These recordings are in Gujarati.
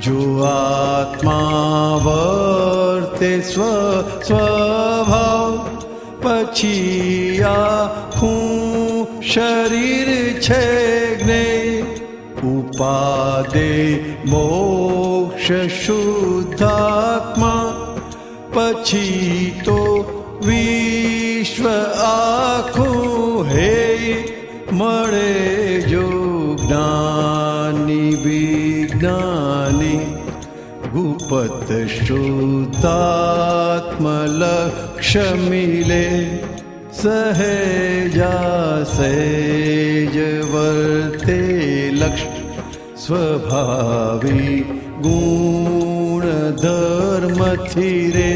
जो आत्मा वर्ते स्वभाव પછી આખું શરીર છે જ્ઞેય. ઉપાદે મોક્ષ શુદ્ધાત્મા પછી તો વિશ્વ આખું હે. મળે જો જ્ઞાની વિજ્ઞાની ગુપત શુદ્ધાત્મલક્ષ્ય મિલે. સહેજા સહેજ વર્તે લક્ષ્ય સ્વભાવી ગુણ ધર્મથી રે.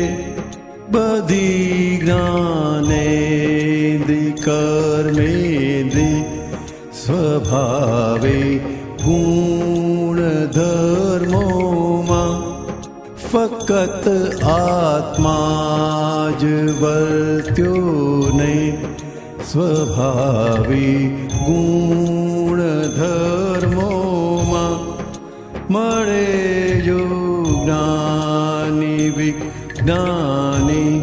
બધી જ્ઞાનેન્દ્રિ કર્મેન્દ્રિ સ્વભાવે ગુણ ધર્મોમાં ફકત આત્મા જ વર્ત્યો નહીં. સ્વભાવી ગુણ ધર્મોમાં મળે જો જ્ઞાની વિજ્ઞાની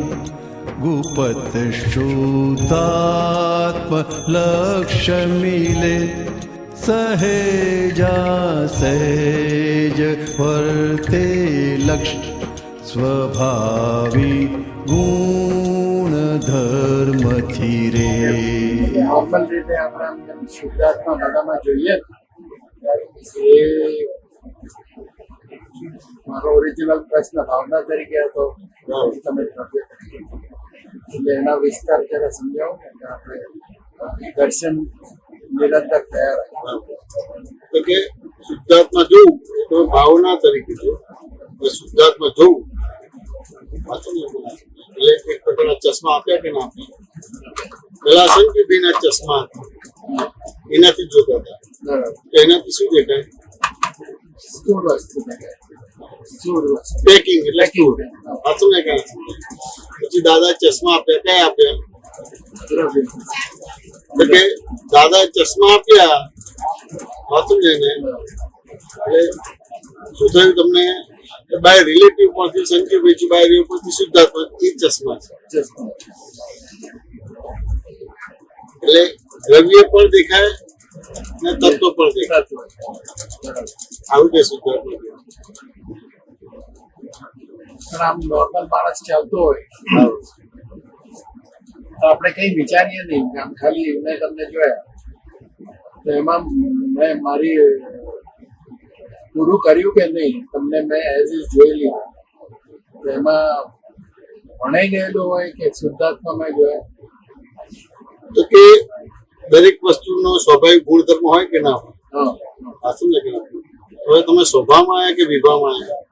ગુપત શુદ્ધાત્મ લક્ષ્ય મિલે. સહેજા સહેજ વર્તે લક્ષ્ય સ્વભાવી ગુણ ધર્મથી રે. નોર્મલ રીતે આપણે શુદ્ધાત્મા બધામાં જોઈએ એ મારો ઓરિજિનલ પ્રશ્ન ભાવના તરીકે હતો, તમે એટલે એના વિસ્તાર જરા સમજાવો કે આપણે દર્શન નિરંતર થયા. તો કે શુદ્ધાત્મા જોવું તો ભાવના તરીકે જો શુદ્ધાત્મા જોવું એટલે એક પ્રકારના ચશ્મા આપ્યા કે ના આપ્યા. પેલા સંજયભાઈના ચશ્મા એનાથી જોતા હતા, એનાથી શું દેખાય? સ્થૂળ વસ્તુ દેખાય. પેકિંગ એટલે સ્થૂળ. વાંચો ને ક્યાં પછી દાદા ચશ્મા આપ્યા, કયા આપ્યા? એટલે કે દાદા ચશ્મા આપ્યા વાંચો ને એટલે શું થયું તમને? બાય રિલેટિવ પરથી સંજયભાઈ બાય રિલેટિવ પરથી શુદ્ધાત્મા એ ચશ્મા છે. એટલે દ્રવ્ય પણ દેખાય ને તત્વ પણ દેખાય. આવું કે શુદ્ધાત્મા. આમ નોર્મલ માણસ ચાલતો હોય તો આપણે કઈ વિચારીએ નહીં, આમ ખાલી મેં તમને જોયા તો એમાં મેં મારી પૂરું કર્યું કે નહીં, તમને મેં એઝ ઇઝ જોઈ લીધું. એમાં ભણાઈ ગયેલું હોય કે શુદ્ધાત્મામાં જોયા? તો કે દરેક વસ્તુનો સ્વાભાવિક ગુણધર્મ હોય કે ના હોય? સાચું ને? હવે તમે સ્વભાવમાં આવ્યા કે વિભાવમાં આવ્યા?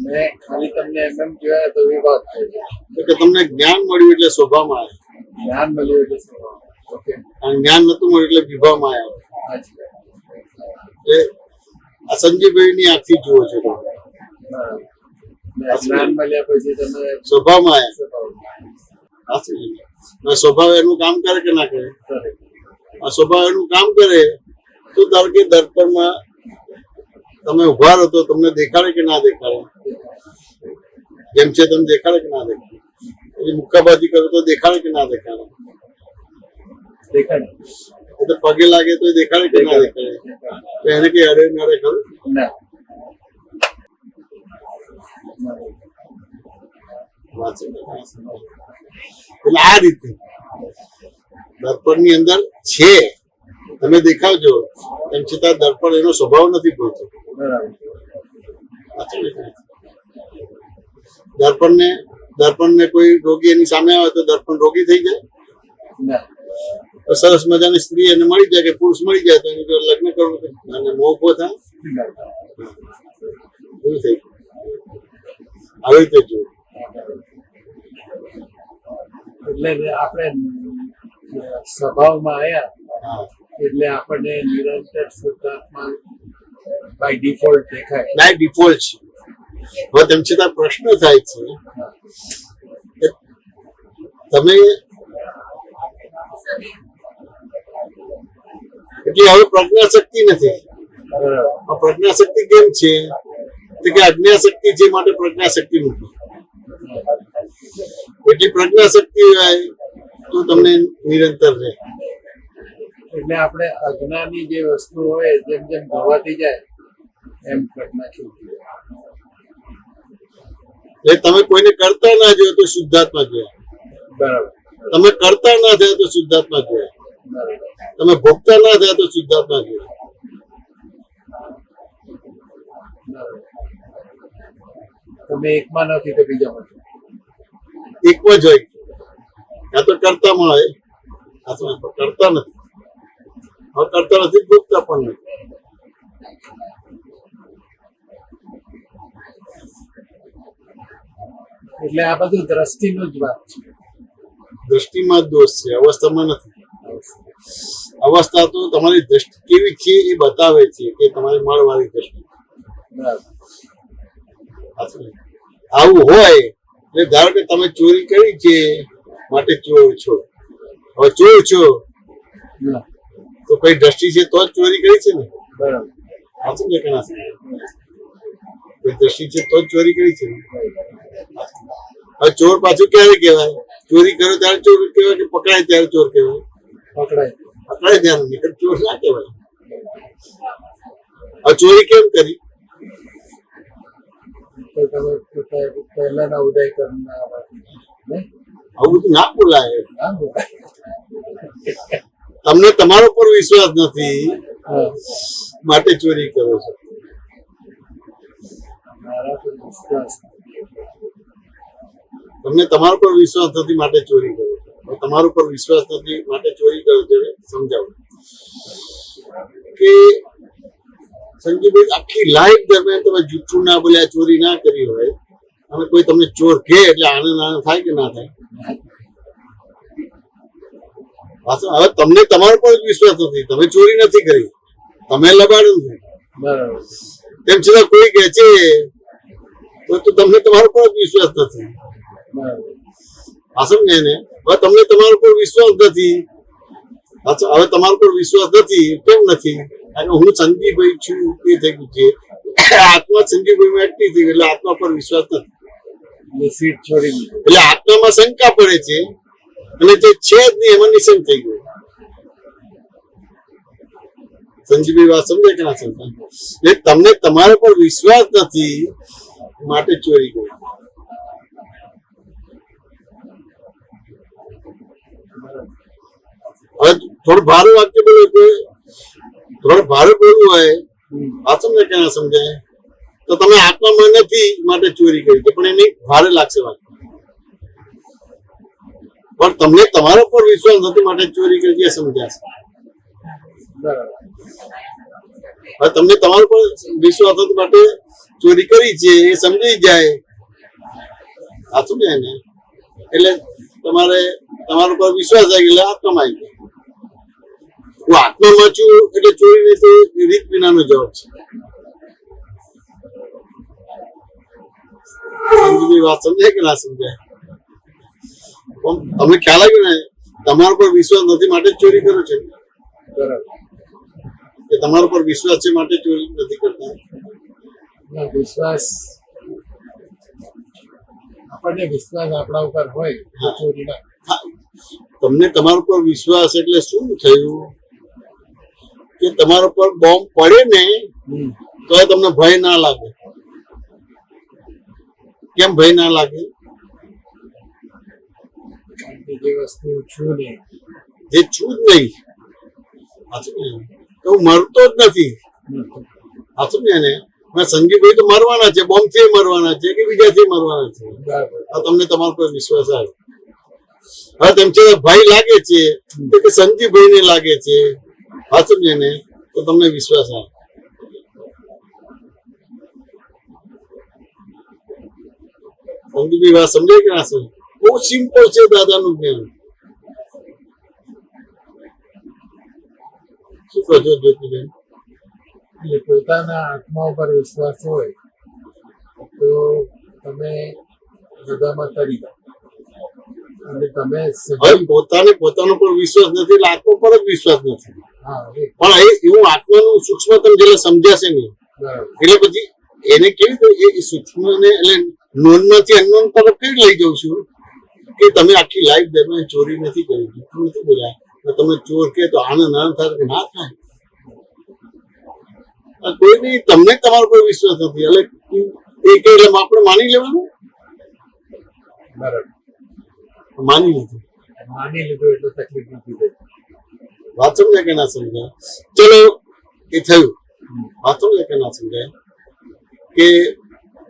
મેં ખાલી તમને એમ જોયા તો વિભાગ તો કે તમને જ્ઞાન મળ્યું એટલે સ્વભાવમાં આવ્યા, જ્ઞાન મળ્યું એટલે સ્વભાવ. ઓકે. અને જ્ઞાન નતું મળ્યું એટલે વિભાવમાં આવ્યા. એટલે આ સંજયભાઈ ની આંખથી જુઓ છો તમે. જ્ઞાન મળ્યા પછી તમે સ્વભાવમાં આવ્યા. સ્વભાવ એનું કામ કરે કે ના કરે? આ સ્વભાવ એનું કામ કરે તો ધારો કે દર્પણમાં તમે ઉભા રહો તો તમને દેખાડે કે ના દેખાડે? જેમ છે તમે દેખાડે કે ના દેખાડે? પછી મુક્કાબાજી કરો તો દેખાડે કે ના દેખાડે? દેખાડે. એટલે પગે લાગે તો દેખાડે કે ના દેખાડે? તો એને કઈ અડે નડે ખરું? ના. એટલે આ રીતે દર્પણ ની અંદર છે, તમે દેખાવજો તેમ છતાં દર્પણ એનો સ્વભાવ નથી બોલતો. દર્પણ ને કોઈ રોગી એની સામે આવે તો દર્પણ રોગી થઈ જાય? તો સરસ મજાની સ્ત્રી એને મળી જાય કે પુરુષ મળી જાય તો એની જોડે લગ્ન કરવું અને મોહ ઉભો થાય એવું થઈ આવી રીતે જોયું. એટલે આપણે સ્વભાવમાં આવ્યા એટલે આપણને નિરંતર શુદ્ધાત્મા બાય ડિફોલ્ટ દેખાય. બાય ડિફોલ્ટ છે. હવે તેમ છતાં પ્રશ્ન થાય છે કે તમે એટલે હવે પ્રજ્ઞા શક્તિ નથી, બરાબર. આ પ્રજ્ઞાશક્તિ કેમ છે તો કે અજ્ઞાશક્તિ છે માટે પ્રજ્ઞાશક્તિ નથી. એટલી પ્રજ્ઞાશક્તિ હોય તો તમને નિરંતર રહે. એટલે આપણે અજ્ઞાની જે વસ્તુ હોય જેમ જેમ ધોવાતી જાય એમ પ્રજ્ઞા ખીલતી જાય. એટલે તમે કોઈને કરતા ના જોયો તો શુદ્ધાત્મા જોયા, બરાબર તમે કરતા ના થયા તો શુદ્ધાત્મા જોયા, બરાબર તમે ભોગતા ના થયા તો શુદ્ધાત્મા જોયા. બરાબર. તમે એકમાં નથી તો બીજામાં છો. એકમાં જ હોય, કાં તો કરતા મળે, કાં તો કરતા નથી. હવે કરતા નથી, ભોગતા પણ નથી. એટલે આ બધું દ્રષ્ટિનું જ વાત છે. દ્રષ્ટિમાં જ દોષ છે, અવસ્થામાં નથી. અવસ્થા તો તમારી દ્રષ્ટિ કેવી છે એ બતાવે છે કે તમારી મળવાળી દ્રષ્ટિ. બરાબર આવું હોય એટલે ધારો કે તમે ચોરી કરી છે માટે ચોર છો. હવે ચોર છો હા, તો કઈ દ્રષ્ટિ છે તો જ ચોરી કરી છે ને. બરાબર સાચું છે કે ના સાચું? કોઈ દ્રષ્ટિ છે તો જ ચોરી કરી છે ને. હવે ચોર પાછું ક્યારે કહેવાય? ચોરી કરો ત્યારે ચોર કહેવાય કે પકડાય ત્યારે ચોર કહેવાય? પકડાય. પકડાય ત્યારે નીકળ ચોર ના કહેવાય. હવે ચોરી કેમ કરી? તો તમે પહેલાના ઉદય કરનાર આવું બધું ના બોલાય. ના બોલાય. તમને તમારો પર વિશ્વાસ નથી હા, માટે ચોરી કરો છો. મારા પર વિશ્વાસ તમને તમારા પર વિશ્વાસ નથી માટે ચોરી કરો છો. તમારો પર વિશ્વાસ નથી માટે ચોરી કરો છો. સમજાવો કે સંજીવભાઈ આખી લાઈફ દરમિયાન તમે જૂઠું ના બોલ્યા, ચોરી ના કરી હોય અને કોઈ તમને ચોર કહે એટલે આનંદ થાય કે ના થાય? પાછો હવે તમને તમારા પર વિશ્વાસ નથી, તમે ચોરી નથી કરી, તમે લબાડ્યું નથી, બરાબર તેમ છતાં કોઈ કહે છે તો તમને તમારા પર વિશ્વાસ નથી. બરાબર આ સમજે ને? હવે તમને તમારા પર વિશ્વાસ નથી. હવે તમારા પર વિશ્વાસ નથી, કેમ નથી? કારણ કે હું સંજીવભાઈ છું એ થઈ ગયું છે. આત્મા સંજીવભાઈમાં એકઠી થઈ ગઈ એટલે આત્મા પર વિશ્વાસ નથી. એ સીટ છોડી દીધી. એટલે આત્મામાં શંકા પડે છે અને જે છે જ નહીં એમાં નિશંક થઈ ગયું. સંજીવભાઈ વાત સમજે કે ના સમજે? એટલે તમને તમારા પર વિશ્વાસ નથી માટે ચોરી કરી. હવે થોડું ભારે વાક્ય બોલો કે થોડું ભારે બોલવું હોય આ સમજે કે ના સમજાય? તો તમે આત્મામાં નથી માટે ચોરી કરી છે, પણ એની ભારે લાગશે વાત. પણ તમને તમારા પર વિશ્વાસ નથી માટે ચોરી કરી છે, સમજાશે. બરાબર હવે તમને તમારા પર વિશ્વાસ નથી માટે ચોરી કરી છે એ સમજી જાય. આ સમજાય ને? એટલે તમારે તમારા પર વિશ્વાસ આવી ગયો આત્મામાં આવી ગયો. હું આત્મામાં છું એટલે ચોરી નહીં તો રીત વિનાનો જવાબ છે. સંજીવની વાત સમજાય કે ના સમજાય? તમને ખ્યાલ આવ્યો ને? તમારા પર વિશ્વાસ નથી માટે ચોરી કરો છો બરાબર. કે તમારા પર વિશ્વાસ છે માટે ચોરી નથી કરતા? ના, વિશ્વાસ આપણને વિશ્વાસ આપણા ઉપર હોય તો ચોરી ના. તમને તમારા પર વિશ્વાસ એટલે શું થયું કે તમારા પર બોમ્બ પડે ને તો તમને ભય ના લાગે. કેમ ભય ના લાગે? કારણ કે જે વસ્તુ છું નહીં જે છું જ નહીં, તો હું મરતો જ નથી. આ સમજે ને? સંજીવભાઈ તો મરવાના છે, બોમ્બ થી મરવાના છે કે બીજાથી મરવાના છે. બરાબર આ તમને તમારા પર વિશ્વાસ આવે. હવે તેમ છતાં ભય લાગે છે તો કે સંજીવભાઈ ને લાગે છે. આ સમજે ને? તો તમને વિશ્વાસ આવે. સંજીવભાઈ વાત સમજે કે ના સમજે? બહુ સિમ્પલ છે દાદાનું જ્ઞાન. શું કહો છો જ્યોતિબેન? એટલે પોતાના આત્મા ઉપર વિશ્વાસ હોય તો તમે બધામાં તરી જાઓ. અને તમે હવે પોતાનો પર વિશ્વાસ નથી એટલે આત્મા પર જ વિશ્વાસ નથી. હા પણ એવું આત્માનું સૂક્ષ્મતમ જેટલા સમજાશે નહીં બરાબર એટલે પછી એને કેવી રીતે એ સૂક્ષ્મ ને એટલે નોનમાંથી અનનોન તરફ કેવી લઈ જાઉં છું કે તમે આખી લાઈફ દરમિયાન ચોરી નથી કરી જૂઠું નથી બોલ્યા અને તમે ચોર કે તો આનંદ આનંદ થાય કે ના થાય કોઈ નહીં તમને તમારો કોઈ વિશ્વાસ નથી એટલે એ કે એટલે આપણે માની લેવાનું બરાબર માની લીધું માની લીધું એટલે તકલીફ નથી થઈ વાત સમજાય કે ના સમજાય ચલો એ થયું વાત સમજાય કે ના સમજાય કે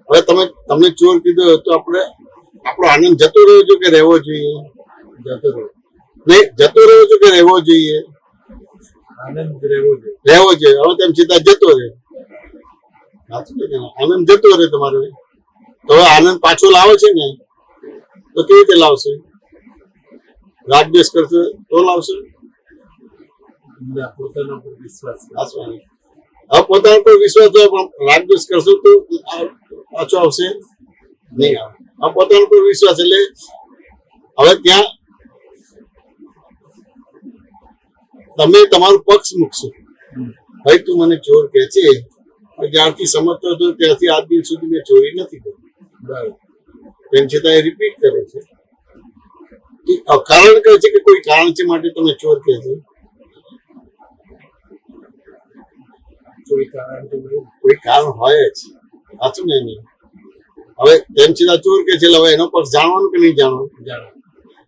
હવે તમને ચોર કીધો તો આપણે આપણો આનંદ જતો રહ્યો છે કે રહેવો જોઈએ જતો રહ્યો નહીં જતો રહ્યો છે કે રહેવો જોઈએ આનંદ રહેવો જોઈએ રહેવો જોઈએ હવે તેમ સીધા જતો રહે આનંદ જતો રહે તમારો તો હવે આનંદ પાછો લાવે છે ને તો કેવી રીતે લાવશે રાગદ્વેષ કરશે તો લાવશે ના, પોતાના પર વિશ્વાસ કરો. હવે પોતાના પર વિશ્વાસ હોય પણ રાગદ્વેષ કરશો તો પાછો આવશે નહીં આવે હવે પોતાના પર વિશ્વાસ એટલે હવે ત્યાં તમે તમારો પક્ષ મૂકશો ભાઈ તું મને ચોર કે છે જ્યારથી સમજતો હતો ત્યારથી આજ દિન સુધી મેં ચોરી નથી કરી બરાબર તેમ છતાં એ રિપીટ કરે છે કારણ કહે છે કે કોઈ કારણ છે માટે તમે ચોર કહે છે કોઈ કારણ તો નહીં. કોઈ કારણ હોય જ સાચું ને નહીં હવે તેમ છતાં ચોર કે છે એટલે હવે એનો પક્ષ જાણવાનું કે નહીં જાણવાનું જાણો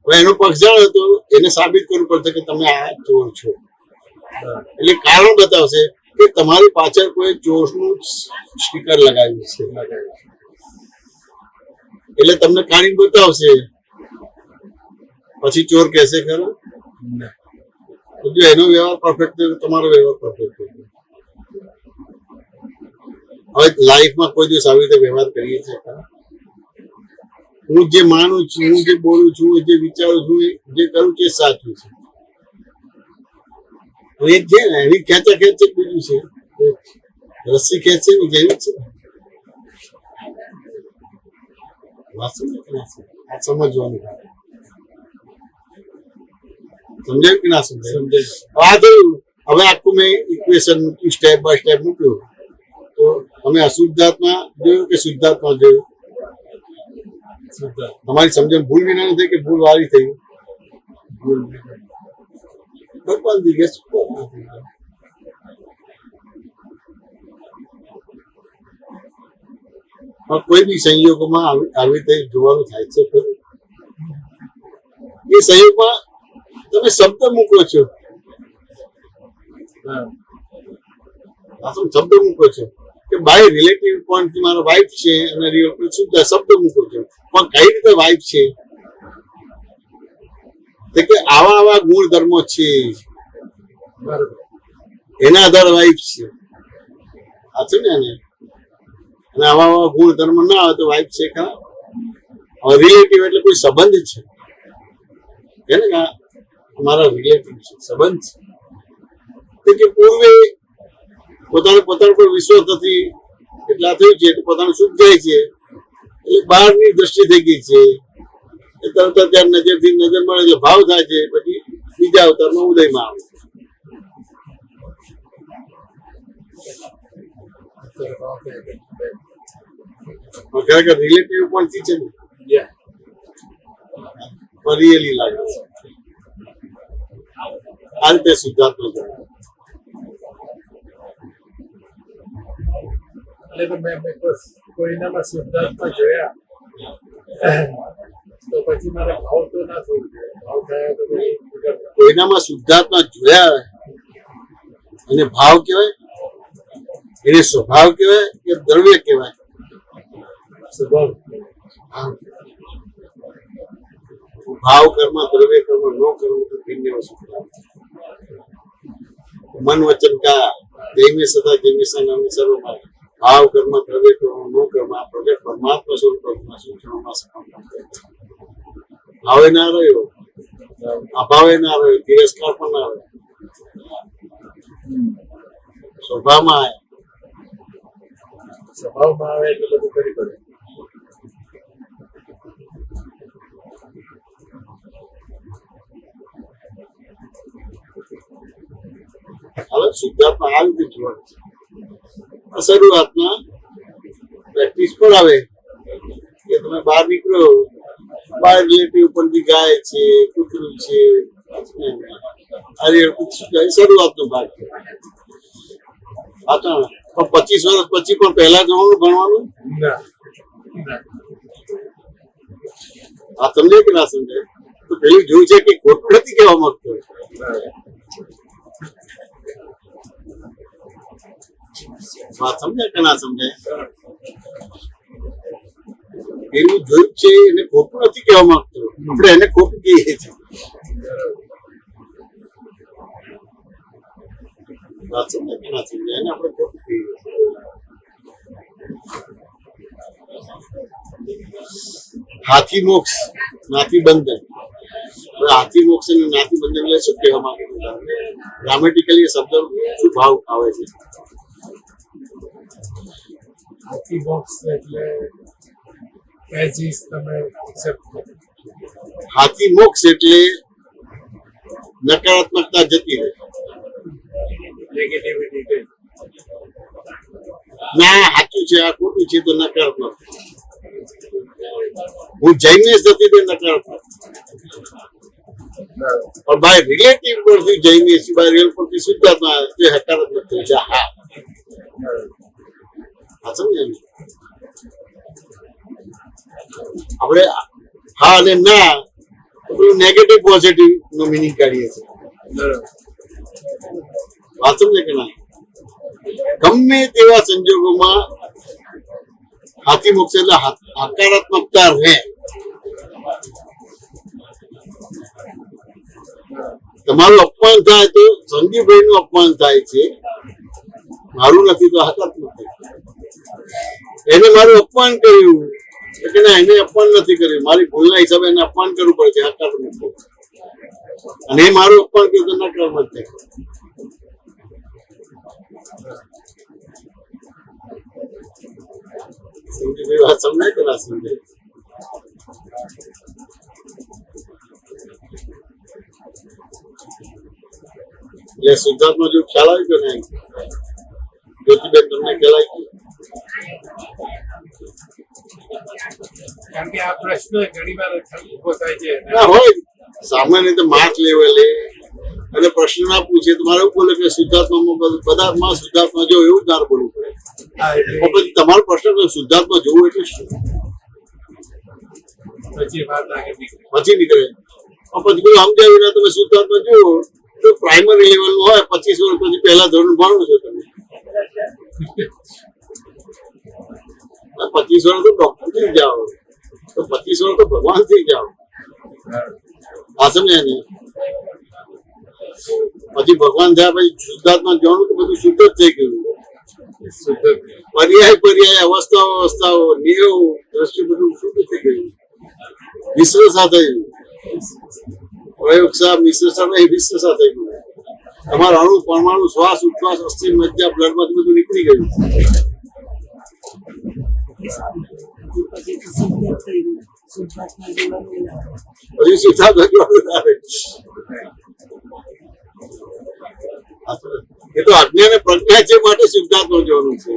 હવે એનો પક્ષ જાણે તો એને સાબિત કરવું પડશે કે તમે આ ચોર છો બરાબર એટલે કારણ બતાવશે કે તમારી પાછળ કોઈ ચોરનું સ્ટીકર લગાવ્યું છે લગાવ્યું. એટલે તમને કાઢી બતાવશે પછી ચોર કહેશે ખરો ના. તો જો એનો વ્યવહાર પરફેક્ટ થયો તમારો વ્યવહાર પરફેક્ટ થયો હવે લાઈફમાં કોઈ દિવસ આવી રીતે વ્યવહાર કરીએ છીએ ખરા? હું જે માનું છું હું જે બોલું છું જે વિચારું છું જે કરું છું એ સાચું છે એ છે ને એની ખેંચા ખેંચ બીજું છે રસ્સી ખેંચે ને જેવી છે આ સમજવાનું સમજાયું કે ના સમજાયું સમજાય આ થયું હવે આખું મેં ઇક્વેશન મૂક્યું સ્ટેપ બાય સ્ટેપ મૂક્યું તો તમે અશુદ્ધાત્મા જોયું કે શુદ્ધાત્મા જોયું સુધા તમારી સમજણ ભૂલ વિના નથી કે ભૂલ વાળી થઈ ભૂલ ભગવાન દિગ્ગજ પણ કોઈ બી સંયોગોમાં આવી રીતે જોવાનું થાય છે ખરું એ સંયોગમાં તમે શબ્દ મૂકો છો હા આ તો શબ્દ મૂકો છો કે બાય રિલેટિવ પોઈન્ટ થી મારો વાઇફ છે અને રિલેટિવ શુદ્ધ શબ્દ મૂકો છો પણ કઈ રીતે વાઇફ છે તો કે આવા આવા ગુણ ધર્મો છે બરાબર એના આધારે વાઇફ છે સાચું ને એને અને આવા આવા ગુણ ધર્મ ના આવે તો વાઇફ છે ખરા હવે રિલેટિવ એટલે કોઈ સંબંધ છે કે ને અમારા રિલેટિવ છે સંબંધ છે કે પૂર્વે પોતાના પર વિશ્વાસ નથી એટલે આ થયું છે એટલે પોતાનું સુખ જાય છે એટલે બહારની દ્રષ્ટિ થઈ ગઈ છે એ તરત જ ત્યાં નજરથી નજર મળે એટલે ભાવ થાય છે પછી બીજા અવતારમાં ઉદયમાં આવે અત્યારે ભાવ થાય કે પણ ખરેખર રિલેટિવ પણ થી છે ને Yeah. રિયલી લાગે છે આ રીતે શુદ્ધાત્મા થાય. એટલે તો મેં કોઈનામાં શુદ્ધાત્મા જોયા તો પછી મારે ભાવ તો ના થવું જોઈએ ભાવ થયા તો પછી કોઈનામાં શુદ્ધાત્મા જોયા અને ભાવ કહેવાય એને સ્વભાવ કહેવાય કે દ્રવ્ય કહેવાય સ્વભાવ ભાવ કર્મ દ્રવ્ય કર્મ નો કર્મ તો ભિન્ન વસ્તુ મન વચન કા દેહ સદા જેમી નામની સર્વમાં ભાવ કર્મ દ્રવ્ય કર્મ નો કર્મ આ પ્રગટ પરમાત્મા સ્વરૂપમાં સૂચનોમાં સફળ ભાવે ના રહ્યો અભાવે ના રહ્યો તિરસ્કાર પણ ના રહ્યો સ્વભાવમાં આવ્યા સ્વભાવમાં આવે એટલે બધું કરી પડે હવે શુદ્ધાત્મા આ રીતે જોવાનું છે. શરૂઆતમાં પ્રેક્ટિસ પર આવે કે તમે બહાર નીકળો, બહાર રિલેટિવ પરથી ગાય છે, કૂતરું છે, શરૂઆતનો ભાગ છે. હા તો 25 વર્ષ પછી પણ પહેલા જવાનું ભણવાનું આ સમજે કે ના સમજે? તો પેલું જોયું છે કે ખોટું નથી કહેવા માંગતો. વાત સમજે કે ના સમજે? પેલું જોયું છે એને ખોટું નથી કહેવા માંગતો, આપણે એને ખોટું કહીએ છીએ. વાત સમજે કે ના સમજે? એને આપણે ખોટું કહીએ છીએ. હાથી મોક્ષ, નાથી બંધન. હવે હાથી મોક્ષ અને નાથી બંધન એટલે શું કહેવા માંગે છે? ગ્રામેટિકલી શબ્દ શું ભાવ આવે છે? હાથી બોક્સ એટલે એઝ ઇઝ તમે એક્સેપ્ટ કરો. હાથી મોક્ષ એટલે નકારાત્મકતા જતી રહે. નેગેટિવિટી ના સાચું છે, આ ખોટું છે, તો નકારાત્મક. હું જૈનેશ નથી તે નકારાત્મક, પણ બાય રિલેટિવ પરથી જૈનેશ, બાય રિયલ પરથી શુદ્ધાત્મા તે હકારાત્મક થઈ જાય. હા સમજે ને? આપણે હા અને ના નેગેટિવ પોઝિટિવ નો મિનિંગ કાઢીએ છીએ. વાત સમજે કે ના? ગમે તેવા સંજોગોમાં હાથી મોક્ષ એટલે હકારાત્મકતા રહે. તમારું અપમાન થાય તો સંજીવભાઈ નું અપમાન થાય છે, મારું નથી તો હકારાત્મક થાય. એને મારું અપમાન કર્યું એટલે ના, એને અપમાન નથી કર્યું, મારી ભૂલના હિસાબે એને અપમાન કરવું પડે છે, હકારાત્મક. અને એ મારું અપમાન કર્યું તો નકારાત્મક થાય. વાત સમજાય કે ના સમજાય? એટલે શુદ્ધાત્મા જો ખ્યાલ આવી ગયો ને, જ્યોતિબેન તમને ખ્યાલ આવી ગયો? કારણ કે આ પ્રશ્ન ઘણી વાર ઉભો થાય છે. ના હોય સામાન્ય રીતે માર્ક લેવલે અને પ્રશ્ન ના પૂછે તો મારે એવું બોલે કે શુદ્ધાત્મામાં બધામાં શુદ્ધાત્મા જો એવું જ ના બોલવું પડે. પછી તમારો પ્રશ્ન શુદ્ધાત્મા જોવું એટલે શું? પછી વાત આગળ નીકળે. પછી નીકળે પછી પેલું સમજાવી ના તમે શુદ્ધાત્મા જુઓ તો પ્રાઇમરી લેવલ નું હોય, 25 વર્ષ પછી પહેલા ધોરણ ભણો છો તમે. 25 વર્ષ તો ડોક્ટર થઈ જાઓ, તો 25 વર્ષ તો ભગવાન થઈ જાઓ. આ સમજે ને? પછી ભગવાન થયા પછી શુદ્ધાત્મા જોવાનું તો બધું શુદ્ધ જ થઈ ગયું. પર્યાય અવસ્થાઓ નિયમ દ્રષ્ટિ બધું શુદ્ધ થઈ ગયું. વિશ્વસા થયું, પ્રયોગશા મિશ્રસા નહીં, વિશ્વસા થઈ ગયું. તમારા અણુ પરમાણુ શ્વાસ ઉચ્છ્વાસ અસ્થિ મજ્જા બ્લડ માંથી બધું નીકળી ગયું. પછી શુદ્ધાત્મા જોવાનું આવે. એ તો અજ્ઞાન અને પ્રજ્ઞા છે માટે શુદ્ધાત્મા જોવાનું છે.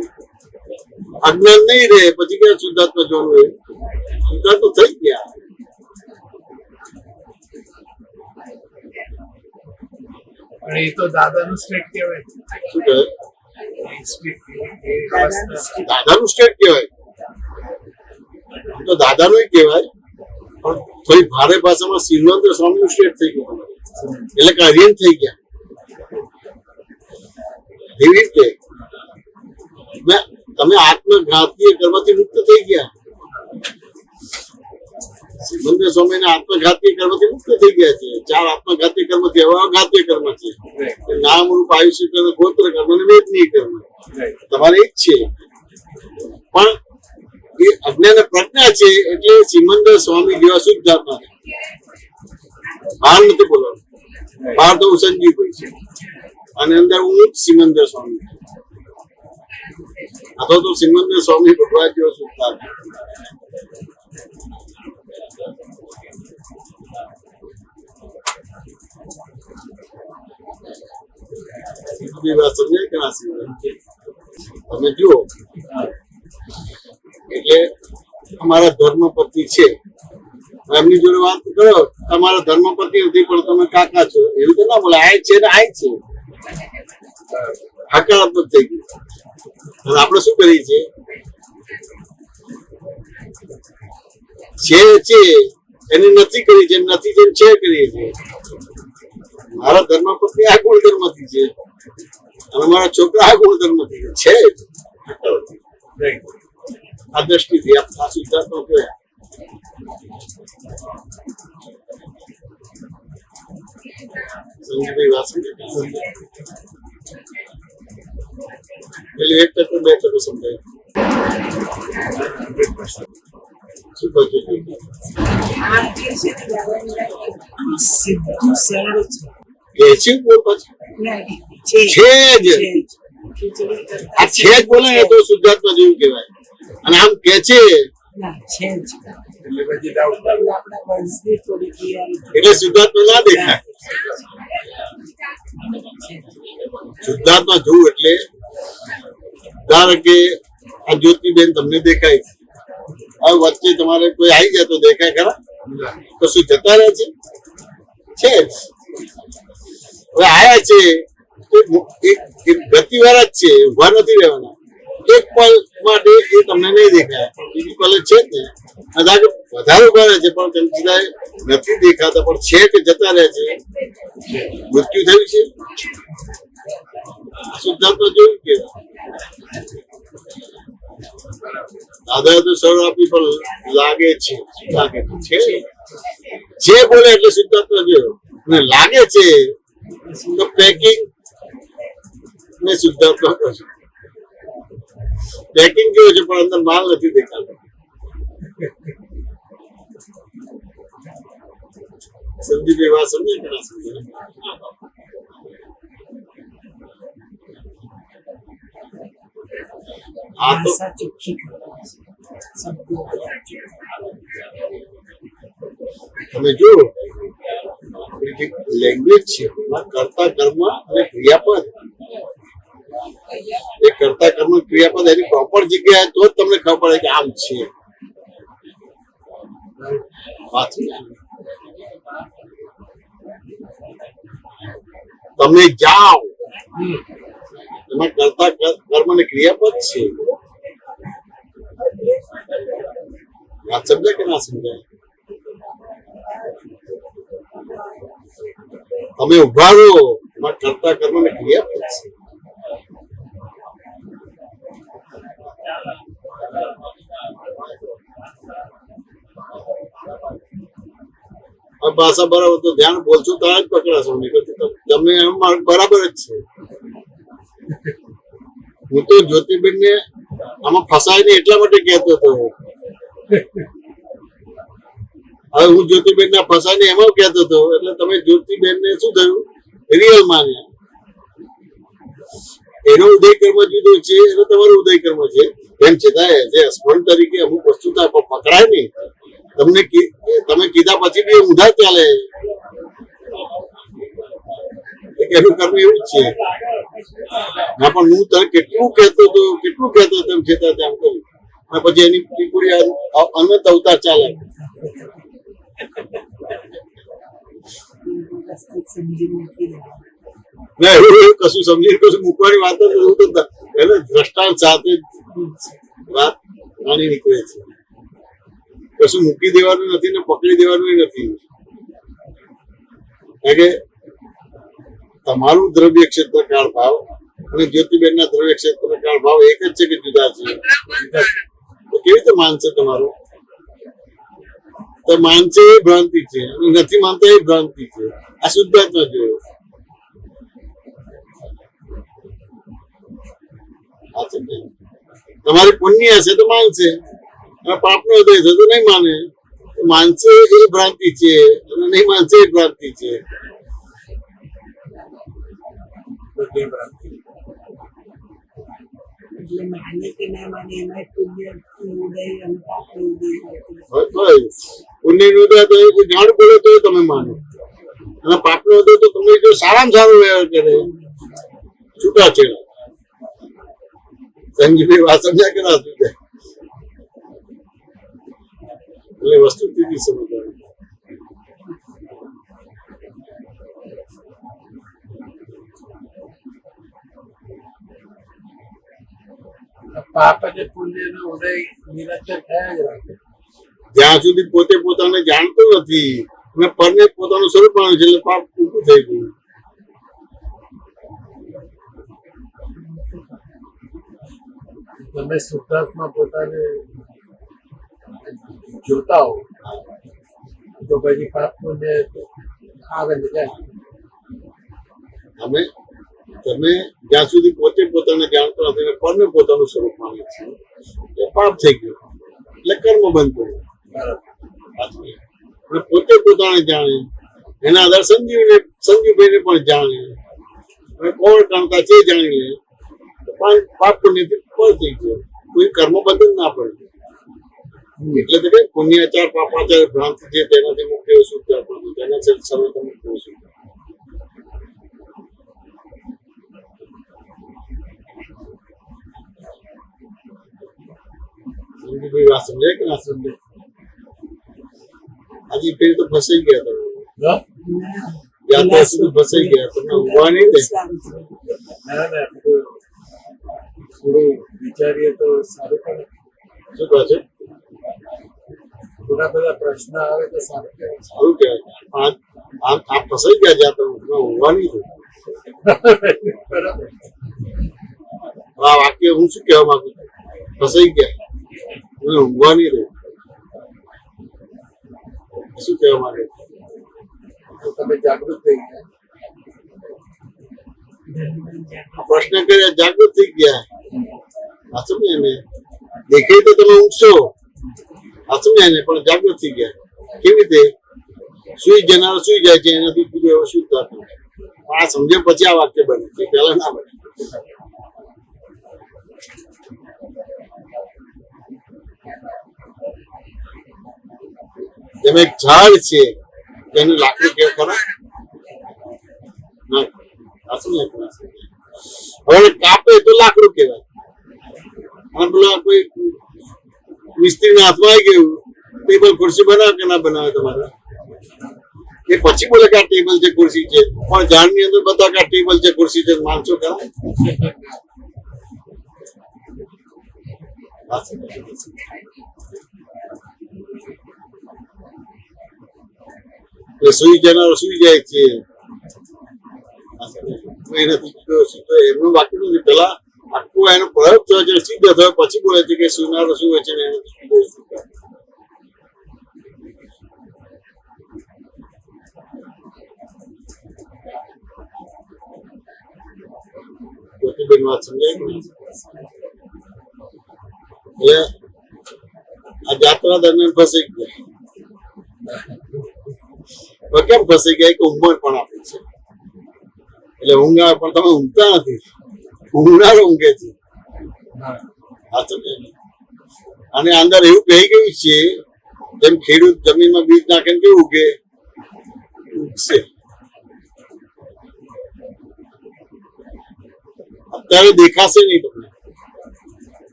અજ્ઞાન નહીં રહે પછી ક્યાં શુદ્ધાત્મા જોવાનું હોય? શુદ્ધાત્મા થઈ ગયા. પણ એ તો દાદાનું સ્ટેટ કહેવાય. શું કહે? દાદાનું સ્ટેટ કહેવાય. તો દાદાનું કહેવાય, પણ થોડી ભારે ભાષામાં સિલવંતર સ્વામીનું સ્ટેટ થઈ ગયું, એટલે કે આર્યન થઈ ગયા. એવી રીતે તમે આત્મઘાતીય કર્મથી મુક્ત થઈ ગયા. સિલવંતર સ્વામી આત્મઘાતીય કર્મથી મુક્ત થઈ ગયા છે. 4 આત્મઘાતીય કર્મ છે, અઘાતીય કર્મ છે. નામ રૂપ આયુષ્ય કર્મ, ગોત્ર કર્મ અને વેદનીય કર્મ તમારે એક છે. પણ એ અજ્ઞાન પ્રજ્ઞા છે એટલે સિમંદર સ્વામી જેવા શુદ્ધાત્મા છે. બહાર નથી બોલવાનું. બહાર તો હું સંજીવભાઈ છે અને અંદર હું જ સિમંદર સ્વામી. અથવા તો સિમંદર સ્વામી ભગવાન જેવો શુદ્ધાત્મા. સમજી વાત સમજાય કે ના સમજાય? તમે જુઓ, એટલે અમારા ધર્મપતિ છે, એમની જોડે વાત કરો, તમારા ધર્મપતિ નથી પણ તમે કાકા છો, એવું તો ના બોલે. આય છે ને આય છે, હકારાત્મક થઈ ગયું. અને આપણે શું કરીએ છીએ? છે એની નથી કરી છે, નથી જેમ છે કરીએ છીએ. મારા ધર્મપત્ની આ ગુણધર્મથી છે અને મારા છોકરા આ ગુણધર્મથી છે. આ દ્રષ્ટિથી આ સિદ્ધાંતો જોયા. સંજયભાઈ વાસંદી પેલી 1% 2% સમજાય. શું કહો છો? સીધું સરળ કે છે બોલ પછી છે જ. આ છે જ બોલે ને તો શુદ્ધાત્મા જેવું કહેવાય. અને આમ કે છે એટલે પછી ડાઉટ એટલે શુદ્ધાત્મા ના દેખાય. શુદ્ધાત્મા જોવું એટલે ધારો કે આ જ્યોતિબેન તમને દેખાય છે, હવે વચ્ચે તમારે કોઈ આવી જાય તો દેખાય ખરા? તો શું જતા રહે છે? છે જ. હવે આયા છે એક ગતિવાળા જ છે, ઉભા નથી રહેવાના. એક પલ માટે એ તમને નહીં દેખાય, બીજી પલ છે જ ને. વધારે ઉભા રહે છે પણ તેમ છતાં નથી દેખાતા, પણ છે કે જતા રહે છે. મૃત્યુ થયું છે. શુદ્ધાત્મા જોયું કે દાદા તો સરળ આપી પણ લાગે છે. લાગે છે જે બોલે એટલે શુદ્ધાત્મા જોયો. અને લાગે છે તો પેકિંગ ને શુદ્ધાત્મા કહે છે. પેકિંગ કેવું છે પણ અંદર માલ નથી દેખાતો. સંદીપની વાત સમજે કે ના સમજે? આ તો તમે જુઓ લેંગ્વેજ છે, કર્તા કર્મ અને ક્રિયાપદ. એ કર્તા કર્મ ક્રિયાપદ એની પ્રોપર જગ્યાએ તો જ તમને ખબર પડે કે આમ છે. તમે જાઓ એમાં કર્તા કર્મ અને ક્રિયાપદ છે. વાત સમજાય કે ના સમજાય? તમે ઉભા રહો એમાં કર્તા કર્મ અને ક્રિયાપદ છે. ભાષા બરાબર તો ધ્યાન બોલશો તો જ પકડાશો, તમે એમ બરાબર જ છે. હું તો જ્યોતિબેન ને આમાં ફસાય ને એટલા માટે કહેતો હતો. હવે હું જ્યોતિબેન ના ફસાય ને એમાં કહેતો હતો એટલે તમે જ્યોતિબેન ને શું થયું? રિયલ માન્યા. એનો ઉદય કર્મ જુદો છે, એનો તમારો ઉદય કર્મ છે. એમ છતાં જે હસબન્ડ તરીકે અમુક વસ્તુ પકડાય નહીં. તમને તમે કીધા પછી બી ઊંધા ચાલે. એનું કર્મ એવું જ છે. ના પણ હું તને કેટલું કહેતો હતો એમ છતાં તેમ કર્યું. અને પછી એની પૂરી અનંત અવતાર ચાલે. ના એવું કશું સમજીને કશું મૂકવાની વાત જ નથી. એને દ્રષ્ટાંત સાથે વાત માની નીકળે છે. કશું મૂકી દેવાનું નથી ને પકડી દેવાનું નથી. કારણ કે તમારું દ્રવ્ય ક્ષેત્રકાળ ભાવ અને જ્યોતિબેન ના દ્રવ્ય ક્ષેત્રકાળ ભાવ એક જ છે કે જુદા છે? તો કેવી રીતે માનશે તમારું? તો માનશે એ ભ્રાંતિ છે, નથી માનતા એ ભ્રાંતિ છે. આ શુદ્ધાત્મા જોયો. તમારી પુણ્ય હશે તો માનશે, અને પાપ નો ઉદય થશે તો નહીં માને. માનશે એ ભ્રાંતિ છે અને નહીં માનશે એ ભ્રાંતિ છે. પુણ્ય નો ઉદય તો જાણ બોલે તો તમે માનો, અને પાપ નો ઉદય તો તમે જો સારામાં સારો વ્યવહાર કરે છૂટાછેડા સંજીભાઈ વાત સમજ્યા કે ના સમજ્યા? એટલે વસ્તુ તીધી સમજવાની. પાપ અને પુણ્યનો ઉદય નિરંતર થયા જ રાખે. જ્યાં સુધી પોતે પોતાને જાણતો નથી અને પરને પોતાનું સ્વરૂપ માન્યું છે એટલે પાપ ઊભું થઈ ગયું. તમે શુદ્ધાત્મા પોતાને જોતા હો તો પછી પાપ પુણ્ય આવે ને જાય. તમે જ્યાં સુધી પોતે પોતાને જાણતો નથી અને પરને પોતાનું સ્વરૂપ માને છે એ પાપ થઈ ગયું એટલે કર્મ બંધ કર્યું. બરાબર. અને પોતે પોતાને જાણે એના આધાર સંજીવભાઈને પણ જાણે અને કોણ કામતા છે જાણી લે તો પાપ પુણ્યથી પર થઈ ગયો. કોઈ કર્મ બંધન ના પડે. એટલે તો કઈ પુણ્યાચાર પાપાચાર ભ્રાંતિ છે તેનાથી મુક્ત એવું શુદ્ધ આપણું તેના સર્વત્ર મુક્ત એવું શુદ્ધ. સંજીવભાઈ વાત સમજાય કે ના સમજાય? આજે ફેર તો ફસાઈ ગયા તમે. હા? યાત્રા સુધી ફસાઈ ગયા તમને ઊંઘવા નહીં દે. ના ના થોડું વિચારીએ તો સારું પડે. શું કહે છે? થોડા બધા પ્રશ્ન આવે તો સારું કહેવાય. સારું કહેવાય. આમ ફસાઈ ગયા જ્યાં તમે ઊંઘવા નહીં દે. બરાબર. આ વાક્ય હું શું કહેવા માંગુ છું? ફસાઈ ગયા મને ઊંઘવા નહીં દે. શું કહેવા માંગે? તો તમે જાગૃત થઈ ગયા. પ્રશ્ન કર્યા જાગૃત થઈ ગયા. આ સમજાય ને? દેખાય તો તમે ઊંઘશો. આ સમજાય ને? પણ જાગૃત થઈ ગયા. કેવી રીતે? સુઈ જનાર સુઈ જાય છે એનાથી બીજું એવું શું થતું? આ સમજે પછી આ વાક્ય બને છે, પહેલા ના બને. જેમ એક ઝાડ છે તેનું લાકડું કેવું ખરા ના? આ સમજાય કે ના સમજાય? હવે કાપે તો લાકડું કહેવાય. અને પેલા કોઈ મિસ્ત્રીના હાથમાં આવી ગયું ટેબલ ખુરશી બનાવે કે ના બનાવે તમારે? એ પછી બોલે કે આ ટેબલ છે ખુરશી છે, પણ ઝાડની અંદર બતાવે કે આ ટેબલ છે ખુરશી છે. માનશો ખરા? એટલે સુઈ જનારો સુઈ જાય છે. એમનું બાકી નથી. પેલા આખું એનો પ્રયોગ થયો છે, સીધો થયો પછી બોલે છે કે સુનારો શું હોય છે ને જ્યોતિબેન વાત સમજાય કે નહીં? એટલે આ જાત્રા દરમિયાન ફસાઈ ગયા. કેમ ફસાઈ ગયા? કે ઉંમર પણ આપી છે એટલે ઊંઘ આવે પણ તમે ઊંઘતા નથી. ઊંઘનારો ઊંઘે છે. અને અંદર એવું કહી ગયું છે જેમ ખેડૂત જમીનમાં બીજ નાખે ને કેવું ઉગે ઉગશે. અત્યારે દેખાશે નહીં તમને.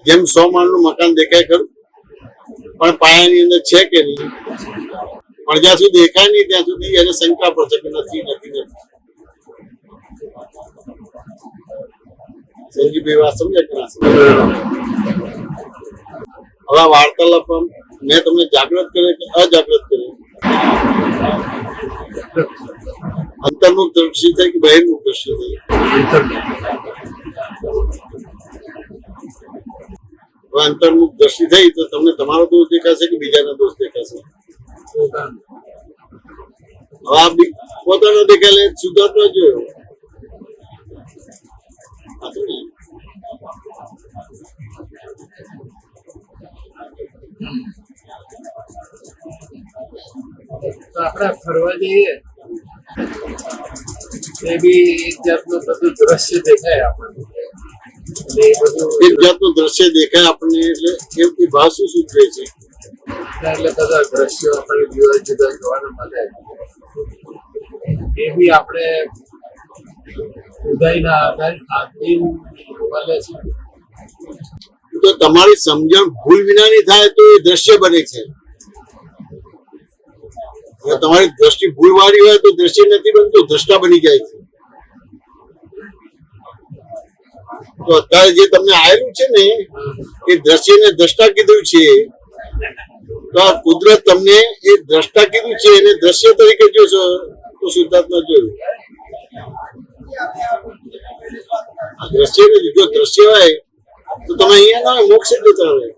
જેમ 100 માળનું મકાન દેખાય ખરું પણ પાયાની અંદર છે કે નહીં? પણ જ્યાં સુધી દેખાય નહીં ત્યાં સુધી એને શંકા પડશે કે નથી નથી નથી. સંજીવભાઈ વાત સમજ્યા કે ના સમજ્યા? હવે આ વાર્તાલાપ મેં તમને જાગૃત કરે કે અજાગૃત કરે? અંતર્મુખ દ્રષ્ટિ થાય કે બહિર્મુખ દ્રષ્ટિ થાય? હવે અંતર્મુખ દ્રષ્ટિ થઈ તો તમને તમારો દોષ દેખાશે કે બીજાનો દોષ દેખાશે? હવે આ પોતાનો દેખાય સુધારતો જોયો. તો આપણે ફરવા જઈએ એ બી એક જાતનું બધું દ્રશ્ય દેખાય આપણને. એટલે એ બધું એક જાતનું દ્રશ્ય દેખાય આપણને એટલે એ ભાવ શું સૂચવે છે? એટલે બધા દ્રશ્યો આપણે જુદા જુદા જોવાના મળે. એ બી આપણે ઉદયના આધારે આદિ મળે છે. તો તમારી સમજણ ભૂલ વિનાની થાય તો એ દ્રશ્ય બને છે. અને તમારી દ્રષ્ટિ ભૂલ વાળી હોય તો દ્રશ્ય નથી બનતું, દ્રષ્ટા બની જાય છે. તો અત્યારે જે તમને આવેલું છે ને એ દ્રશ્યને દ્રષ્ટા કીધું છે. તો આ કુદરત તમને એ દ્રષ્ટા કીધું છે એને દ્રશ્ય તરીકે જોશો તો શુદ્ધાત્મા જોયું. આ દ્રશ્ય નથી. જો દ્રશ્ય હોય તો તમે અહીંયા ના હોય, મોક્ષ જતા હોય.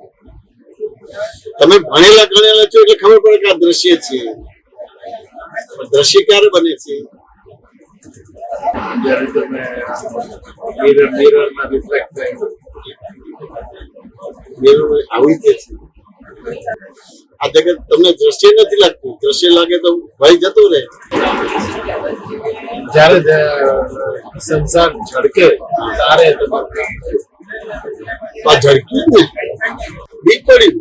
તમે ભણેલા ગણેલા છો એટલે ખબર પડે કે આ દ્રશ્ય છે. દ્રશ્ય ક્યારે બને છે? જ્યારે તમે મિરરમાં રિફ્લેક્ટ થાય. આવી રીતે છે. આ જગત તમને દ્રશ્ય નથી લાગતું. દ્રશ્ય લાગે તો ભય જતો રહે. જ્યારે સંસાર ઝડકે ત્યારે તમારું તો આ ઝડક્યું ને બીજ પડ્યું.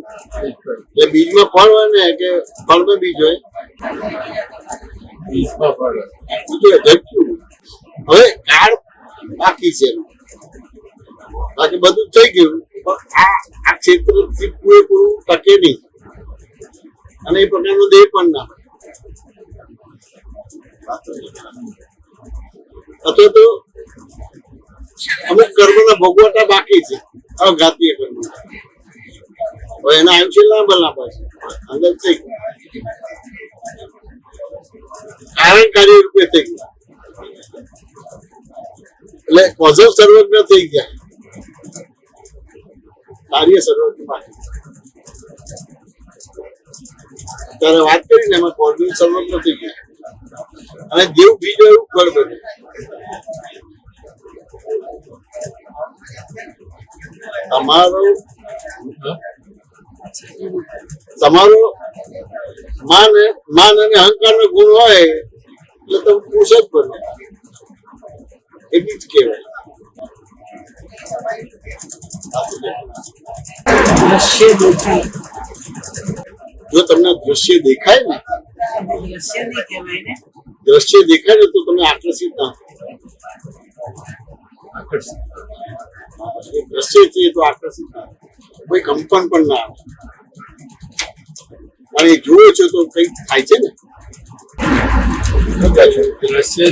એટલે બીજમાં ફળ હોય ને કે ફળમાં બીજ હોય. બીજમાં પડે. ઝડક્યું. હવે કાળ બાકી છે. બાકી બધું થઈ ગયું પણ આ ક્ષેત્રથી પૂરેપૂરું ટકે નહીં. અને એ પ્રકારનો દેહ પણ ના અથવા તો અમુક કર્મના ભોગવટા બાકી છે. અઘાતીય કર્મ હવે એના આયુષ્ય લાંબા છે. અંદર થઈ ગયું કારણ કાર્ય રૂપે થઈ ગયા. એટલે કોઝલ સર્વજ્ઞ થઈ ગયા, કાર્ય સર્વજ્ઞ બાકી. ત્યારે વાત કરીને એમાં કોઝલ સર્વજ્ઞ થઈ ગયા અને જેવું બીજ હોય એવું ફળ બને. તમારો માન અને અહંકાર નો ગુણ હોય એટલે તમે પુરુષ જ બને. એ બીજ કહેવાય. દ્રશ્ય દેખાય. જો તમને દ્રશ્ય દેખાય ને, દ્રશ્ય નહીં કહેવાય ને. દ્રશ્ય દેખાય ને તો તમે આકર્ષિત ના આકર્ષિત. એ દ્રશ્ય છે તો આકર્ષિત ના કોઈ કંપન પણ ના આવે. અને એ જુઓ છો તો કઈક થાય છે ને. દ્રશ્ય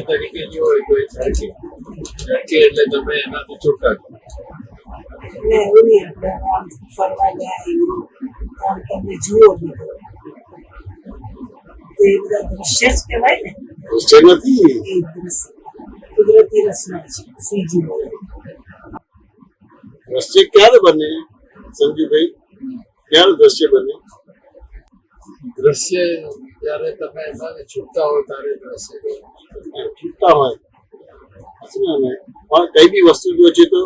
તરીકે જો હોય તો એ ઝડકે એટલે તમે એનાથી છૂટા છો. એટલે એવું નહીં આપણે આમ ફરવા ગયા એવું આમ તમે જુઓ ને તો એ બધા દ્રશ્ય જ કહેવાય ને. દ્રશ્ય નથી. એ દ્રશ્ય કુદરતી રચના છે. શું જુઓ? દ્રશ્ય ક્યારે બને સંજુભાઈ? ક્યારે દ્રશ્ય બને? દ્રશ્ય જ્યારે તમે એનાથી છૂટતા હો ત્યારે દ્રશ્ય છૂટતા હોય. પણ કઈ બી વસ્તુ જો છે તો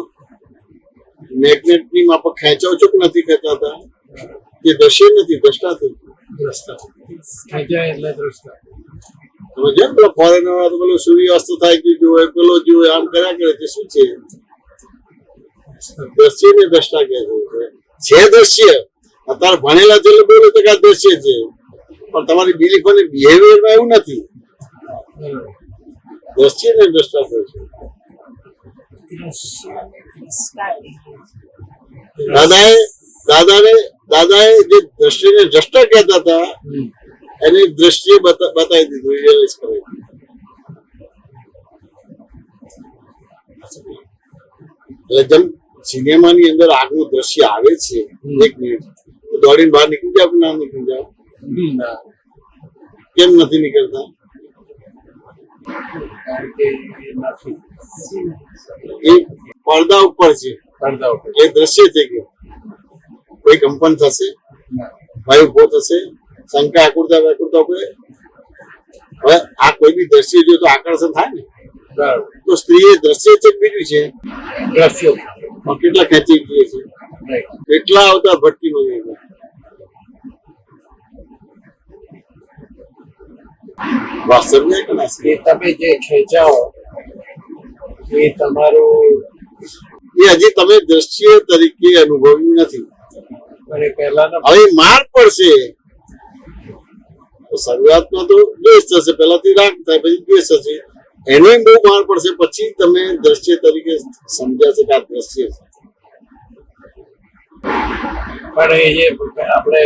મેગ્નેટ ની માફક ખેંચાવ છો કે નથી ખેંચાતા? એ દ્રશ્ય નથી, દ્રષ્ટા થઈ. દ્રષ્ટા ખેંચાય એટલે દ્રષ્ટા. તમે જેમ પેલો ફોરેનર તો પેલો સૂર્યાસ્ત થાય કે જોવે પેલો જોવે આમ કર્યા કરે તે શું છે? દ્રશ્ય ને દ્રષ્ટા કહે છે. દ્રશ્ય અત્યારે ભણેલા છે એટલે બોલો તો કે આ દ્રશ્ય છે પણ તમારી બિલીફ અને બિહેવિયરમાં એવું નથી. દ્રશ્ય ને દ્રષ્ટા કહે છે. દ્રશ્ય દ્રષ્ટા દાદાએ જે દ્રશ્યને દ્રષ્ટા કહેતા હતા એને દ્રશ્ય બતાવી દીધું, રિયલાઇઝ કરાવી દીધું. એટલે જેમ સિનેમાની અંદર આગનું દ્રશ્ય આવે છે 1 મિનિટ તો દોડીને બહાર નીકળી જાવ કે ના નીકળી જાવ? કેમ નથી નીકળતા? કારણ કે એ નથી. એ પડદા ઉપર છે. પડદા ઉપર. એ દ્રશ્ય થઈ ગયું. કોઈ કંપન થશે, ભય ઉભો થશે, શંકા આકુરતા વ્યાકુરતા ઉપર. હવે આ કોઈ બી દ્રશ્ય જો તો આકર્ષણ થાય ને. બરાબર. તો સ્ત્રી એ દ્રશ્ય છે બીજું છે દ્રશ્યો પણ કેટલા ખેંચી ગઈએ છે, નહીં. કેટલા અવતાર ભટકી માંગે છે. વાસ્તવિક કે ના? એ તમે જે ખેંચાઓ એ તમારું એ હજી તમે દ્રશ્ય તરીકે અનુભવ્યું નથી. પણ એ પહેલાના હવે માર પડશે તો શરૂઆતમાં તો દ્વેષ થશે, પહેલાથી રાગ થાય પછી દ્વેષ થશે એનો બહુ માર પડશે, પછી તમે દ્રશ્ય તરીકે સમજ્યા છે કે આ દ્રશ્ય છે. પણ એ જે આપણે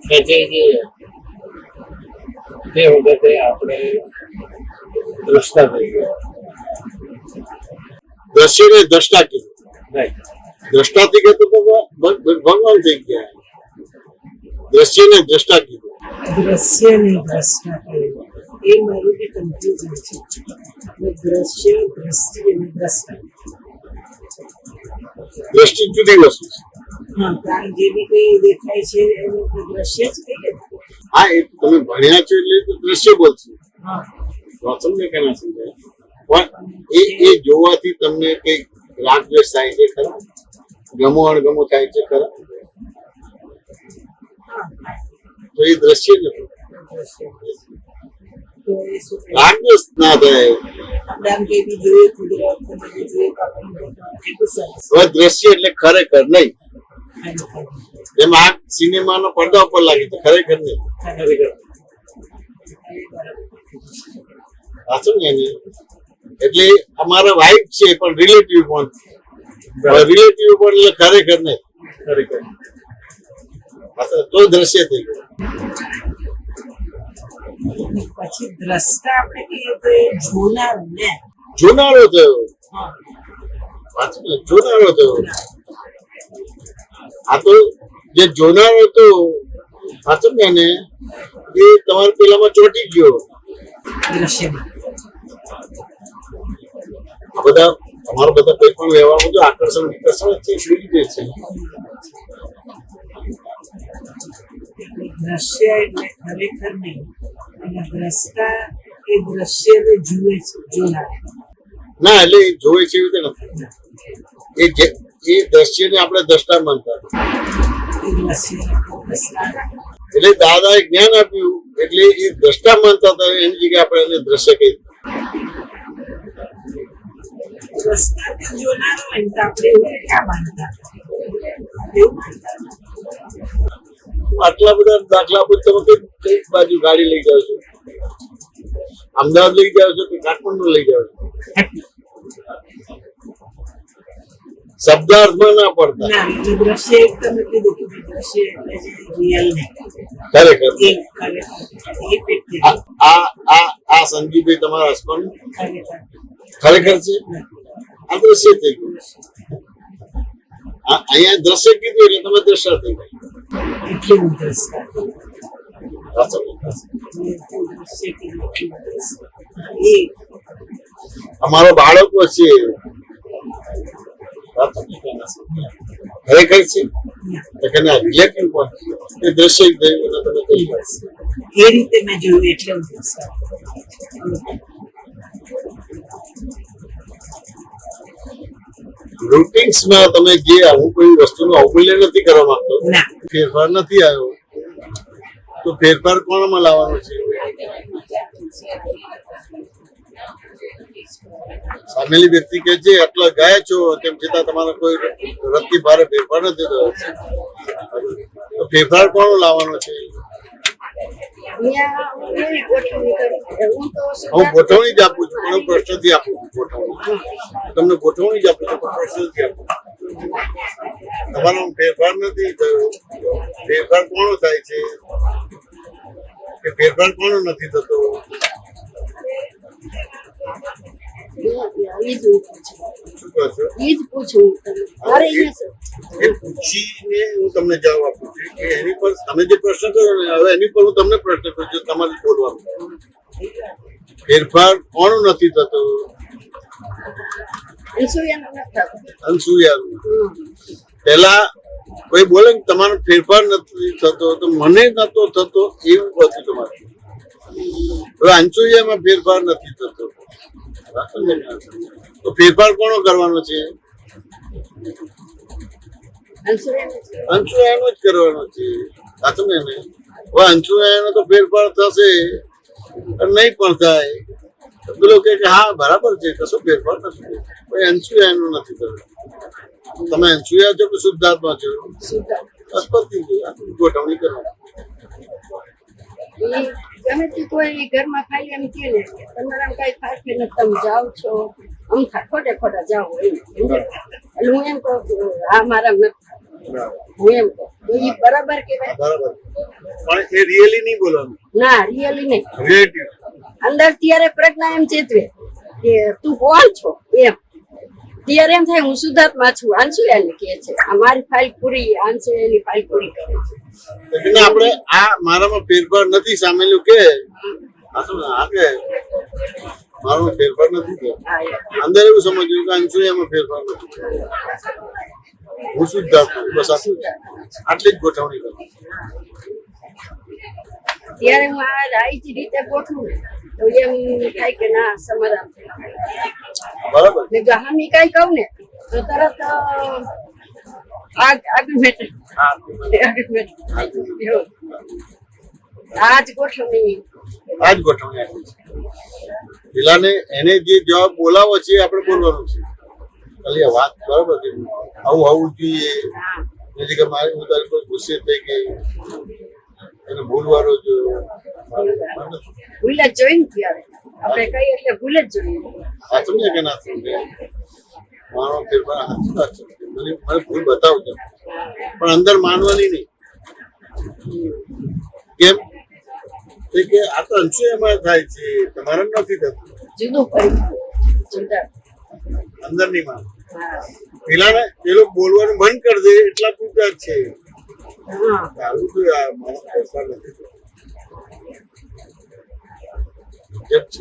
ખેંચે છીએ તે વખતે આપણે દ્રષ્ટા થઈ ગયા. દ્રશ્યને દ્રષ્ટા કીધું, નહીં, દ્રષ્ટાથી કહેતો તો ભગવાન થઈ ગયા. દ્રશ્યને દ્રષ્ટા કીધું. દ્રશ્યને દ્રષ્ટા કહ્યું. એ મારું બી કન્ફ્યુઝન છે. એટલે દ્રશ્ય, દ્રષ્ટિ અને દ્રષ્ટા. દ્રષ્ટિ જુદી વસ્તુ છે. હા, કારણ જે બી કઈ દેખાય છે એનું આપણે દ્રશ્ય જ કહીએ. હા, એ તમે ભણ્યા છો એટલે તો દ્રશ્ય બોલશો. હા, સમજે કે ના સમજાય? પણ એ જોવાથી તમને કઈ રાગ દ્વેષ થાય છે ખરા? ગમો અણગમો થાય છે ખરા? તો એ દ્રશ્ય નથી. દ્રશ્ય. તો એ શું કહે? રાગ દ્વેષ ના થાય. આપણે આમ કઈ બી જોઈએ કુદરત, બધું જોઈએ તો આપણને એટલું સરસ. હવે દ્રશ્ય એટલે ખરેખર નહીં. ખરેખર. જેમ આ સિનેમાનો પડદા ઉપર લાગે છે, ખરેખર નહીં. ખરેખર. સાચું ને એને? એટલે અમારા વાઇફ છે પણ રિલેટિવ પણ રિલેટિવ પણ એટલે ખરેખર નહીં. ખરેખર. તો દ્રશ્ય થઈ ગયું. પછી દ્રષ્ટા આપણે કહીએ તો એ જોનાર ને. જોનારો થયો. હા, સાચું ને? જોનારો થયો. આ તો જે જોનારો હતો, સાચું ને એને? એ તમારે પેલામાં ચોંટી ગયો. દ્રશ્યમાં. આ બધા તમારો બધા કોઈ પણ વ્યવહારમાં જો આકર્ષણ વિકર્ષણ છે છૂટી જાય છે. એટલે દ્રશ્ય એટલે ખરેખર નહીં, અને દ્રષ્ટા એ દ્રશ્યને જુએ છે, જોનાર. ના, એટલે એ જોવે છે એવી રીતે નથી. એ દ્રશ્યને આપણે દ્રષ્ટા માનતા. એ દ્રશ્ય દ્રષ્ટા. એટલે દાદાએ જ્ઞાન આપ્યું એટલે એ દ્રષ્ટા માનતા હતા, એની જગ્યાએ આપણે એને દ્રશ્ય કહી. દ્રષ્ટાને જોનાર હોય ને તો આપણે એવું ક્યાં માનતા? એવું માનતા. આટલા બધા દાખલા આપો. તમે કઈ બાજુ ગાડી લઈ જાઓ છો? અમદાવાદ લઈ જાઓ છો કે કાઠમંડુ લઈ જાઓ છો? શબ્દાર્થમાં ના પડતા. ના, એ દ્રશ્ય એક તમે કીધું કે દ્રશ્ય એટલે જે રિયલ નહીં. ખરેખર એ ખરેખર એ ફિટ આ સંજીવભાઈ તમારા હસબન્ડ ખરેખર ખરેખર છે. આ દ્રશ્ય થઈ ગયું. અહીંયા દ્રશ્ય કીધું એટલે તમે દ્રશ્ય થઈ ગયા. એટલે હું દ્રષ્ટા. સાચું. દ્રશ્ય કીધું એટલે દ્રષ્ટા. એ અમારો બાળકો છે. ખરેખર છે રિલેટિવ પણ એ દ્રશ્ય થયું. તમે કહી એ રીતે મેં જોયું એટલે હું દ્રષ્ટા. રૂટિન્સમાં તમે જે હું કોઈ વસ્તુનું અવમૂલ્ય નથી કરવા માંગતો, ના. ફેરફાર નથી આવ્યો, તો ફેરફાર કોણમાં લાવવાનો છે? સામેલી વ્યક્તિ કે છે આટલા ગયા છો તેમ છતાં તમારો કોઈ રત્તી ભારે ફેરફાર નથી થયો, તો ફેરફાર કોણ લાવવાનો છે? હું ગોઠવણી જ આપું છું, પણ હું પ્રશ્નથી આપું છું. ગોઠવણી તમને ગોઠવણી જ આપું છું, પણ પ્રશ્નથી આપું છું. તમારો ફેરફાર નથી થયો. ફેરફાર કોનો થાય છે? કે ફેરફાર કોનો નથી થતો? શું કહો છો? એ પૂછીને હું તમને જવાબ આપું છું કે એની પર તમે જે પ્રશ્ન કરો ને, હવે એની પર હું તમને પ્રશ્ન કરું છું, તમારે બોલવાનું. ફેરફાર કોણ નથી થતો? અનસુયાનું. પેલા કોઈ બોલે ને તમારો ફેરફાર નથી થતો, તો મને નતો થતો એવું હતું તમારે. હવે અનસુયામાં ફેરફાર નથી થતો, તો ફેરફાર કોનો કરવાનો છે? અંશુયાનો જ કરવાનો છે. સાચું ને? હવે અંશુયાનો તો ફેરફાર થશે નહીં પણ થાય. પેલો કે હા બરાબર છે, કશો ફેરફાર નથી, પણ અંશુયાનો નથી કરવાનો. તમે અંશુયા છો કે શુદ્ધાત્મા છો? ગોઠવણી કરવાની. એ ગમે તે કોઈ ઘરમાં ખાઈ એમ કે ને કે તમારા કઈ ફાટે ને તમે જાઓ છો આમ ખોટે ખોટા જાઓ એમ સમજ્યા? એટલે હું એમ કહું કે આ મારા નથી હું એમ કહું તો એ બરાબર કહેવાય? બરાબર પણ એ રિયલી નહીં બોલવાનું ના રિયલી નહીં. રિલેટિવ અંદર ત્યારે પ્રજ્ઞા એમ ચેતવે કે તું કોણ છો એમ. ત્યારે એમ થાય હું શુદ્ધાત્મા છું. આંસુ એને કહે છે આ મારી ફાઇલ પૂરી, આંસુ એની ફાઇલ પૂરી કરે છે. એટલે આપણે આ મારામાં ફેરફાર નથી સામેલું કે આ શું આ કે મારામાં ફેરફાર નથી થયો હા, એ. અંદર એવું સમજ્યું કે અંશુ એમાં ફેરફાર નથી થયો. હું શુદ્ધ આત્મા છું. બસ આટલું જ. આટલી જ ગોઠવણી કરું ત્યારે હું આ રાઈતી રીતે ગોઠવું ને તો એમ થાય કે ના સમાધાન થયું. બરાબર ને જો હામી કઈ કહું ને તો તરત આગળ મેટર આજ ગોઠવણી આ જ ગોઠવણી આપી છે પેલાને એને જે જવાબ બોલાવો છે એ આપણે બોલવાનું છે ખાલી આ વાત બરાબર છે આવું આવું જોઈએ નથી કે મારી હું તારી કોઈ ગુસ્સે થઈ ગઈ એને ભૂલવાનો જોયો ભૂલ જ જોઈને ત્યારે આપણે કહીએ એટલે ભૂલ જ જોઈએ. આ સમજે કે ના સમજે મારો ફેરફાર સાચું વાત છે મને ભૂલ બતાવજો પણ અંદર માનવાની નહીં. કેમ કે આ તો અંશુ એમાં થાય છે તમારે નથી થતું જુદું કરી જુદા. અંદર નહીં માન હા પેલાને પેલો બોલવાનું બંધ કરી દે એટલા પૂરતા જ છે. હા આવું તો આ મારો ફેરફાર નથી થતો. કેમ છે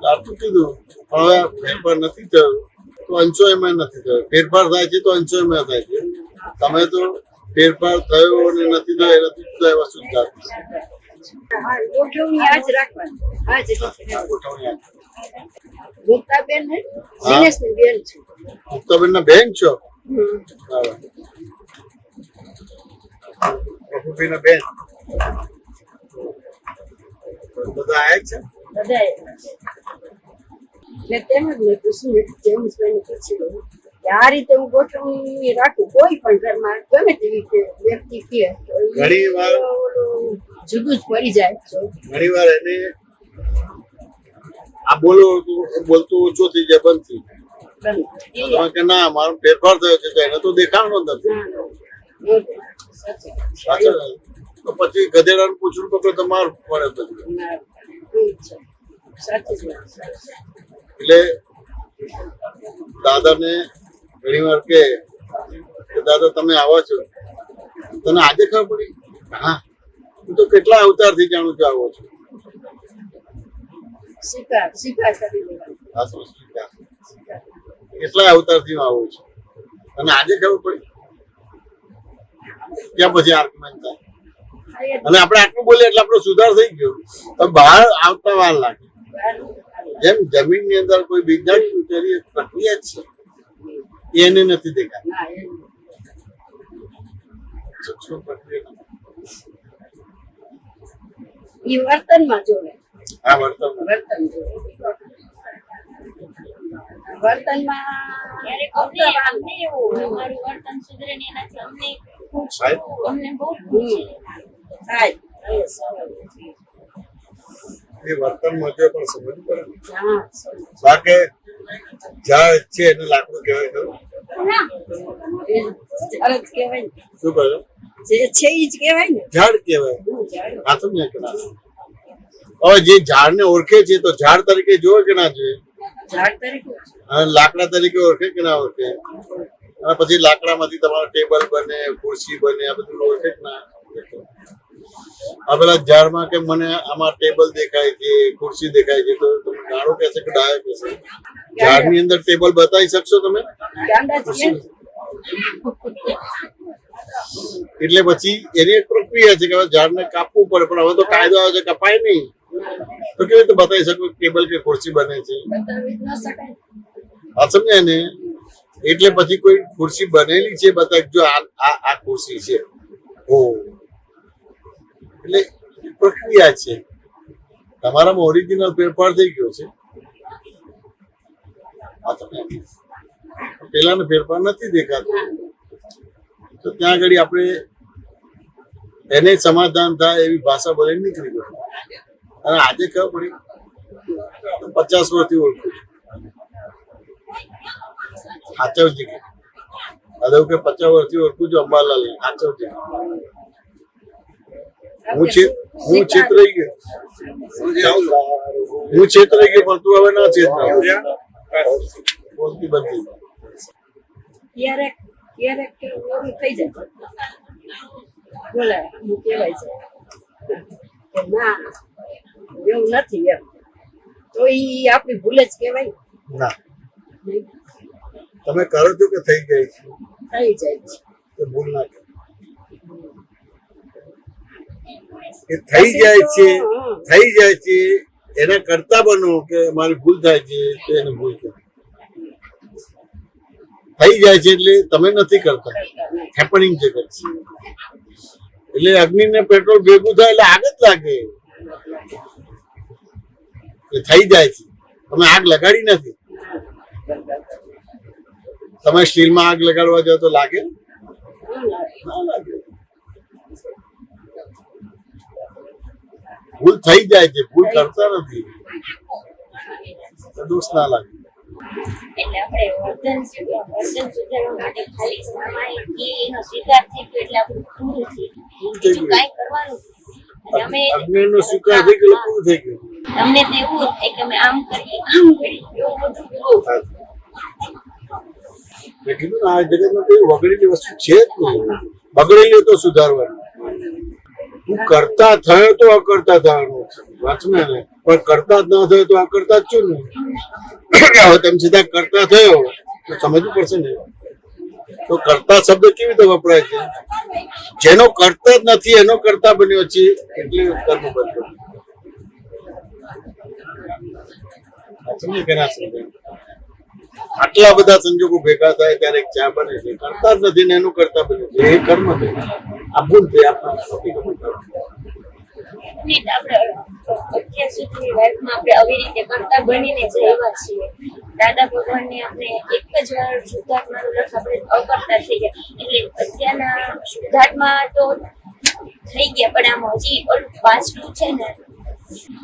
આટલું કીધું પણ હવે ફેરફાર નથી થયો તો અંશો એમાં નથી થયો. ફેરફાર થાય છે તો અંશો એમાં થાય છે. તમે તો ફેરફાર થયો અને નથી થયો એ નથી થયો એવા શુદ્ધ આત્મા. હા, ગોઠવણી આજ રાખવાની આજ આ ગોઠવણી આપી. મુક્તાબેન ને દિનેશની બેન છે. મુક્તાબેનના બેન છો? હમ. બરાબર. પ્રભુભાઈના બેન બધા આયા જ છે? બધાએ ને તેમ જ મેં પૂછ્યું જેમ્સભાઈને પૂછ્યું કે આ રીતે હું ગોઠવણી રાખું કોઈ પણ ઘરમાં ગમે તે રીતે વ્યક્તિ કહે તો ઈ ઘણી વાર- ઓલું જુદું જ પડી જાય છે. ઘણી વાર એને આ બોલતું ઓછો થઈ જાય બંધ થઈ જાય. ઈ તમે કે ના મારો ફેરફાર થયો છે તો એને તો દેખાણો જ નથી. ના, સાચું. સાચો ને? તો પછી ગધેડાનું પૂછડું પકડો તો માર પડે પછી. ના, ઈ જ છે. સાચી જ વાત છે. એટલે દાદાને ઘણી વાર કે દાદા તમે આવા છો તને આજે ખબર પડી? હા હું તો કેટલા અવતારથી જાણું છું આવો છું. સ્વીકાર કરી લેવાનું. આ શું સ્વીકાર? કેટલા અવતારથી હું આવું છું અને આજે ખબર પડી? ત્યાં પછી આર્ગ્યુમેન્ટ થાય આ એ અને આપણે આટલું બોલીએ એટલે આપણો સુધાર થઈ ગયો. તો બહાર આવતા વાર લાગે. જેમ જમીનની અંદર કોઈ બીજાની ઉતરી પ્રક્રિયા જ છે એને નથી દેખાતી. ના, એ સૂક્ષ્મ પ્રક્રિયા ઈ વર્તનમાં જોવે. આ વર્તન વર્તન જોવે. વર્તનમાં ક્યારેક અમને અમને એવું અમારું વર્તન સુધરે ને એનાથી અમને સાહેબ? અમને બહુ ખુશી થાય. એ સવાલ નથી. એ વર્તનમાં જો પણ સમજવું પડે ને. હા, બાકી ઝાડ છે એને લાકડું કહેવાય ખરું? એ ઝાડ જ કહેવાય ને. શું કહ્યું? જે છે ઈ જ કહેવાય ને. ઝાડ કહેવાય. ઝાડ. આ તો મેં કહેવાય. હવે જે ઝાડને ઓળખે છે તો ઝાડ તરીકે જોવે કે ના જોવે? ઝાડ તરીકે અને લાકડા તરીકે ઓળખે કે ના ઓળખે? અને પછી લાકડામાંથી તમારો ટેબલ બને, ખુરશી બને, આ બધું ઓળખે કે ના ઓળખે? આ પેલા ઝાડમાં કે મને આમાં ટેબલ દેખાય છે, ખુરશી દેખાય છે તો તમે ગાળો કહેશે કે ડાયો કહેશે? ઝાડની અંદર ટેબલ બતાવી શકશો તમે? ગાંડા છીએ ને. એટલે પછી એની એક પ્રક્રિયા છે કે હવે ઝાડને કાપવું પડે પણ હવે તો કાયદો આવે છે કપાય નહીં તો કેવી રીતે બતાવી શકો ટેબલ કે ખુરશી બને છે? બતાવી જ ન શકાય. આ સમજાય ને? એટલે પછી કોઈ ખુરશી બનેલી છે બતાવી જો આ ખુરશી છે. ઓ એટલે પ્રક્રિયા છે. તમારામાં ઓરિજિનલ ફેરફાર થઈ ગયો છે. આ તમે પેલાનો ફેરફાર નથી દેખાતો તો ત્યાં આગળ આપણે એને સમાધાન થાય એવી ભાષા બોલી નીકળી ગયો. અને આજે ખબર પડી 50 વર્ષથી ઓળખું છું. સાચવજી કે દાદા કે 50 વર્ષથી ઓળખું છું અંબાલાલ સાચવજી. હું છેતરાઈ ગયો પણ તું હવે ના છેતરાય. બોલતી બનતી ક્યારેક ક્યારેક એવું થઈ જાય બોલે હું કહેવાય છે કે ના એવું નથી એમ તો એ આપણી ભૂલ જ કહેવાય ના. તમે કરો છો કે થઈ ગઈ છે થઈ જાય છે તો ભૂલ ના કરો. એ થઈ જાય છે એના કરતા બનો કે મારી ભૂલ થાય છે તો એને ભૂલ કરો. થઈ જાય છે એટલે તમે નથી કરતા, હેપનિંગ છે કરશે. એટલે અગ્નિ ને પેટ્રોલ ભેગું થાય એટલે આગ જ લાગે. એ થઈ જાય છે, તમે આગ લગાડી નથી. તમે સ્ટીલમાં આગ લગાડવા જાઓ તો લાગે ના લાગે. ભૂલ થઈ જાય છે, ભૂલ કરતા નથી તો દોષ ના લાગે. એટલે આપણે વર્તન સુધારવા માટે ખાલી સમય કે એનો સ્વીકાર થઈ ગયો એટલે આપણું પૂરું થઈ ગયું. બીજું કાંઈ કરવાનું નથી. અમે અજ્ઞાનનો સ્વીકાર થઈ ગયો પૂરું થઈ ગયું. અમને તો એવું જ થાય કે અમે આમ કરીએ આમ કરીએ એવું બધું બહુ થાય. મેં કીધું ને આ જગતમાં કોઈ વગડેલી વસ્તુ છે જ નહીં. બગડેલી તો સુધારવાની. તું કરતા થયો તો અકર્તા થવાનું છે. વાંચમે ને પણ કરતા જ ન થયો તો અકર્તા જ છું ને. હવે તમે સીધા કરતા થયો તો સમજવું પડશે ને. તો કરતા શબ્દ કેવી રીતે વપરાય છે? જેનો કરતા જ નથી એનો કરતા બન્યો છે એટલે કર્મ બન્યો. સમજે કે ના સમજે? આટલા બધા સંજોગો ભેગા થાય ત્યારે ચા બને છે. કરતા જ નથી ને એનું કરતા બને છે. એ કર્મ છે. આ ભૂલ છે. આપણે અત્યાર સુધીની લાઈફમાં આપણે આવી રીતે કરતા બનીને જ રહ્યા છીએ. દાદા ભગવાનને આપણે એક જ વાર શુદ્ધાત્માનો રસ આપણે અકર્તા થઈ ગયા. એટલે અત્યારના શુદ્ધાત્મા તો થઈ ગયા પણ આમ હજી ઓલું પાછલું છે ને.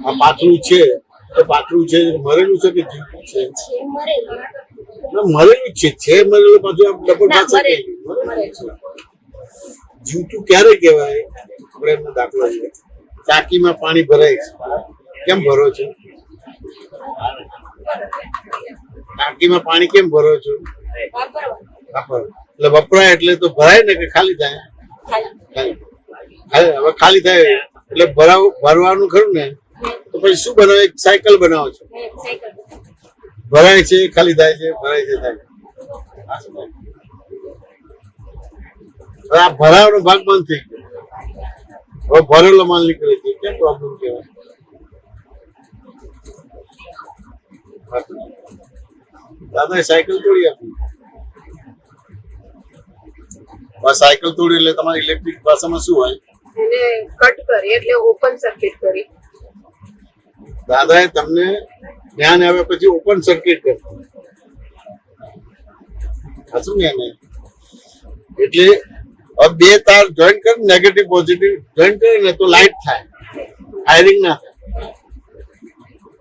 આ પાછલું છે તો પાછલું છે મરેલું છે કે જીવતું છે? છે મરેલું. મરેલું જ છે મરેલું પાછું આમ ડબલ ના, પાછળ જીવતું ક્યારે કહેવાય? આપણે એમનો દાખલો લઈએ. ટાંકીમાં પાણી ભરાય છે, કેમ ભરો છો? ટાંકીમાં પાણી કેમ ભરો છો? એટલે વપરાય એટલે તો ભરાય ને કે ખાલી થાય? હવે ખાલી થાય એટલે ભરવાનું ખરું ને. તો પછી શું બનાવો? એક સાયકલ બનાવો છો. ભરાય છે, ખાલી થાય છે, ભરાય છે, થાય. હવે આ ભરાવાનો ભાગ બંધ થઈ ગયો. હવે ભરેલો માલ નીકળે છે. કેમ પ્રોબ્લેમ કહેવાય? દાદા સાયકલ તોડી આપી. સાયકલ તોડી એટલે તમારી ઇલેક્ટ્રિક ભાષામાં શું હોય? એને કટ કરી એટલે ઓપન સર્કિટ કરી. દાદાએ તમને જ્ઞાન આવ્યા પછી ઓપન સર્કિટ કરી. હતું ને એને એટલે હવે બે તાર જોઈન્ટ કરે, નેગેટિવ પોઝિટિવ જોઈન્ટ કરે ને તો લાઇટ થાય, ફાયરિંગ ના થાય.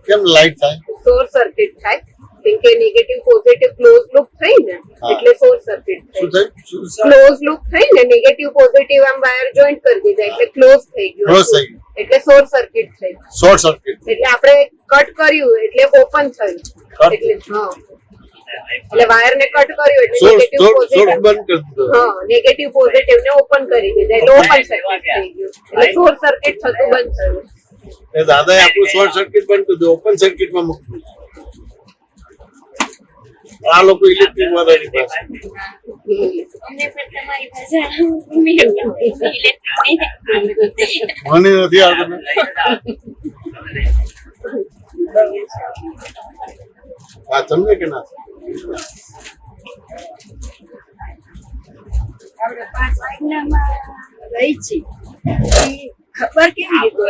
કેમ લાઇટ થાય? શોર્ટ સર્કિટ થાય કેમ કે નેગેટિવ પોઝિટિવ ક્લોઝ લૂપ થઈ ને એટલે શોર્ટ સર્કિટ શું થાય. થાય? ક્લોઝ લૂપ થઈ ને નેગેટિવ પોઝિટિવ આમ વાયર જોઈન્ટ કરી દીધા એટલે ક્લોઝ થઈ ગયું. ક્લોઝ થઈ ગયું એટલે શોર્ટ સર્કિટ થઈ. Short circuit. એટલે આપણે કટ કર્યું એટલે ઓપન થયું. એટલે હા એટલે વાયર ને કટ કર્યું એટલે નેગેટિવ સોર્સ પોઝિટિવ બંધ કરી દીધો. હા નેગેટિવ પોઝિટિવ ને ઓપન કરી દીધા એટલે ઓપન સર્કિટ થઈ ગયું. એટલે શોર્ટ સર્કિટ થતું બંધ થયું. એ દાદાએ આપણું શોર્ટ સર્કિટ બંધ કરી દીધું, ઓપન સર્કિટમાં મૂકી દીધું. આ લોકો ઇલેક્ટ્રિક વાળાની પાસે અમને પણ તમારી ભાષા ઇલેક્ટ્રિક મને નથી આવતું. આ તમને કે ના? આપણે 5 આજ્ઞામાં રહી છીએ. ઈ ખબર કેવી રીતે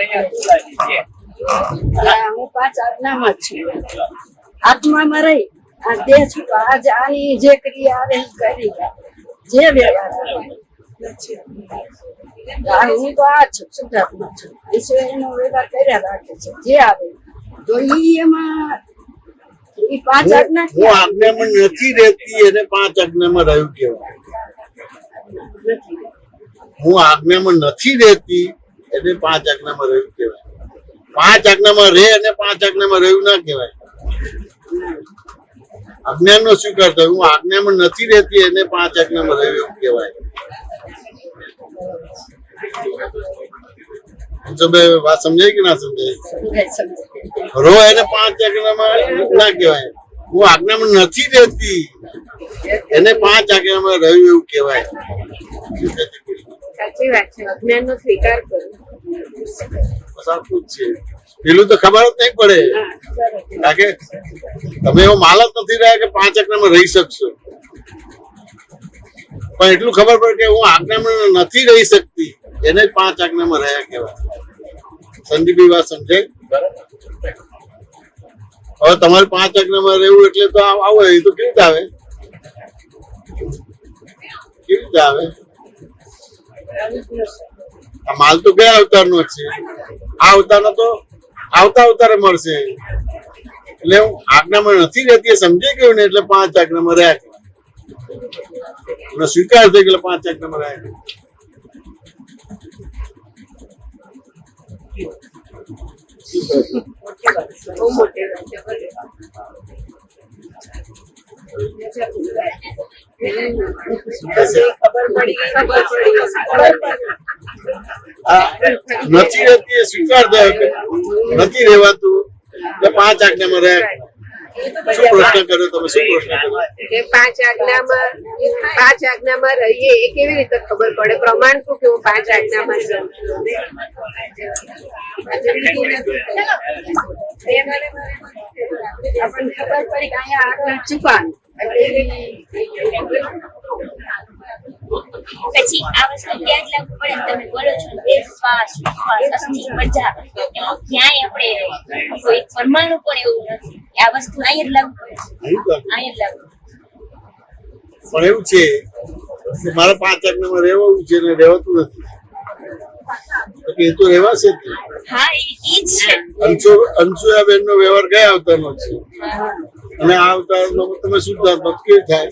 હું 5 આજ્ઞામાં જ છું. આત્મામાં રહી આ દેહ છું. આજ આની જે ક્રિયા આવે એ કરી જે વ્યવહાર હું તો આ છું શુદ્ધાત્મા છું એ સિવાયનો વ્યવહાર કર્યા રાખે છે જે આવે તો ઈ એમાં ઈ પાંચ આજ્ઞા હું આજ્ઞામાં નથી રહેતી એને પાંચ આજ્ઞામાં રહ્યું કહેવાય. નથી. હું આજ્ઞામાં નથી રહેતી એને પાંચ આજ્ઞામાં રહ્યું કહેવાય. પાંચ આજ્ઞામાં રહે અને પાંચ આજ્ઞામાં રહ્યું ના કહેવાય. અજ્ઞાન નો સ્વીકાર થયો. હું આજ્ઞામાં નથી રહેતી એને પાંચ આજ્ઞામાં રહ્યું એવું કહેવાય. વાત સમજાય કે ના સમજાય? રો એને પાંચ આજ્ઞામાં ના કહેવાય. હું આજ્ઞામાં નથી રહેતી એને પાંચ આજ્ઞામાં રહ્યું એવું કહેવાય. સાચી વાત છે અજ્ઞાન નો સ્વીકાર કરો સાચું જ છે. પેલું તો ખબર જ નહીં પડે કારણ કે તમે એવો માલ જ નથી રહ્યા કે પાંચ આજ્ઞામાં રહી શકશો. પણ એટલું ખબર પડે કે હું આજ્ઞામાં નથી રહી શકતી એને જ પાંચ આજ્ઞામાં રહ્યા કહેવાય. સંદીપની વાત સમજાય? હવે તમારે પાંચ આજ્ઞામાં રહેવું એટલે તો આવે એ તો કેવી રીતે આવે? કેવી રીતે આવે? આ માલ તો ગયા અવતારનો જ છે. આ અવતારનો તો આવતા અવતારે મળશે. એટલે હું આજ્ઞામાં નથી રહેતી સમજાઈ ગયું ને એટલે પાંચ આજ્ઞામાં રહ્યા કહેવાય. સ્વીકાર થઈ ગયો પાંચ આજ્ઞામાં રહ્યા કહેવાય. બહુ મોટી વાત છે ખબર પડી નથી રહેતી એ સ્વીકાર થયો કે નથી રહેવાતું એટલે પાંચ આજ્ઞામાં રહ્યા. શું પ્રશ્ન કર્યો તમે? શું પ્રશ્ન કર્યો? કે પાંચ આજ્ઞામાં રહીએ એ કેવી રીતે ખબર પડે? પ્રમાણ શું કે હું પાંચ આજ્ઞામાં જ રહું છું? આપણને ખબર પડી કે અહીંયા આગળ ચૂકવાનું પછી આ વસ્તુ ત્યાં જ લાગુ પડે ને તમે બોલો છો એ શ્વાસ અસ્થિ મજા એમાં ક્યાંય આપણે કોઈ પરમાણુ પણ એવું નથી. આ વસ્તુ અહીંયા જ લાગુ પડે છે. અહીંયા જ લાગુ પણ એવું છે કે મારે પાંચ આજ્ઞામાં રહેવું છે ને રહેવાતું નથી. એ તો રહેવાશે જ. હા એ જ છે. અંશુયાબેન નો વ્યવહાર ગયા અવતારનો છે અને આ અવતારનો તમે શુદ્ધાત્મા કેવી થાય?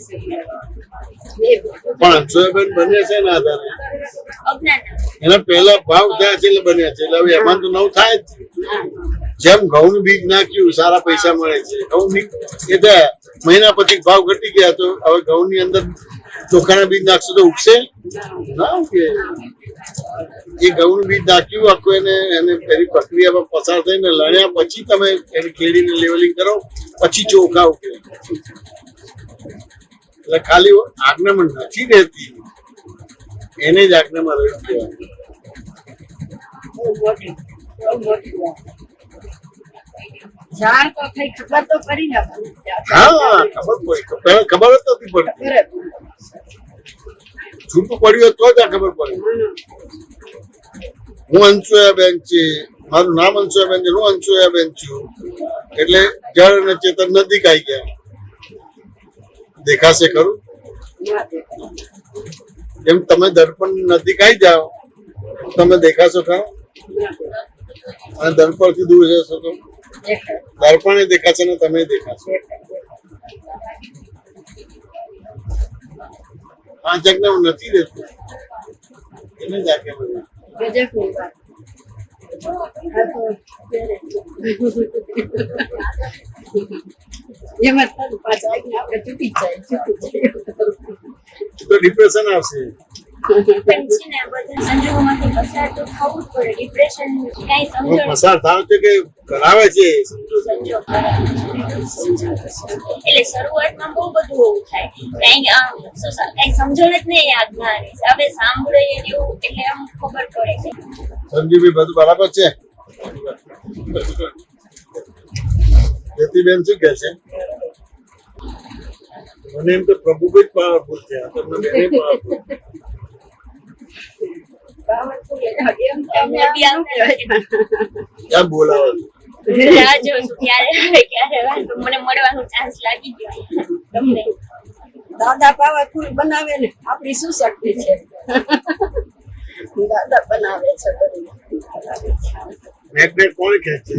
પણ અંશુયાબેન બન્યા છે ને આધારે અજ્ઞાન એના પહેલા ભાવ થયા છે એટલે બન્યા છે. એટલે હવે એમાં તો નવ થાય જ. જેમ ઘઉં બીજ નાખ્યું સારા પૈસા મળે છે. ઘઉં બીજ એ થયા મહિના પછી ભાવ ઘટી ગયા તો હવે ઘઉં ની અંદર ચોખાના બીજ નાખશો તો ઉગશે ના ઉગે. એ ઘઉં બીજ નાખ્યું આખું એને પેલી પ્રક્રિયામાં પસાર થઈને લણ્યા પછી તમે એની ખેડીને લેવલિંગ કરો પછી ચોખા ઉગે. એટલે ખાલી આજ્ઞામાં નથી રહેતી એને જ આજ્ઞામાં રહ્યું કહેવાય. જાણ તો થઈ ખબર તો પડી ને હા ખબર પડી. ખબર જ નથી પડતી. છૂટું પડ્યું હોય તો જ આ ખબર પડે. હું અંશુયાબેન છે, મારું નામ અંશુયાબેન છે, હું અંશુયાબેન છું એટલે જળ અને ચેતન નજીક આવી ગયા. દેખાશે ખરું? એમ તમે દર્પણ નજીક આવી જાઓ તમે દેખાશો ખરા? અને દર્પણ થી દૂર જશો તો દર્પણ દેખાશે ને તમે દેખાશો. પાંચ આજ્ઞા નથી રહેતું એને જ આજ્ઞા બની. ગજબની વાત. એમાં તારું પાંચ આજ્ઞા આપણે છૂટી જાય. તો ડિપ્રેશન આવશે. પણ છે ને આ બધા સંજોગોમાંથી પસાર તો થવું જ પડે. ડિપ્રેશન કાંઈ સમજણ પસાર થાવ છે કે કરાવે છે સંજોગ કરાવે છે. એટલે શરૂઆતમાં બહુ બધું એવું થાય કાંઈ સમજણ જ નહીં આજ્ઞાની હવે સાંભળે એવું એટલે આમ ખબર પડે છે. સંજીવભાઈ બધું બરાબર છે? જ્યોતિબેન શું કે છે? મને એમ તો પ્રભુભાઈ જ પાવરફુલ છે. તમને બેને પાવરફુલ ક્યાં બોલાવાનું? રાહ જોઉં છું ક્યારે મને મળવાનો ચાન્સ લાગી ગયો તમને. દાદા પાવરફુલ બનાવે ને આપણી શું શક્તિ છે? દાદા બનાવે છે બધું. મેગ્નેટ કોણ ખેંચે?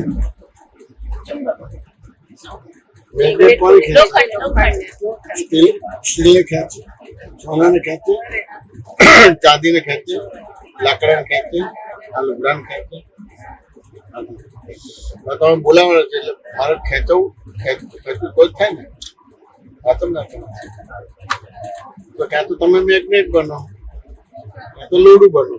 મેગ્નેટ કોણ ખેંચે? લોખંડ સ્ટીલને ખેંચે, સોનાને ખેંચે, ચાંદીને ખેંચે, લાકડાને ખેંચે, આ લુગડાને ખેંચે. તમે બોલાવવાનો છે એટલે મારે ખેંચવું તો જ થાય ને. આ તમને તો ક્યાં તો તમે મેગ્નેટ બનો, ક્યાં તો લોડું બનો.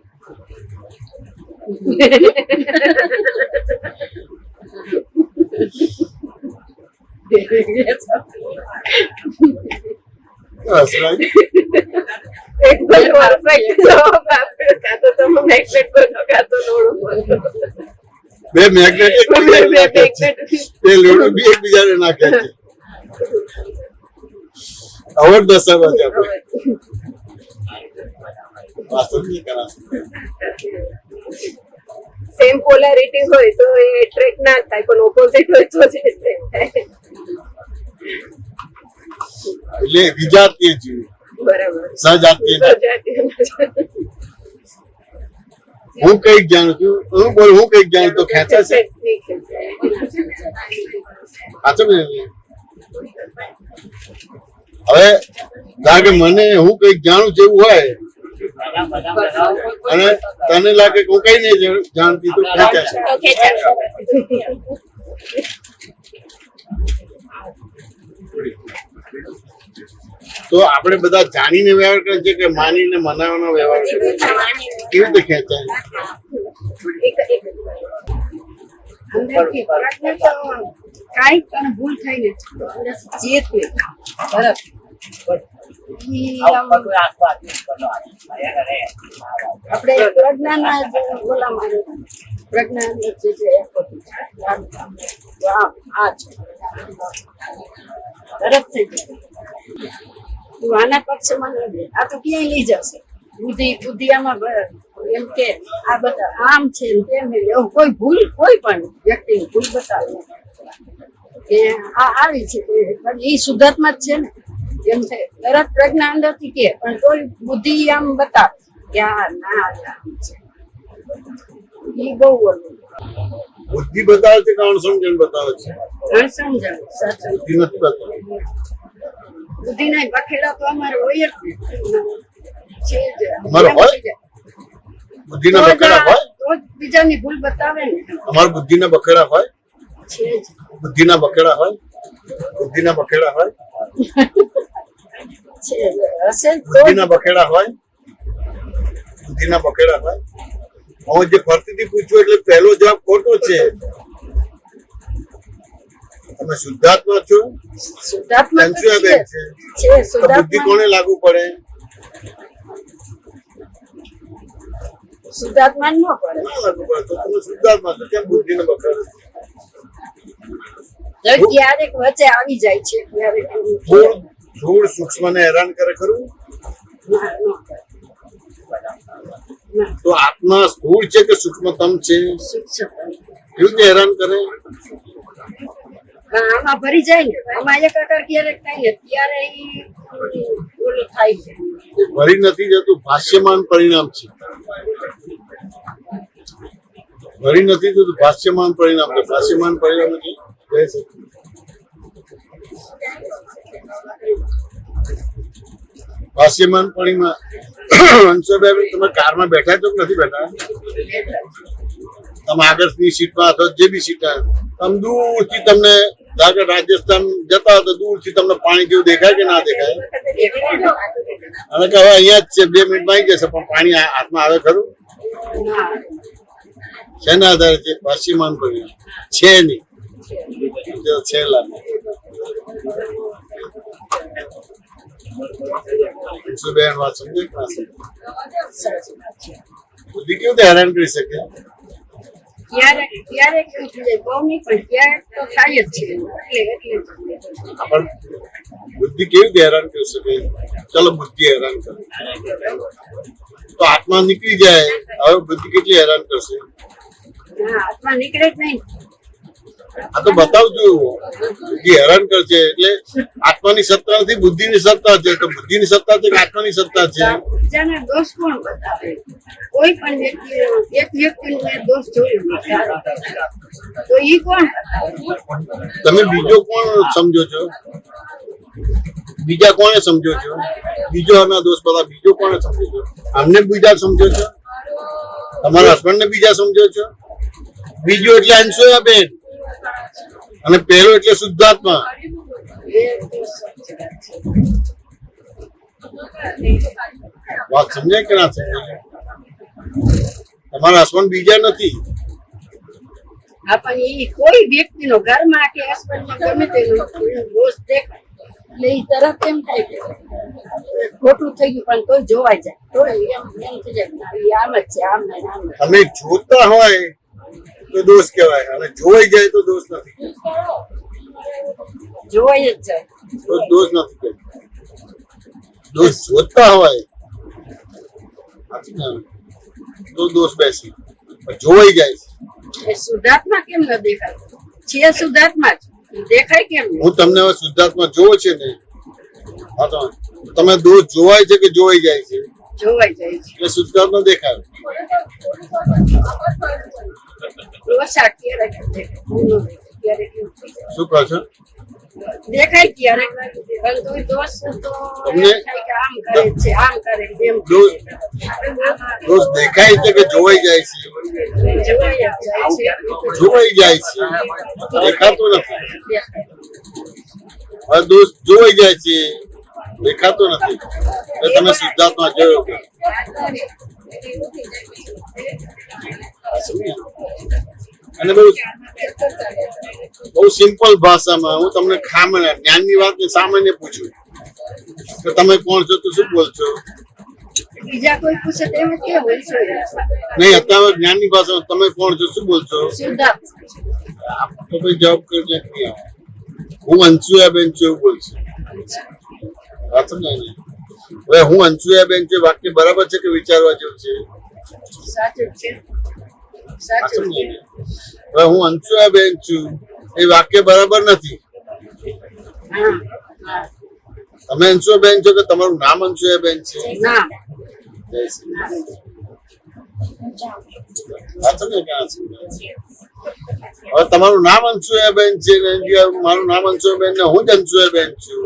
બસ right. એકદમ perfect જવાબ આપ્યો. કાં તો તમે magnet બનો, કાં તો લોડું બનો. બે મેગ્નેટ એકબીજાને નાખે છે, બે લોડું બી એકબીજાને નાખે છે. અવર દર્શાવવા છે આપણે વાસ્તવિક સેમ પોલારિટી હોય તો એ એટ્રેક્ટ ના થાય, પણ ઓપોઝિટ હોય તો જ એટ્રેક્ટ થાય. એટલે વિજાતીય જીવ, બરાબર. સજાતીય હું કઈક જાણું છું, હું કઈક જાણું તો ખેંચાશે. સાચું ને? હવે કારણ કે મને હું કઈક જાણું જેવું હોય અને તને લાગે કે હું કઈ નહીં જાણતી તો ખેંચાશે. તો ખેંચાશે. તો આપણે બધા જાણીને વ્યવહાર કરે છે કે માનીને મનાવવાનો વ્યવહાર કરે છે? કેવી રીતે ખેંચાય? અંદરથી પ્રજ્ઞા તો કાંઈ પણ ભૂલ થઈ નથી, ચેત નહીં. બરાબર. ઈ આમ આપણે પ્રજ્ઞાના જ ઓલામાં પ્રજ્ઞા જે છે આ છે તરત થઈ જાય. તું આના પક્ષમાં નથી, આ તો ક્યાંય લઈ જશે. બુદ્ધિ આમાં એમ કે આ બધા આમ છે ને તેમ છે, એવું કોઈ ભૂલ કોઈ પણ વ્યક્તિની ભૂલ બતાવે કે આ આવી છે એ શુદ્ધાત્મા જ છે ને એમ છે. તરત પ્રજ્ઞા અંદરથી કે પણ કોઈ બુદ્ધિ આમ બતાવે કે આ ના આમ છે. એ બહુ ઓલું બુદ્ધિ બતાવે છે કે અણસમજણ બતાવે છે? સમજાવે સાચું. બુદ્ધિ નથી બતાવે. બુદ્ધિના બખેડા તો અમારે હોય જ ને. છે જ. અમારે હોય? બુદ્ધિના બખેડા હોય? તો જ બીજાની ભૂલ બતાવે ને. અમારા બુદ્ધિના બખેડા હોય? છે જ. બુદ્ધિના બખેડા હોય? બુદ્ધિના બખેડા હોય? છે જ. હશે તો જ. બુદ્ધિના બખેડા હોય? બુદ્ધિના બખેડા હોય? હું જે ફરતીથી પૂછ્યું એટલે પહેલો જવાબ ખોટો છે. તમે શુદ્ધાત્મા છો? શુદ્ધાત્મા તો સંશયાબેન છે. છે. છે તો બુદ્ધિ શુદ્ધાત્મા. કોને લાગુ પડે? શુદ્ધાત્મા ન પડે. ના લાગુ પડે. તો તમે શુદ્ધાત્મા છો, કેમ બુદ્ધિને બખેડો? જો ક્યારેક વચ્ચે આવી જાય છે ક્યારેક એવું છે. ધૂળ સૂક્ષ્મને હેરાન કરે ખરું? ના, ન કરે. ના, તો આત્મા સ્થૂળ છે કે સૂક્ષ્મતમ છે? શિક્ષક. કેવી રીતે હેરાન કરે? પણ આમાં ભરી જાય ને, આમાં એકાકાર ક્યારેક થાય ને ત્યારે ઈ ઓલું થાય છે. એ ભરી નથી જતું, ભાષ્યમાન પરિણામ છે. ભરી નથી જતું, ભાષ્યમાન પરિણામ છે. ભાષ્યમાન પરિણામ એટલે કહે છે ભાષ્યમાન પરિણામ. અંશુભાઈ, તમે કારમાં બેઠા છો કે નથી બેઠા? તમે આગળની સીટમાં અથવા જે બી સીટ તમે દૂરથી તમને ધારો રાજસ્થાન જતા હો તો દૂરથી તમને પાણી જેવું દેખાય કે ના દેખાય? અને કે હવે અહીંયા જ છે, 2 મિનિટમાં આવી જશે, પણ પાણી હાથમાં આવે ખરું? ના, શેના આધારે છે? ભાષ્યમાન પરિણામ છે નહીં. છે લાગે. અંશુબેન વાત સમજે કે ના સમજે? બુદ્ધિ કેવી રીતે હેરાન કરી શકે? ક્યારેક એવું થઈ જાય, બહુ નહીં પણ ક્યારેક તો થાય જ છે. એટલે પણ બુદ્ધિ કેવી રીતે હેરાન કરી શકે? ચલો બુદ્ધિ હેરાન કરે તો આત્મા નીકળી જાય. હવે બુદ્ધિ કેટલી હેરાન કરશે? હા, આત્મા નીકળે જ નહીં. આ તો બતાવજો જે હેરાન કરશે એટલે આત્માની સત્તા નથી બુદ્ધિની સત્તા છે તો બુદ્ધિની સત્તા છે કે આત્માની સત્તા છે બીજાના દોષ કોણ બતાવે? કોઈ પણ વ્યક્તિ એક વ્યક્તિનો મેં દોષ જોયો નથી. તો ઈ કોણ બતાવે? તમે બીજો કોણ સમજો છો બીજા કોને સમજો છો બીજો આના દોષ બધા બીજો કોને સમજો છો અમને બીજા સમજો છો તમારા હસબન્ડ ને બીજા સમજો છો બીજો એટલે અંશોયા બેન અને પહેલો એટલે શુદ્ધાત્મા એ દોષ સાચી વાત છે. વાત સમજાય કે ના સમજાય તમારા હસબન્ડ બીજા નથી આપણને ઈ કોઈ વ્યક્તિનો ઘરમાં કે હસબન્ડમાં ગમે તેનો દોષ દેખાય એટલે ઈ તરત એમ થાય કે ખોટું થઈ ગયું પણ તોય જોવાય જાય તોય એમ થઈ જાય કે ના, ઈ આમ જ છે આમ ને આમ જ. તમે જોતા હોય તો દોષ કહેવાય અને જોવાઈ જાય તો દોષ નથી જોવાય જ જાય. તો દોષ નથી કહેવાય દોષ જોતા હોય તો દોષ બેસી પણ જોવાઈ જાય છે એ શુદ્ધાત્મા કેમ ન દેખાય? છે શુદ્ધાત્મા જ દેખાય કેમ નહીં? હું તમને હવે શુદ્ધાત્મા જોવો છે ને હા તો તમે દોષ જોવાય છે કે જોવાઈ જાય છે જોવાય જાય છે. એટલે શુદ્ધાત્મા દેખાય દોષા ક્યારેક દેખાય ભૂલો ક્યારેક એવું થઈ જાય. શું કહો છો દેખાય ક્યારેક પણ તોય દોષ તો તમને એમ થાય કે આમ કરે છે આમ કરે છે, એમ દોષ દોષ દેખાય છે કે જોવાઈ જાય છે જોવાય જ જાય છે. જોવાઈ જાય છે દેખાતો નથી હવે દોષ જોવાઈ જાય છે દેખાતો નથી એટલે તમે શુદ્ધાત્મા જોયો કે અને બહુ સિમ્પલ ભાષામાં હું તમને જ્ઞાનની વાત સામાન્ય પૂછું કે તમે કોણ છો તો શું બોલશો બીજા કોઈ પૂછે તો એમ જ કેવું હોય છે? નહીં અત્યારે જ્ઞાનની ભાષામાં તમે કોણ છો શું બોલશો શુદ્ધાત્મા. તો ભાઈ જવાબ કરી નથી હું અંશુયાબેન છું એવું બોલશું વાત સમજાય ને હવે હું અંશુયાબેન છું વાક્ય બરાબર છે કે વિચારવા જેવું છે સાચું જ છે સાચું જ છે. હવે હું અંશુયાબેન છું એ વાક્ય બરાબર નથી હા હા તમે અંશુયાબેન છો કે તમારું નામ અંશુયાબેન છે ના જય શ્રી વાત સમજાય કે ના સમજાય? હવે તમારું નામ અંશુયાબેન છે ને મારું નામ અંશુયાબેન ને હું જ અંશુયાબેન છું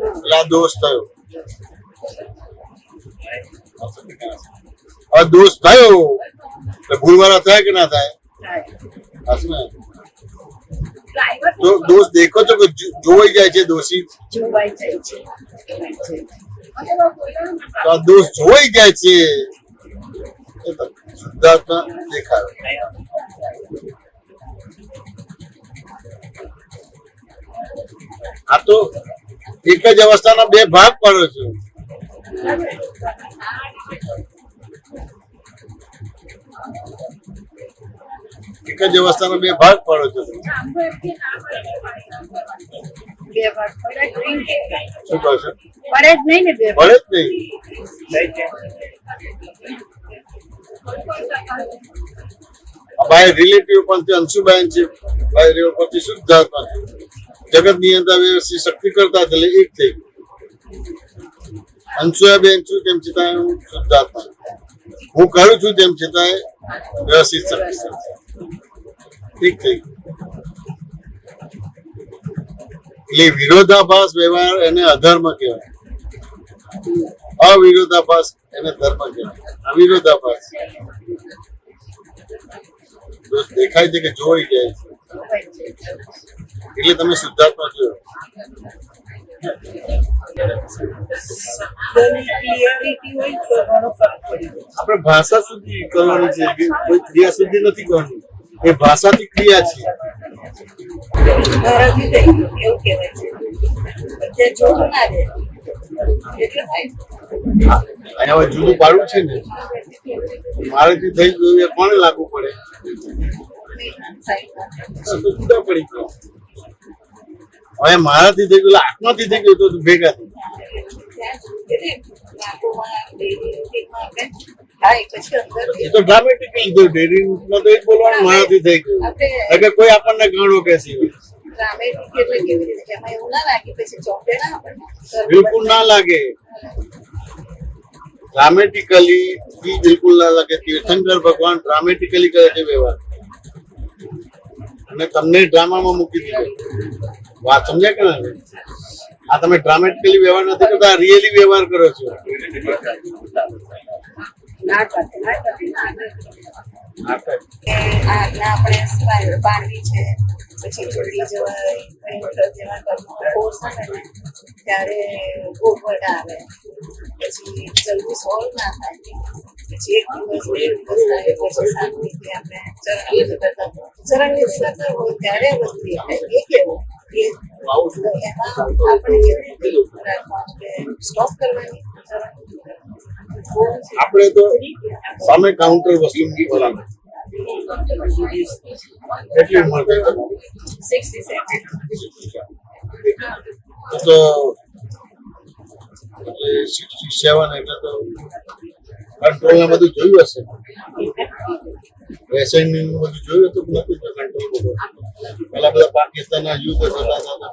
એટલે આ દોષ થયો હવે દોષ થયો એટલે ભૂલવાળા થાય કે ના થાય તો દોષ દેખો છો કે જોવાઈ જાય છે દોષી જોવાઈ જાય છે. તો આ દોષ જોવાઈ જાય છે એ તો શુદ્ધાત્મા દેખાય આ તો એક જ અવસ્થાના બે ભાગ પાડો છો એક જ અવસ્થાના બે ભાગ પાડો છો બે વાર પડે જ નહીં ને. શું કહો છો પડે જ નહીં ને બે વાર. પડે જ નહીં ભાઈ રિલેટિવ પણ અંશુબેન છે ભાઈ રેવ પછી શુદ્ધાત્મા છે જગત નિયંત્રણ વ્યવસ્થિત શક્તિ કરતા એટલે એક થઈ અંશુયાબેન છું તેમ છતાં હું શુદ્ધાત્મા હું કરું છું તેમ છતાં વ્યવસ્થિત શક્તિ ઠીક થઈ એટલે વિરોધાભાસ વ્યવહાર એને અધર્મ કહેવાય અવિરોધાભાસ એને ધર્મ કહેવાય અવિરોધાભાસ દોષ દેખાય છે કે જોઈ જાય છે એટલે તમે શુદ્ધાત્મા છો ક્લિયરિટી હોય તો ઘણો ફરક પડી જાય. આપણે ભાષા સુધી કરવાની છે કે કોઈ ક્રિયા સુધી નથી કરવાની એ ભાષાથી ક્રિયા છે મારાથી થઈ ગયું એવું કહેવાય છે. અત્યારે જોડું ના રહે એટલે થાય. અહીંયા હવે જુદું પાડવું છે ને મારેથી થઈ ગયું એ કોને લાગુ પડે તો જુદા પડી ગયો હવે મારાથી થઈ ગયું આત્માથી થઈ ગયું તો ભેગા થઈ એ તો ડ્રામેટિકલી થયું ડેરીમાં તો એ જ બોલવાનું મારાથી થઈ ગયું એટલે કોઈ આપણને ઘણો કહેશે બિલકુલ ના લાગે ડ્રામેટિકલી બિલકુલ ના લાગે તીર્થંકર ભગવાન ડ્રામેટિકલી કરે છે વ્યવહાર અને તમને ડ્રામામાં મૂકી દીધો વાત સમજ્યા કે ના આ તમે ડ્રામેટિકલી વ્યવહાર નથી કરતા રિયલી વ્યવહાર કરો છો આપણે બાળવી છે પછી છોડી જવાય ઘણી વખત જેમાં ફોર્સ આવે ને ત્યારે ગોઠવટ આવે પછી જલ્દી સોલ્વ ના થાય પછી એક દિવસ બે દિવસ થાય પછી શાંતિથી આપણે ચરણ યુઝ કરતા હોય ત્યારે વસ્તુ થાય એ કેવું એમાં આપણે કેવી રીતે રાખવાનું સ્ટોપ કરવાની આપણે તો સામે કાઉન્ટર વસૂલ કરવાનું કેટલી ઉંમર થઈ તમારી 67 તો 67 એટલે તો કંટ્રોલ ને બધું જોયું હશે એસાઇનમેન્ટ બધું જોયું હતું નથી કંટ્રોલ બધું પેલા બધા પાકિસ્તાનના યુદ્ધ થતા હતા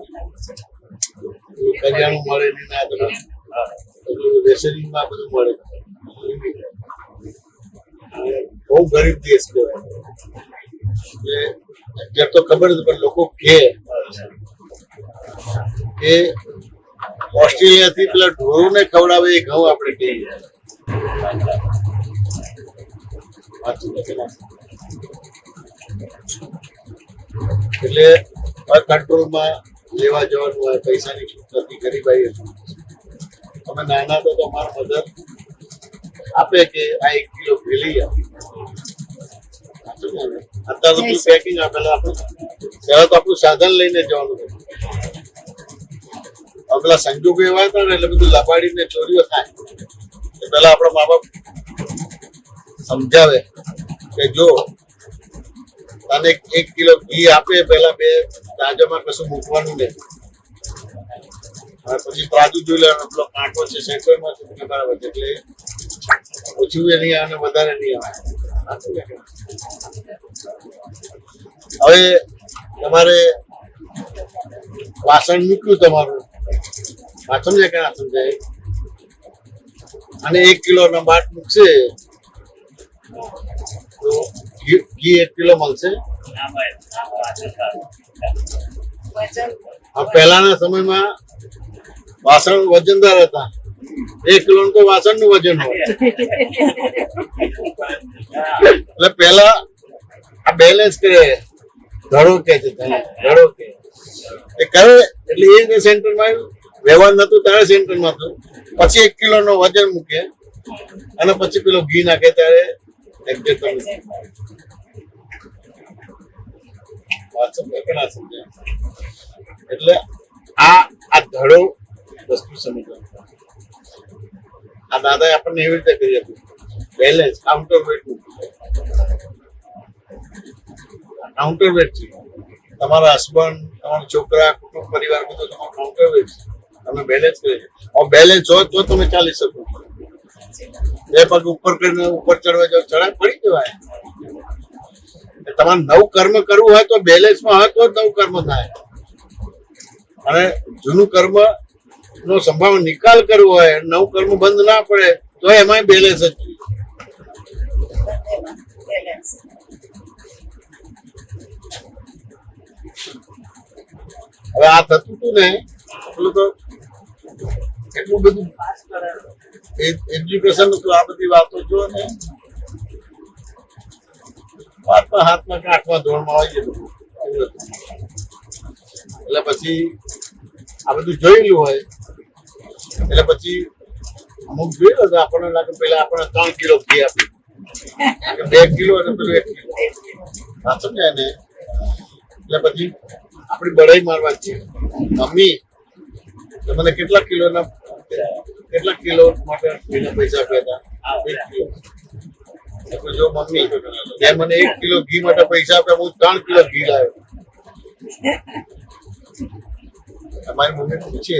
કરિયાણું મળે નહીં ના તો બધું રેશનિંગમાં બધું મળે બહુ ગરીબ દેશ કહેવાય અત્યારે તો ખબર હતી પણ લોકો કે ઓસ્ટ્રેલિયા થી પેલા ઢોરોને ખવડાવે એ ઘઉં આપણે કહીએ એટલે કંટ્રોલમાં લેવા જવાનું હોય પૈસાની છૂટ નથી ગરીબાઈ અમે નાના તો અમારા મધર આપે કે આ 1 કિલો ઘી લઈ આવો અત્યારે તો પેકિંગ આપેલા આપણે પહેલા તો આપણું સાધન લઈને જવાનું હતું પેલા સંજોગો એવા હતા ને એટલે બધું લપાડીને ચોરીઓ થાય પેલા આપણા મા બાપ સમજાવે કે જો તને 1 કિલો ઘી આપે પેલા 2 તાજામાં કશું મૂકવાનું નહીં પછી તાજું જોઈ લેવાનું પેલો કાંટો છે સેન્ટરમાં છે બરાબર છે એટલે ઓછું એ નહીં આવે વધારે નહીં આવે હવે તમારે વાસણ મૂક્યું તમારું વાત સમજાય કે ના સમજાય અને 1 કિલોનો બાટ મૂકશે તો ઘી 1 કિલો મળશે પહેલાના સમયમાં વાસણ વજનદાર હતા 1 કિલો તો વાસણ નું વજન હોય એટલે પેલા આ બેલેન્સ કરે ધડો કે છે ધડો કે એ કરે એટલે એ સેન્ટરમાં વ્યવહાર નતું ત્યારે સેન્ટરમાં હતું પછી 1 કિલો નો વજન મૂકે અને પછી પેલો ઘી નાખે ત્યારે એક્ઝેક્ટ વાત સમજાય કે ના સમજાય એટલે આ ધડો વસ્તુ સમજો આ દાદાએ આપણને એવી રીતે કરી આપ્યું balance counterweight counterweight છે તમારા હસબન્ડ તમારા છોકરા કુટુંબ પરિવાર બધું તમારું કાઉન્ટર વેટ છે તમે બેલેન્સ કરી છે બેલેન્સ હોય તો તમે ચાલી શકો 2 પગ ઉપર કરીને ઉપર ચડવા જાવ ચડાઈ પડી જવાય તમારે નવું કર્મ કરવું હોય તો બેલેન્સમાં હોય તો જ નવું કર્મ થાય અને જૂનું કર્મ નો સંભાવ નિકાલ કરવો હોય નવું કર્મ બંધ ના પડે તો એમાં બેલેન્સ જ હવે આ થતું હતું ને એટલું તો એટલું બધું એજ્યુકેશન હતું આ બધી વાતો જો ને વાતમાં હાથમાં કે આઠમાં ધોરણમાં હોય બધું એટલે પછી આ બધું જોયેલું હોય એટલે પછી અમુક જોયેલું હતું આપણને લાગે પેલા આપણે 3 કિલો ઘી આપ્યું 2 કિલો અને પેલું 1 કિલો હા સમજાય ને એટલે પછી આપણી બળાઈ મારવા છે મમ્મી મને કેટલા કિલો માટે પૈસા આપ્યા હતા 1 કિલો જો મમ્મી તે મને 1 કિલો ઘી માટે પૈસા આપ્યા હું 3 કિલો ઘી લાવ્યો અમારી મમ્મી પૂછે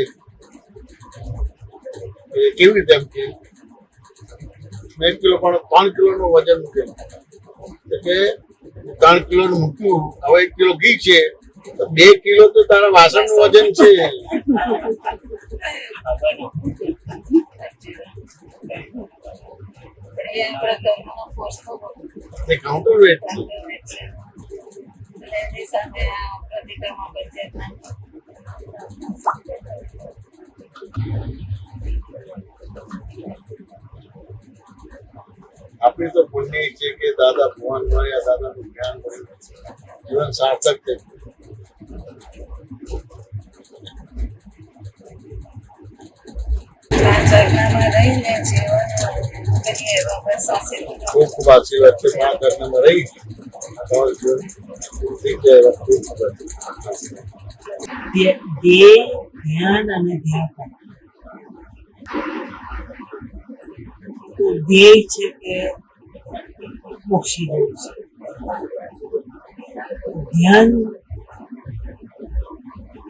કે કેવી રીતે એમ કે મેં 1 કિલો પણ 3 કિલોનું વજન મૂકેલું કે 3 કિલોનું મૂક્યું હવે 1 કિલો ઘી છે તો 2 કિલો તો તારા વાસણનું વજન છે પણ એ આપણા કર્મનો ફોર્સ તો તે કાઉન્ટર વેટ છે એટલે એની સામે આ પ્રતિક્રમણ પંચાયતના આપણી તો પુણ્ય છે કે દાદા ભગવાન મળ્યા દાદાનું જ્ઞાન મળ્યું જીવન સાર્થક છે આ ચરણામાં રહીને જીવન કરીએ એવા બસ આશીર્વાદ ખૂબ ખૂબ આશીર્વાદ છે મા ઘરમાં રહી તમારું જીવન થઈ જાય એવા ખૂબ ખૂબ આશીર્વાદ ધ્યાન અને ધ્યાન. તો ધ્યેય છે કે મોક્ષી જવું છે. ધ્યાન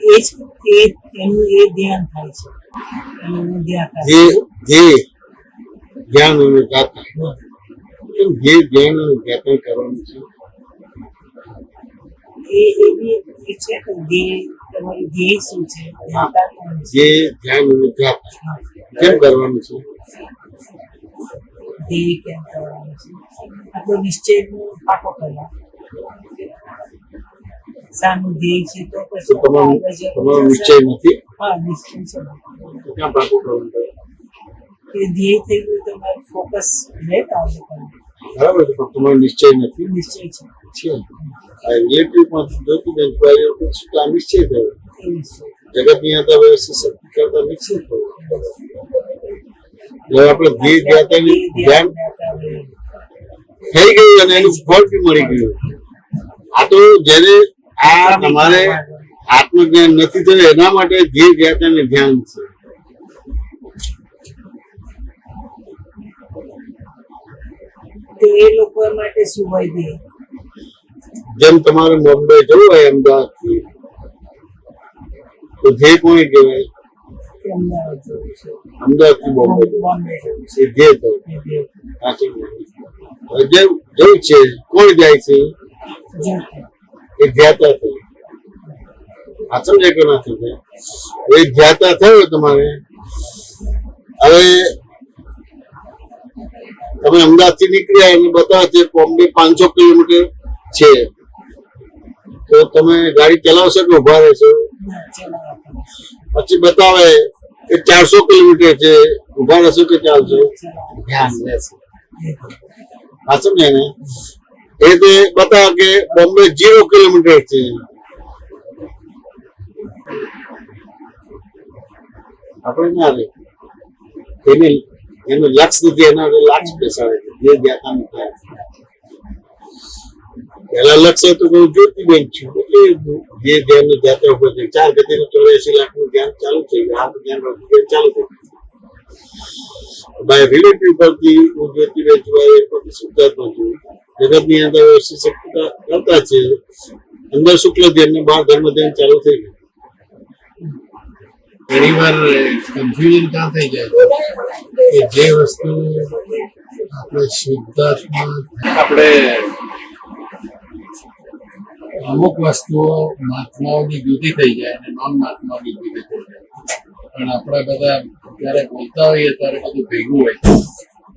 એ જ એનું એ ધ્યાન થાય છે એનું ધ્યાન થાય જ્ઞાન અને ગાતા જે જ્ઞાન અને જ્ઞાતા કરવાનું છે એ એવી એ છે કે ધ્યેય તમારું ધ્યેય શું છે ધ્યાતા કોણ છે જે ધ્યાન અને ગાતા કેમ કરવાનું છે ધ્યેય કેમ કરવાનું છે આપણો નિશ્ચય પાકો કરવા સાનું ધ્યેય છે તો પછી તમારો નિશ્ચય નથી હા નિશ્ચય છે તો ક્યાં પાકું કરવાનું એ ધ્યેય થઈ ગયું તમારું ફોકસ રહે કામ બરાબર છે પણ તમારો નિશ્ચય નથી નિશ્ચય છે છે આ રિલેટિવમાં જોતું બેન આ નિશ્ચય થયો એ નિશ્ચય જગતની અંદર વ્યવસ્થિત શક્તિ કરતા નિશ્ચિત થયું એટલે આપણે ધ્યેય જ્ઞાતાની ધ્યાન થઈ ગયું અને એનું ફળ બી મળી ગયું આ તો જેને આ તમારે આત્મજ્ઞાન નથી થયું એના માટે ધ્યેય જ્ઞાતાને ધ્યાન છે તો એ લોકો માટે શું હોય ધ્યેય જેમ તમારે બોમ્બે જવું હોય અમદાવાદથી તો ધ્યેય કોને કહેવાય કે અમદાવાદ જવું છે અમદાવાદથી બોમ્બે જવું બોમ્બે જવું છે એ ધ્યેય થયું એ ધ્યેય. સાચી વાત. જેમ જવું છે કોણ જાય છે એ ધ્યાતા થયું આ સમજે કે ના સમજે એ ધ્યાતા થયો તમારે હવે તમે અમદાવાદ થી નીકળ્યા એને બતાવે છે બોમ્બે 500 કિલોમીટર છે તો તમે ગાડી ચલાવશો કે ઉભા રહેશો પછી બતાવે કે 400 કિલોમીટર છે ઉભા રહેશો કે ચાલશો ધ્યાન રહેશે આ સમજે ને એ તે બતાવે કે બોમ્બે 0 કિલોમીટર છે આપણે ના રે એને એનું લક્ષ નથી એના લક્ષ બેસાડે છે જે જ્ઞાતાનું થાય પહેલા લક્ષ્ય તો હું જ્યોતિબેન છું એટલે જે ધ્યાન જાતે ઉપર છે 4 ગતિનું 84 લાખનું ધ્યાન ચાલુ થઈ ગયું આ ધ્યાન રાખવું ચાલુ થઈ ગયું બાય રિલેટિવ પરથી હું જ્યોતિબેન છું એ પરથી શુદ્ધાત્મા છું જગતની અંદર વ્યવસ્થિત શક્તિ કરતા છે અંદર શુક્લ ધ્યાન ને બહાર ધર્મ ધ્યાન ચાલુ થઈ ગયું ઘણી વાર કન્ફ્યુઝન ક્યાં થઈ જાય કે જે વસ્તુ આપણે શુદ્ધાત્મા આપણે અમુક વસ્તુઓ મહાત્માઓની જુદી થઈ જાય અને નોન મહાત્માઓની જુદી થઈ જાય પણ આપણે બધા જ્યારે બોલતા હોઈએ ત્યારે બધું ભેગું હોય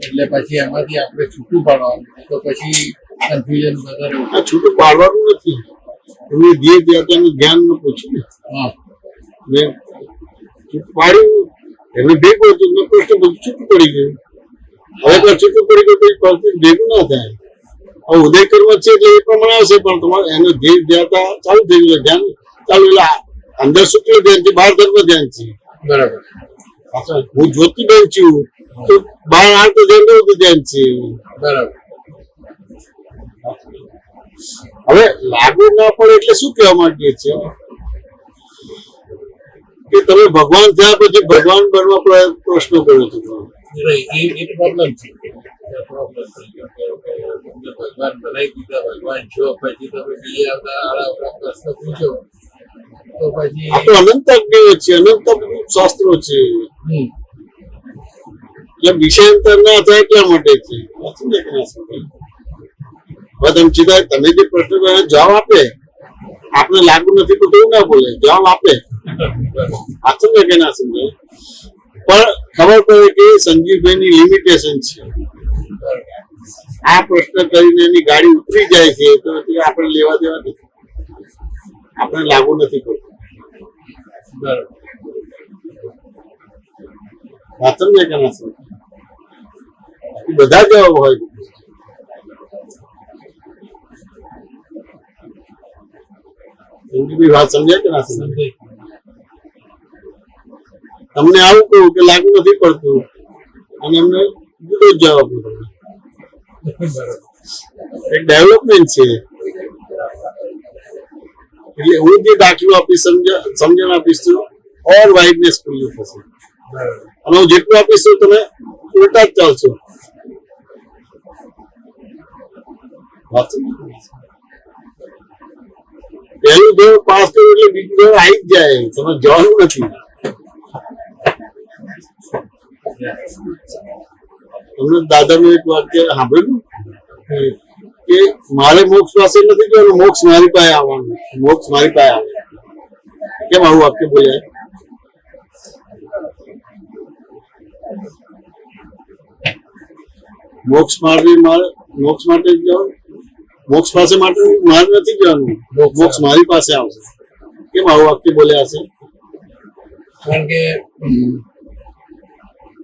એટલે પછી એમાંથી આપણે છૂટું પાડવાનું તો પછી કન્ફ્યુઝન વધારે આ છૂટું પાડવાનું નથી એમની ધ્યેય જ્ઞાતાનું જ્ઞાન નું પૂછ્યું ને હા મેં છૂટું પાડ્યું એમને ભેગું હતું મેં પ્રશ્ન બધું છૂટું પડી ગયું હવે તો છૂટું પડી ગયું તો પરથી ભેગું ના થાય હવે ઉદય કર્મ છે એટલે એ પ્રમાણે આવશે પણ તમારે એનું ધ્યેય જ્ઞાતા ચાલુ થઈ ગયું ધ્યાન ચાલુ એટલે અંદર શુક્લ ધ્યાન છે બહાર ધર્મ ધ્યાન છે બરાબર હું જ્યોતિબેન છું તો બહાર આવતો ધ્યાન ધ્યાન છે બરાબર હવે લાગુ ના પડે એટલે શું કહેવા માંગીએ છીએ કે તમે ભગવાન થયા પછી ભગવાન બનવા પ્રશ્નો કરો છો એ પ્રોબ્લેમ છે પ્રોબ્લેમ થઈ ગયો કે તમને ભગવાન બનાવી દીધા ભગવાન છો પછી તમે બીજા આવતા આડા પ્રશ્ન પૂછો તો પછી આ તો અનંત અજ્ઞાઓ છે, અનંત બધું શાસ્ત્રો છે. હમ. એટલે વિષયાંતર ના થાય એટલા માટે છે. સાચું ને કે ના સાચું? હવે તમે સીધા તમે જે પ્રશ્ન કર્યો જવાબ આપે, આપણે લાગુ નથી પડતું એવું ના બોલે, જવાબ આપે. સાચું ને કે ના સમજાય? પણ ખબર પડે કે સંજીવભાઈની લિમિટેશન છે. આ પ્રશ્ન કરીને એની ગાડી ઉતરી જાય છે તો પછી આપણે લેવા દેવા નથી, આપણે લાગુ નથી પડતું. બરાબર. સાચું ને કે ના સમજાય? બધા જવાબ હોય. સંજીવભાઈ વાત સમજાય કે ના સમજાય? સમજાય. તમને આવું કહું કે લાગુ નથી પડતું અને એમને જુદો જ જવાબ આપો. બરાબર. એક ડેવલપમેન્ટ છે. એટલે હું જે દાખલો આપીશ, સમજણ આપીશ તો ઓર વાઇડનેસ ખુલ્લું થશે. બરાબર. અને હું જેટલું આપીશ તો તમે ઉલટા જ ચાલશો. પહેલું ધોરણ પાસ કર્યું એટલે બીજું ધોરણ આવી જ જાય, તમે જવાનું નથી. તમને દાદાનું એક વાક્ય સાંભળ્યું કે મારે મોક્ષ પાસે નથી જવાનું, મોક્ષ મારી પાસે આવવાનું, મોક્ષ મારી પાસે આવે. કેમ આવું વાક્ય બોલ્યા? મોક્ષ માટે જ જવાનું, મોક્ષ પાસે માટે મારે નથી જવાનું, મોક્ષ મારી પાસે આવશે. કેમ આવું વાક્ય બોલ્યા હશે? કારણ કે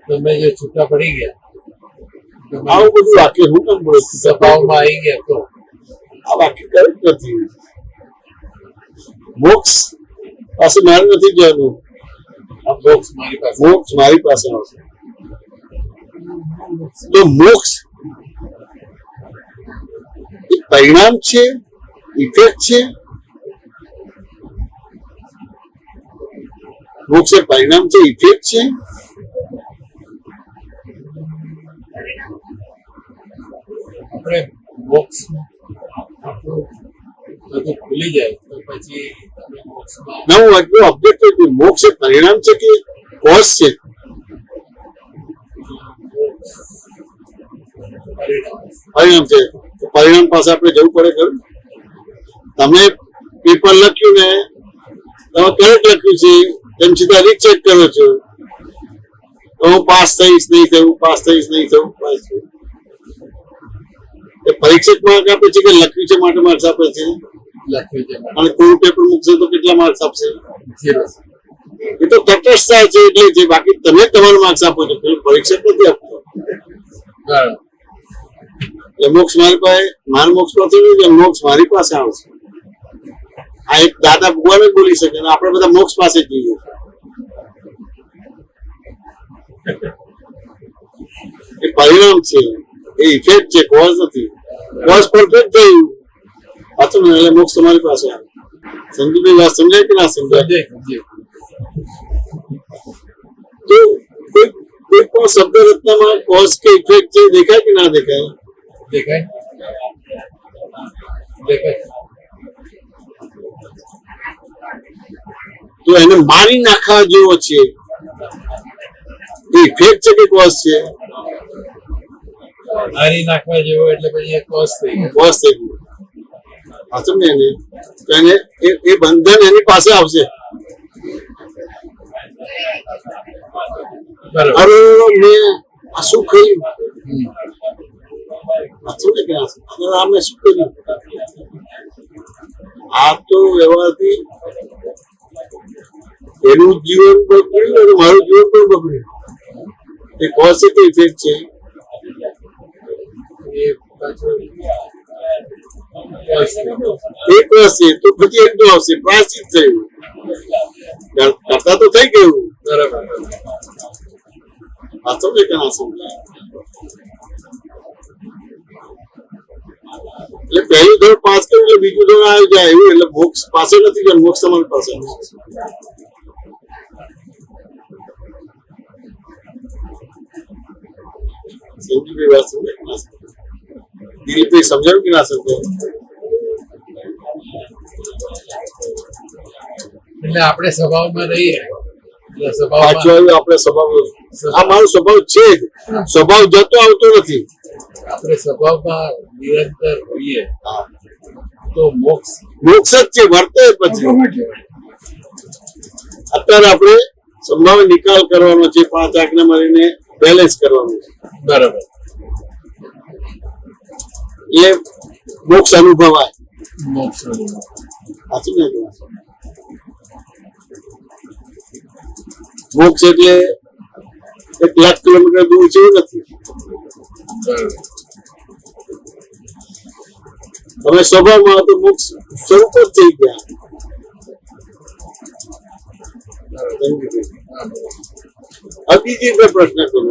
તમે જે છૂટા પડી ગયા, તમે આવું બધું વાક્ય હું કેમ બોલું છું? સભાઓમાં આવી ગયા તો આ વાક્ય કરેક્ટ નથી. મોક્ષ પાસે મારે નથી જવાનું, આ બોક્સ મારી પાસે મોક્ષ મારી પાસે આવશે. તો મોક્ષ એ પરિણામ છે, ઇફેક્ટ છે. મોક્ષ એ પરિણામ છે, ઇફેક્ટ છે. આપણે બોક્સ આપણું બધું ખુલી જાય તો પછી તમે બોક્સમાં ના, હું એટલું ઓબ્જેક્ટ છું. મોક્ષ એ પરિણામ છે કે કોઝ છે? પરિણામ પરિણામ છે. તો પરિણામ પાસે આપણે જવું પડે ખરું? તમે પેપર લખ્યું ને તમે કરેક્ટ લખ્યું છે તેમ સીધા રીચેક કરો છો તો હું પાસ થઈશ નહીં થયું, પાસ થઈશ નહીં થયું, પાસ થયું. એ પરીક્ષક માર્ક આપે છે કે લખ્યું છે માટે માર્ક્સ આપે છે? લખ્યું છે અને કોઈ પેપર મૂકશે તો કેટલા માર્ક્સ આપશે? 0. એ તો તટસ્થતા છે એટલે જે, બાકી તમે તમારા માર્ક્સ આપો છો, પેલું પરીક્ષક નથી આપતો. બરાબર. એટલે મોક્ષ મારી પાસે, મારા મોક્ષ પાસે નહીં, મોક્ષ મારી પાસે આવશે. આ એક દાદા ભગવાન જ બોલી શકે અને આપણે બધા મોક્ષ પાસે જ જઈએ. એ પરિણામ છે, એ ઇફેક્ટ છે, કોઝ નથી. કોઝ પરફેક્ટ થયું પાછું એટલે મોક્ષ તમારી પાસે આવે. સંજીવભાઈ વાત સમજાય કે ના સમજાય? સમજાય, સમજાય. તો કોઈ પણ શબ્દ રચનામાં કોઝ કે ઇફેક્ટ છે દેખાય કે ના દેખાય? દેખાય દેખાય. તો એને મારી નાખવા જેવો છે, એ ઇફેક્ટ છે કે કોઝ છે? મારી નાખવા જેવો એટલે પછી એક કોસ થઈ ગયો. કોઝ થઈ ગયું. પાછું ને એને તો એને એ બંધન એની પાસે આવશે. બરાબર. અરે મેં આ શું કર્યું? હમ. પાછું ને કે આ મેં શું કર્યું? આ તો વ્યવહારથી એનું જીવન બગડ્યું અને મારું જીવન પણ બગડ્યું. એ કોઝ છે કે ઇફેક્ટ છે? એ પાછું કોસ થઈ ગયો. એક વર્ષ છે તો પછી એક આવશે, પ્રાયશ્ચિત થયું, કરતા તો થઈ ગયું. બરાબર. વાંચો ને કે ના સમજાય? એટલે પહેલું ધોરણ પાસ કર્યું એટલે બીજું ધોરણ આવી જાય એવું. એટલે મોક્ષ પાસે નથી જવાનું, મોક્ષ તમારી પાસે આવે. સંજીવભાઈ વાત સમજાય કે ના સમજાય? દિલીપભાઈ સમજાયું કે ના સમજાયું? એટલે આપણે સ્વભાવમાં રહીએ એટલે પાછું સ્વભાવમાં આવ્યું આપણે સ્વભાવ. આ મારો સ્વભાવ છે જ, સ્વભાવ જતો આવતો નથી. આપણે સ્વભાવમાં નિરંતર હોઈએ તો મોક્ષ મોક્ષ જ છે, વર્તે પછી. અત્યારે આપણે સંભાવ નિકાલ કરવાનો છે, 5 આજ્ઞા મળીને બેલેન્સ કરવાનું છે. બરાબર એ મોક્ષ અનુભવાય. મોક્ષ સાચું ને? મોક્ષ એટલે 1 લાખ કિલોમીટર દૂર છે એવું નથી. બરાબર તમે સ્વભાવમાં તો મોક્ષ સ્વરૂપ જ થઈ ગયા. હવે બીજી એક પ્રશ્ન કરું,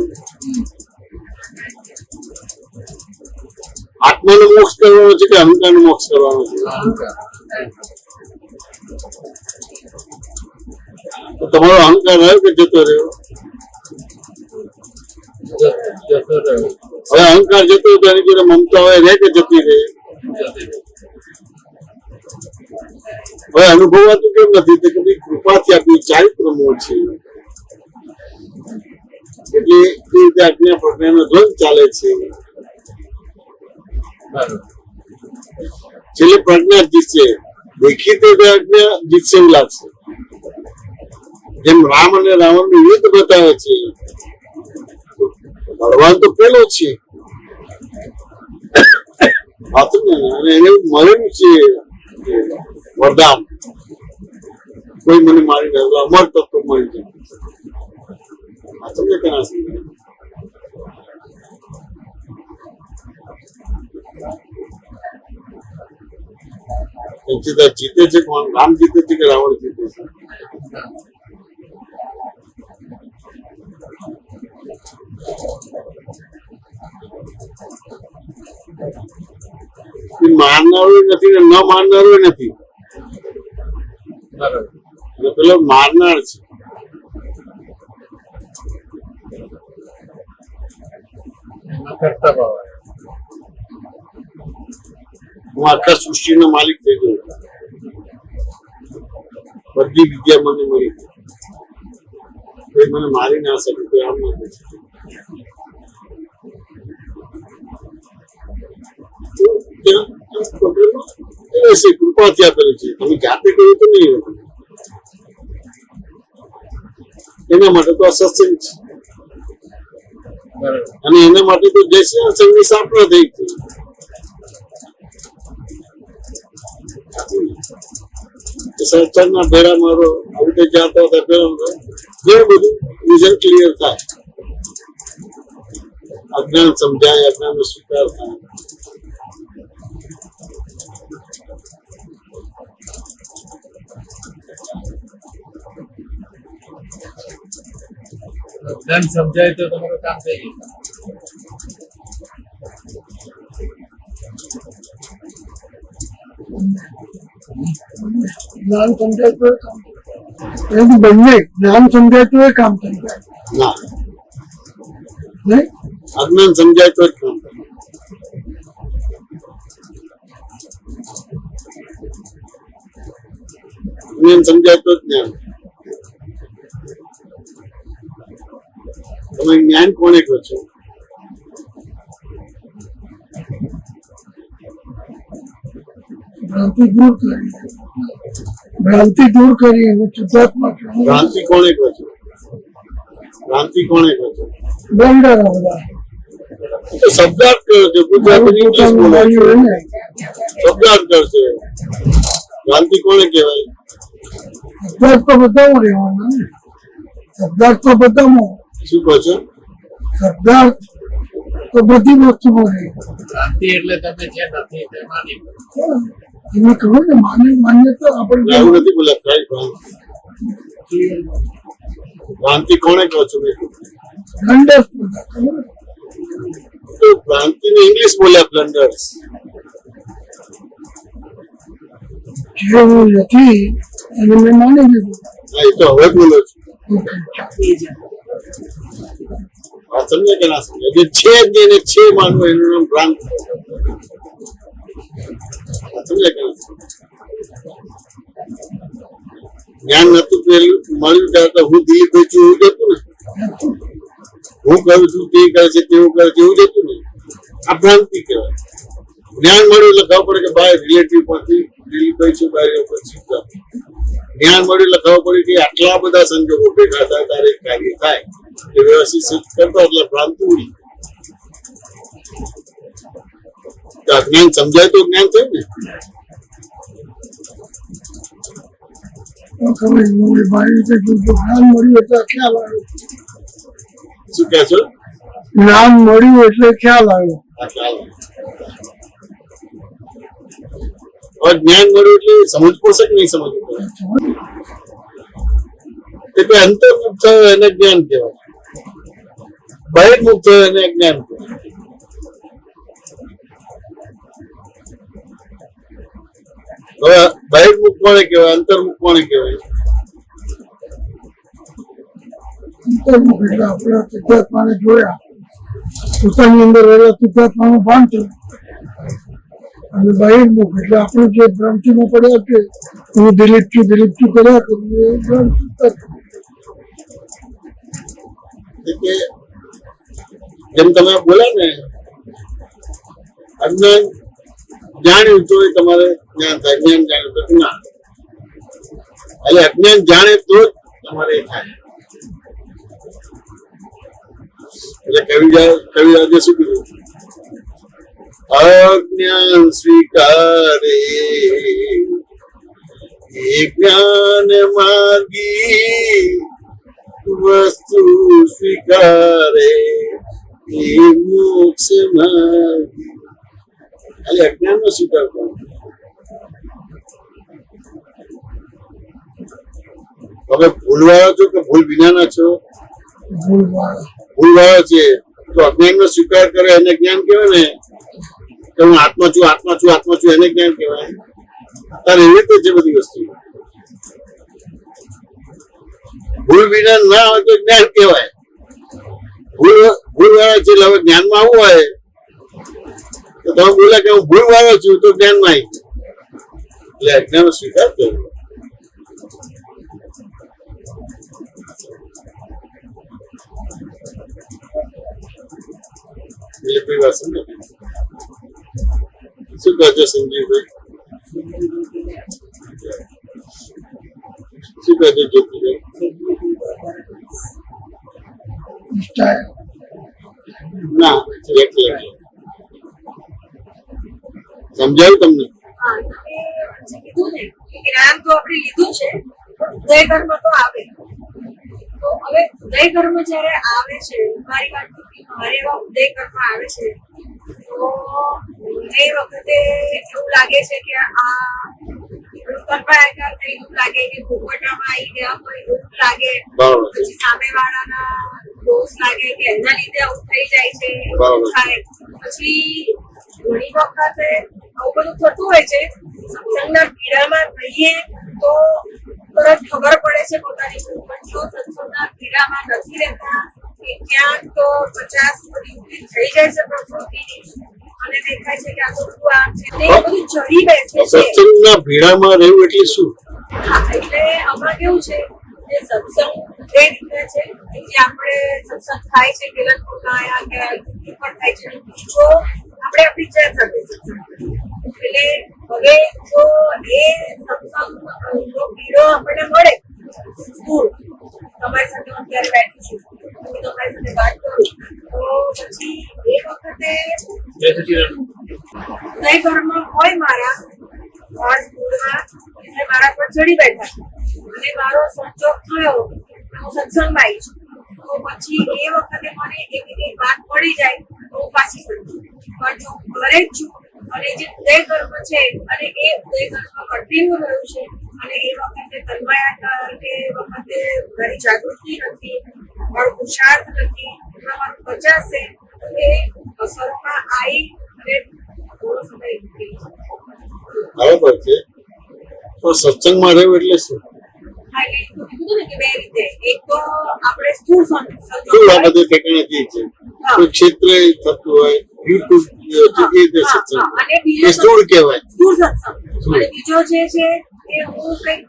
આત્માનો મોક્ષ કરવાનો છે કે અહંકારનો મોક્ષ કરવાનો છે? અહંકાર તો તમારો અહંકાર રહ્યો કે જતો રહ્યો? જતો રહ્યો હવે અહંકાર જતો રહ્યો તો એની જોડે મમતા હોય રહે કે જતી રહે? જતી રહી. હવે અનુભવાતું કેમ નથી? તો કે ભાઈ કૃપાથી આપણી ચારિત્ર મૂળ છે એટલે એ રીતે આજ્ઞા પ્રજ્ઞાનો દ્વંદ ચાલે છે. બરાબર છેલ્લે પ્રજ્ઞા જીતશે, દેખીતી આજ્ઞા જીતશે એવું લાગશે. જેમ રામ અને રાવણ નું યુદ્ધ બતાવે છે, ભગવાન તો પેલો છે અને એને મળેલું છે વરદાન, કોઈ મને મારી નાખે અમર તત્વ મળી જાય. તમને ક્યાં સમજાય? જીતે છે કોણ? રામ જીતે છે કે રાવણ જીતે છે? મારનારો નથી ને ન મારનારો નથી, બરાબર અને પેલો મારનાર છે. એમાં કરતા ભાવ આવે. હું આખા સૃષ્ટિનો માલિક થઈ ગયો, બધી વિદ્યા મને મળી, કોઈ મને મારી ના શકે, કોઈ આમ ના કરી શકે. કૃપાથી આપેલું છે, તમે જાતે કર્યું તો નહીં. એના માટે તો આ સત્સંગ છે, બરાબર અને એના માટે તો જય શ્રી સંઘની સ્થાપના થઈ છે. સત્સંગના ભેરા મારો આવી રીતે જાતા હતા પેલા ઘણું બધું વિઝન ક્લિયર થાય, અજ્ઞાન સમજાય, અજ્ઞાન નો સ્વીકાર થાય. જ્ઞાન સમજાય તો તમારું કામ થઈ ગયું. જ્ઞાન સમજાય તો કામ એનું બંને જ્ઞાન સમજાય તો એ કામ થઈ જાય ના, નહીં? અજ્ઞાન સમજાય તો જ કામ થાય. જ્ઞાન સમજાય તો જ જ્ઞાન. તમે જ્ઞાન કોને કહો છો? ભ્રાંતિ દૂર કરી એનું શુદ્ધાત્મા ભ્રાંતિ કોને કહો છો? ભ્રાંતિ કોને કહો છો? બ્લેન્ડર બધા તો શબ્દાર્થ કરો છો, ગુજરાતી ઇંગ્લિશ બોલો છો, શબ્દાર્થ કરશો. ભ્રાંતિ કોને કહેવાય? શબ્દાર્થ તો બધામાં રહેવાના ને, શબ્દાર્થ તો બધામાં, શું કહો છો? શબ્દાર્થ તો બધી વસ્તુમાં રહે. ભ્રાંતિ એટલે તમે જે નથી તે માની લો. એને કહું ને માન્યતા આપણે એવું નથી બોલ્યા. કઈ ભ્રાંતિ કોને કહો છો? બ્લન્ડર્સ બધા ખબર ને? તો ભ્રાંતિ ને ઇંગ્લિશ બોલ્યા બ્લન્ડર્સ. જે હું નથી એને મેં માની લીધું. હા, એ તો હવે બોલો છો. ઓકે. આ સમજે કે ના સમજે? જે છે જ નહીં એને છે માનવું એનું નામ ભ્રાંતિ. આ સમજે કે ના સમજે? જ્ઞાન નતું પેલું મળ્યું ત્યારે તો હું દિલીપભાઈ છું એવું જતું ને, હું કરું છું તે કરે છે તેવું કરે છે એવું જતું ને. આ ભ્રાંતિ કહેવાય. જ્ઞાન મળ્યું એટલે ખબર પડે કે ભાઈ રિલેટિવ પરથી દિલીપભાઈ છું ભાઈ પછી જ્ઞાન મળ્યું એટલે ખબર પડી કે આટલા બધા સંજોગો ભેગા થાય ત્યારે એક કાર્ય થાય એ વ્યવસ્થિત સિદ્ધ કરતા એટલે ભ્રાંતિ ઉડી. અજ્ઞાન સમજાય તો જ્ઞાન થયું ને. ખબર મૂળ મારી રીતે જ્ઞાન મળ્યું એટલે ખ્યાલ આવ્યો. શું કહે છો? જ્ઞાન મળ્યું એટલે ખ્યાલ આવ્યો. આ ખ્યાલ આવે. હવે જ્ઞાન મળ્યું એટલે સમજ પડશે કે નહીં સમજ પડે? એટલે અંતર્મુખ થયો એને જ્ઞાન કહેવાય, બહિર્મુખ થયો એને જ્ઞાન કહેવાય. હવે બહિર્મુખ કોને કહેવાય, અંતર્મુખ કોને કહેવાય? અંતર્મુખ એટલે આપણા શુદ્ધાત્માને જોયા, પોતાની અંદર રહેલા શુદ્ધાત્માનું ભાન થયું. અને બહિર્મુખ એટલે આપણે જે ભ્રાંતિમાં પડ્યા છે હું દિલીપ છું કર્યા કરું એ ભ્રાંતિ એટલે જેમ તમે બોલ્યા ને અજ્ઞાન જાણ્યું તો એ તમારે જ્ઞાન થાય, જ્ઞાન જાણ્યું તો ના. એટલે અજ્ઞાન જાણે તો જ તમારે એ થાય. એટલે કવિરાજે શું કીધું? અજ્ઞાન સ્વીકારે એ જ્ઞાન માર્ગી વસ્તુ સ્વીકારે એ મોક્ષ માર્ગી. એટલે અજ્ઞાન નો સ્વીકાર કરો. હવે ભૂલવાળા છો કે ભૂલ વિનાના છો? ભૂલવાળા છે તો અજ્ઞાન નો સ્વીકાર કરે એને જ્ઞાન કહેવાય ને કે હું આત્મા છું એને જ્ઞાન કહેવાય. અત્યારે એવી રીતે છે બધી વસ્તુ. ભૂલ વિના ના હોય તો જ્ઞાન કહેવાય. ભૂલવાળા છે એટલે હવે જ્ઞાનમાં આવવું હોય તો તમે બોલ્યા કે હું ભૂલવાળો છું તો જ્ઞાનમાં આવી એટલે અજ્ઞાન નો સ્વીકાર કર્યો. એટલે કોઈ વાત સમજો. શું કહો છો સંજીવભાઈ? શું કહો છો જ્યોતિભાઈ? ના સમજાયું તમને? જ્ઞાન તો આપણે લીધું છે, ઉદય કર્મ તો આવે. તો હવે ઉદય કર્મ જયારે આવે છે, મારી વાત મારે એવા ઉદય કર્મ આવે છે તો એ વખતે એવું લાગે છે કે આ કલ્પાયકાર થઈ એવું લાગે કે ભૂગવટામાં આવી ગયા હોય એવું લાગે. પછી સામેવાળાના દોષ લાગે કે એના લીધે આવું થઈ જાય છે, થાય. પછી ઘણી વખતે આવું બધું થતું હોય છે. સત્સંગના પીડામાં રહીએ તો તરત ખબર પડે છે પોતાની ભૂલ. પણ જો સત્સંગના પીડામાં નથી રહેતા ક્યાંક તો 50 બધી ઉભી થઈ જાય છે પ્રકૃતિની અને દેખાય છે કે આ તો બધું આમ છે તે બધું ચડી બેસે છે. સત્સંગના ભીડામાં રહેવું એટલે શું? હા, એટલે આમાં કેવું છે કે સત્સંગ એ રીતે છે કે જે આપણે સત્સંગ થાય છે કેલનપુરના આયા કે પણ થાય છે બીજો આપણે આપણી જાત સાથે સત્સંગ. એટલે હવે જો એ સત્સંગ જો પીડો આપણને મળે સ્થૂળ, તમારી સાથે હું અત્યારે બેઠી છું, હું તમારી સાથે વાત કરું તો પછી એ વખતે ઉદય કર્મ હોય મારા સ્થૂળમાં એટલે મારા પર ચડી બેઠા અને મારો સંજોગ થયો હું સત્સંગમાં આવી છું તો પછી એ વખતે મને એવી વાત મળી જાય તો હું પાછી સમજુ. પણ જો ઘરે જ છું અને જે ઉદય કર્મ છે અને એ ઉદય કર્મ કન્ટિન્યુ રહ્યું છે અને એ વખતે તન્મયાકાર કે વખતે મારી જાગૃતિ નથી, મારો પુરુષાર્થ નથી, મારું 50 છે એ અસરમાં આવી અને થોડો સમય નીકળી બરાબર છે. તો સત્સંગમાં રહેવું એટલે શું? હા, એટલે કીધું ને કે બે રીતે. એક તો આપણે સ્થૂળ શું આ બધું ઠેકાણે જે છે કોઈ ક્ષેત્રે થતું હોય યુટ્યુબ એ રીતે સત્સંગ અને એ સ્થૂળ કહેવાય. સ્થૂળ સત્સંગ અને બીજો જે છે કે હું કંઈક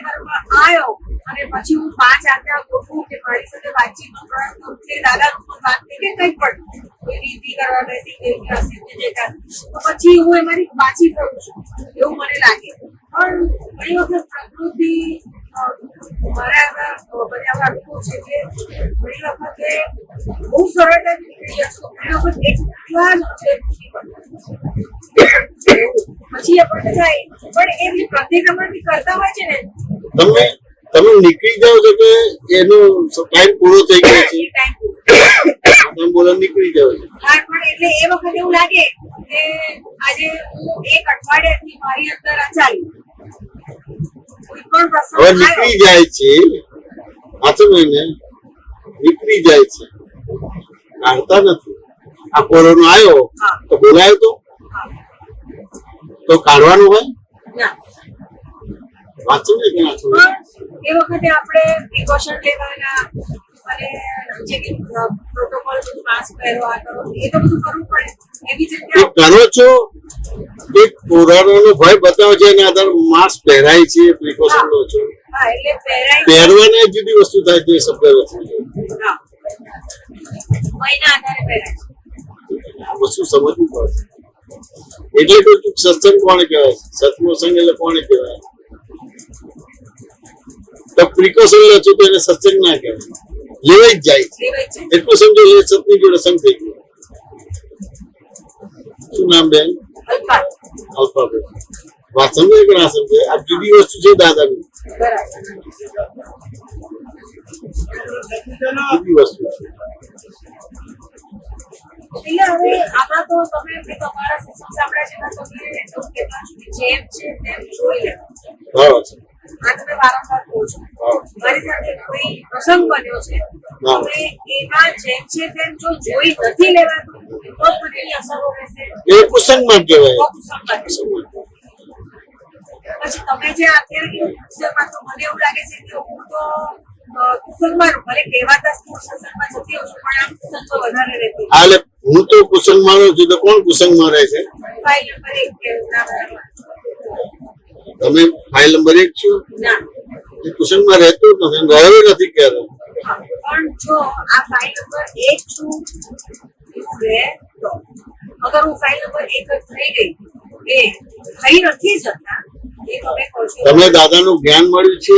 ઘરમાં આવ્યો અને પછી હું 5 આજ્ઞા ગોઠવું કે મારી સાથે વાતચીતનો પ્રયત્ન કરું કે દાદાનું પણ વાત કે કંઈક પણ કોઈ રીતિ કરવા બેસી ગઈ કે અસિદ્ધ જે કાંઈ, તો પછી હું એમાંથી પાછી ફરું છું એવું મને લાગે. પણ ઘણી વખત પ્રકૃતિ મારા બધા વાક્યો છે કે ઘણી વખતે બહુ સરળતાથી નીકળી જશે, ઘણી વખત એટલા પછી આપણને થાય. પણ એ જે પ્રતિક્રમણ કરતા હોય છે ને, તમે નીકળી જાઓ છો કે એનો ટાઈમ પૂરો થઈ ગયો છે, તમે બોલો નીકળી જાઓ છો. હા, પણ એટલે એ વખતે એવું લાગે કે આજે હું 1 અઠવાડિયાથી મારી અંદર આ ચાલ્યું કોઈ પણ પ્રસંગ હવે આવ્યો નીકળી જાય છે, પાછો મહિને નીકળી જાય છે, કાઢતા નથી. આ કોરોના આવ્યો તો બોલાયો તો કાઢવાનું હોય ના. વાંચો ને કે વાંચો. પણ એ વખતે આપણે પ્રિકોશન લેવાના અને જે પ્રોટોકોલ બધું માસ્ક પહેરવા કરો એ તો બધું કરવું પડે. એવી જ એ રીતે કરો છો કે કોરોનાનો ભય બતાવો છે એના આધારે માસ્ક પહેરાય છે, પ્રિકોશન લો છો. હા, એટલે પહેરાય પહેરવાની જુદી વસ્તુ થાય છે, શબ્દ વસ્તુ હા વયના આધારે પહેરાય છે. આ વસ્તુ સમજવું પડશે. એટલે તો સત્સંગ કોને કહેવાય? સત્સંગ એટલે કોને કહેવાય? તો પ્રિકોશન લો છો તો એને સત્સંગ ના કહેવાય, લેવાઈ જ જાય છે. લેવાય છે. એટલું સમજો લે સતની જોડે સંગ થઈ ગયો. શું નામ બેન? અલ્પા. અલ્પાબેન. વાત સમજે કે ના સમજે? આ જુદી વસ્તુ છે દાદાની, બરાબર. જુદી વસ્તુ છે. એટલે હવે આમાં તો તમે તમારા સત્સંગ સાંભળ્યા છે તમે એવું કહેતા છો કે જેમ છે તેમ જોઈ લે. બરાબર છે. આ તમે વારંવાર કહો છો. મારી સાથે કોઈ પ્રસંગ બન્યો છે, તમે એમાં જેમ છે તેમ જો જોઈ નથી લેવાતું તો જ મને એની અસરો રહેશે. એ કુસંગમાં કહેવાય. તો કુસંગમાં. પછી તમે જે અત્યારે કીધું કુસંગમાં, તો મને એવું લાગે છે કે હું તો કુસંગમાં ભલે કહેવાતા સ્થૂળ સત્સંગમાં જતી હોઉં છું, પણ આમ કુસંગમાં વધારે રહેતી. હા, એટલે હું તો કુસંગમાં રહું છું, તો કોણ કુસંગમાં રહે છે? ફાઇલ નંબર 1 કે ના બરાબર. તમે ફાઇલ નંબર 1 છો? ના. એ કુસંગમાં રહેતો જ નથી, રહ્યો નથી ક્યારે. પણ જો આ ફાઇલ નંબર 1 છું એવું રહે તો, અગર હું ફાઇલ નંબર 1 જ થઈ ગઈ, એ થઈ નથી જતા, એ તમે કહો છો તમને દાદાનું જ્ઞાન મળ્યું છે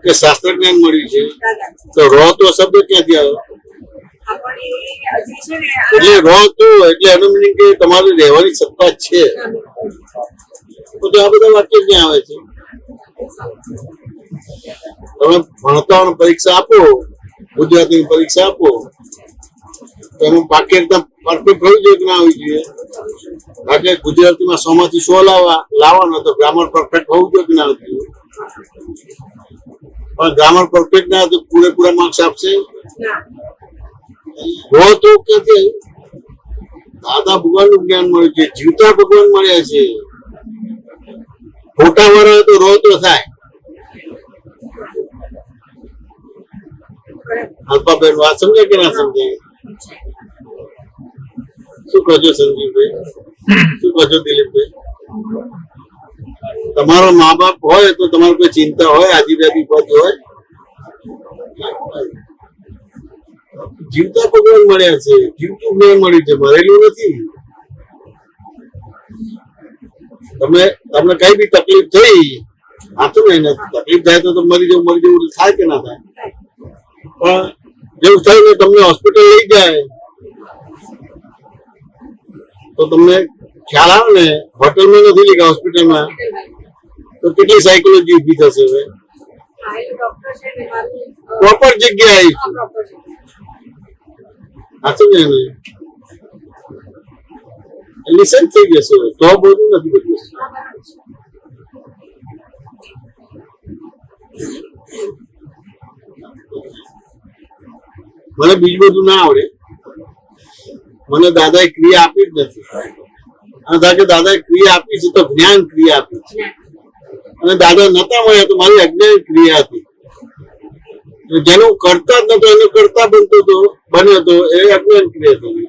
કે શાસ્ત્ર જ્ઞાન મળ્યું છે? દાદા. તો રો તો શબ્દ ક્યાંથી આવ્યો? આપણે હજી છે ને એટલે રો તો એટલે એનો મિનિંગ કે તમારી રહેવાની સત્તા છે. તો આ બધા વાક્ય ક્યાં આવે છે? તમે ભણતા પરીક્ષા આપો, ગુજરાતીની પરીક્ષા આપો, તો એમાં વાક્ય એકદમ પરફેક્ટ હોવી જોઈએ કે ના હોવી જોઈએ? કારણ કે ગુજરાતીમાં 100 માંથી 100 લાવવાનો તો ગ્રામર પરફેક્ટ હોવું જોઈએ કે ના હોવું જોઈએ? પણ ગ્રામર પરફેક્ટ ના તો પૂરેપૂરા માર્ક્સ આપશે? ના. રો તો ક્યાંથી દાદા ભગવાનનું જ્ઞાન મળ્યું છે, જીવતા ભગવાન મળ્યા છે. ખોટા વાળા તો રો તો થાય. અલ્પાબેન વાત સમજે કે ના સમજે? શું કહો છો સંજીવભાઈ? શું કહો છો દિલીપભાઈ? તમારા મા બાપ હોય તો તમારે કોઈ ચિંતા હોય? આદિવાદી પદ હોય? જીવતા ભગવાન મળ્યા છે, જીવતું જ્ઞાન મળ્યું છે, મરેલું નથી. તમને કઈ બી તકલીફ થઈ, આતો ને તકલીફ થાય તો મરી જવું થાય કે ના થાય? પણ જેવું થાય ને તમને હોસ્પિટલ લઈ જાય તો તમને ખ્યાલ આવે ને, હોટલમાં નથી લઈ ગયા હોસ્પિટલમાં, તો કેટલી સાયકોલોજી ઉભી થશે? હવે ડોક્ટર છે ને મારું પ્રોપર જગ્યાએ પ્રોપર છે. સાચું ને? લિસન થઈ જશે તો બધું નથી બધું. મને બીજું બધું ના આવડે, મને દાદાએ ક્રિયા આપી જ નથી. અને ધારો કે દાદાએ ક્રિયા આપી છે તો જ્ઞાન ક્રિયા આપી છે, અને દાદા નતા મળ્યા તો મારી અજ્ઞાન ક્રિયા હતી. જેનું કરતા જ નતો એનો કરતા બન્યો તો એ અજ્ઞાન ક્રિયા થઈ.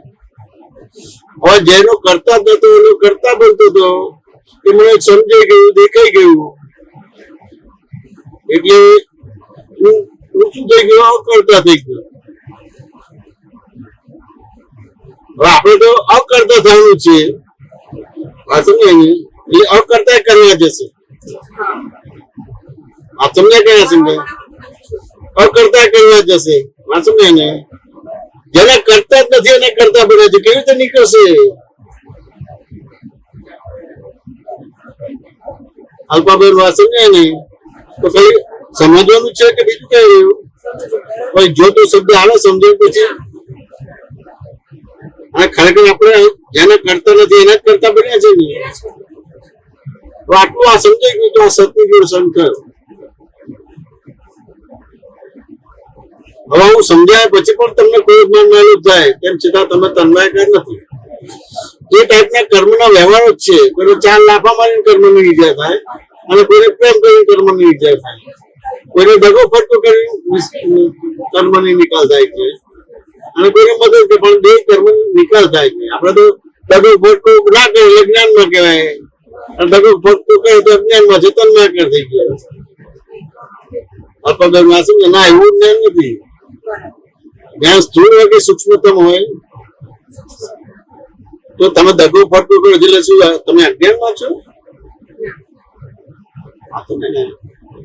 હવે જેનો કરતા જ નતો એનો કરતા બનતો હતો એ મને સમજાઈ ગયું, દેખાઈ ગયું, એટલે હું શું થઈ ગયો, અકર્તા થઈ ગયો. હવે આપણે તો અકર્તા થવાનું છે, આ સમજે ને, એટલે અકર્તા કરવા જશે. આ સમજ્યા કે ના સમજાય? અકર્તા કરવા જશે, આ સમજે ને. જેને કરતા જ નથી એને કરતા બને છે, કેવી રીતે નીકળશે? અલ્પાબેન વાત સમજે ને તો કઈ સમજવાનું છે કે બીજું કઈ રહ્યું? કોઈ જો તો શબ્દ આવે સમજે પછી. અને ખરેખર આપણે જેને કરતા નથી એના જ કરતા બન્યા છે ને. તો આટલું આ સમજાઈ ગયું તો આ સત્ય સંગ થયો. હવે હું સમજાય પછી પણ તમને કોઈ જ્ઞાન માલુમ થાય તેમ છતાં તમે તન્માયકાર નથી. એ ટાઈપના કર્મના વ્યવહારો જ છે. કોઈને 4 લાફા મારીને કર્મની ઈજા થાય અને કોઈને પ્રેમ કરીને કર્મની ઈજા થાય, કોઈને દગો ફટકો કરીને કર્મની નિકાલ થાય છે અને કોઈને મદદ કે પણ બે કર્મની નિકાલ થાય છે. આપણે તો દગો ફટકો ના કરે એટલે જ્ઞાનમાં કહેવાય, અને દગો ફટકો કરે તો અજ્ઞાનમાં છે, તન્માયકાર થઈ ગયો. અલ્પબેનમાં સમજે ના, એવું જ્ઞાન નથી. જ્ઞાન સ્થૂળ હોય કે સૂક્ષ્મતમ હોય, તો તમે દગો ફટકો કરો એટલે શું તમે અજ્ઞાનમાં છો?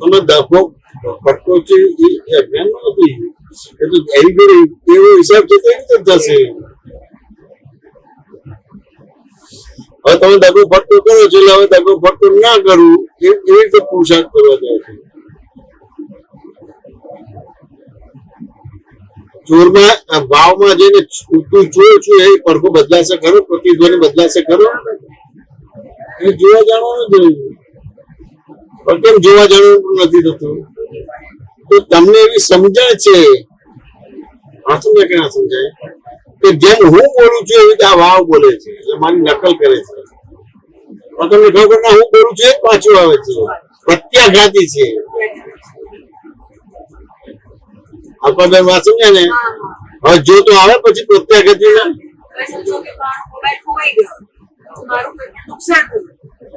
તમે દગો ફટકો છે એ અજ્ઞાનમાં નથી. એ તો એવી જોડે એવો હિસાબ છે તે રીતે થશે. હવે તમે દગો ફટકો કરો છો એટલે હવે દગો ફટકો ના કરવું એવી રીતે પુરુષાર્થ કરવા જાય છે. ચોરમાં ભાવમાં જઈને તું ચોર છું એ પડઘો બદલાશે ખરો? પ્રતિધ્વનિ બદલાશે ખરો? એ જોવા જાણવાનું જોઈએ. પણ કેમ જોવા જાણવાનું નથી થતું? તો તમને એવી સમજણ છે, આ સમજાય કે ના સમજાય, કે જેમ હું બોલું છું એવી રીતે આ ભાવ બોલે છે, એટલે મારી નકલ કરે છે. પણ તમને ખબર ના, હું બોલું છું એ પાછું આવે છે, પ્રત્યાઘાતી છે. અલ્પાબેન વાત સમજે ને? હવે જો તો આવે પછી પ્રત્યાઘાતી ના. સમજો કે મારો મોબાઈલ ખોવાઈ ગયો, મારું કંઈક નુકસાન થયું,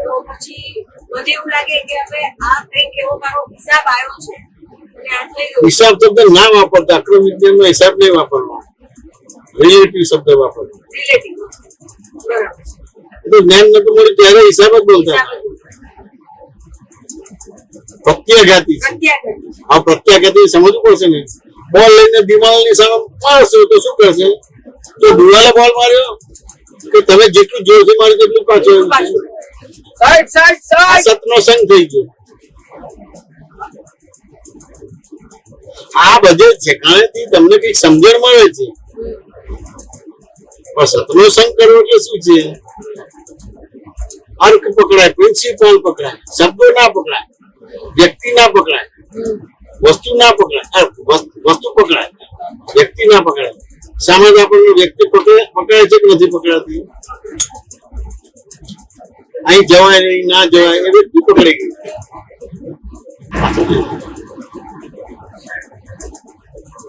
તો પછી મને એવું લાગે કે હવે આ કંઈક એવો મારો હિસાબ આવ્યો છે અને આ થઈ ગયું. હિસાબ શબ્દ ના વાપરતા, આક્રમ વિજ્ઞાનમાં હિસાબ નહીં વાપરવાનો, રિલેટિવ શબ્દ વાપરવાનો. રિલેટિવ, બરાબર. તો જ્ઞાન નતું મળ્યું ત્યારે હિસાબ જ બોલતા. પ્રત્યાઘાતી છે. આ પ્રત્યાઘાતી સમજવું પડશે ને. બોલ લઈને દિવાલની સામે મારશો તો શું કરશે? તો દિવાલે બોલ માર્યો કે તમે જેટલું જોરથી માર્યું તેટલું પાછું. સતનો સંગ થઈ ગયો. આ બધે ઠેકાણેથી તમને કઈક સમજણ મળે છે, પણ સતનો સંગ કરવો એટલે શું છે? અર્ક પકડાય, પ્રિન્સિપલ પકડાય, શબ્દો ના પકડાય, વ્યક્તિ ના પકડાય, વસ્તુ ના પકડાય, વસ્તુ પકડાય, વ્યક્તિ ના પકડાય. સામે આપણને વ્યક્તિ પકડાય છે કે નથી પકડાતી? અહીં જવાય નહીં, ના જવાય, એ વ્યક્તિ પકડાઈ ગઈ.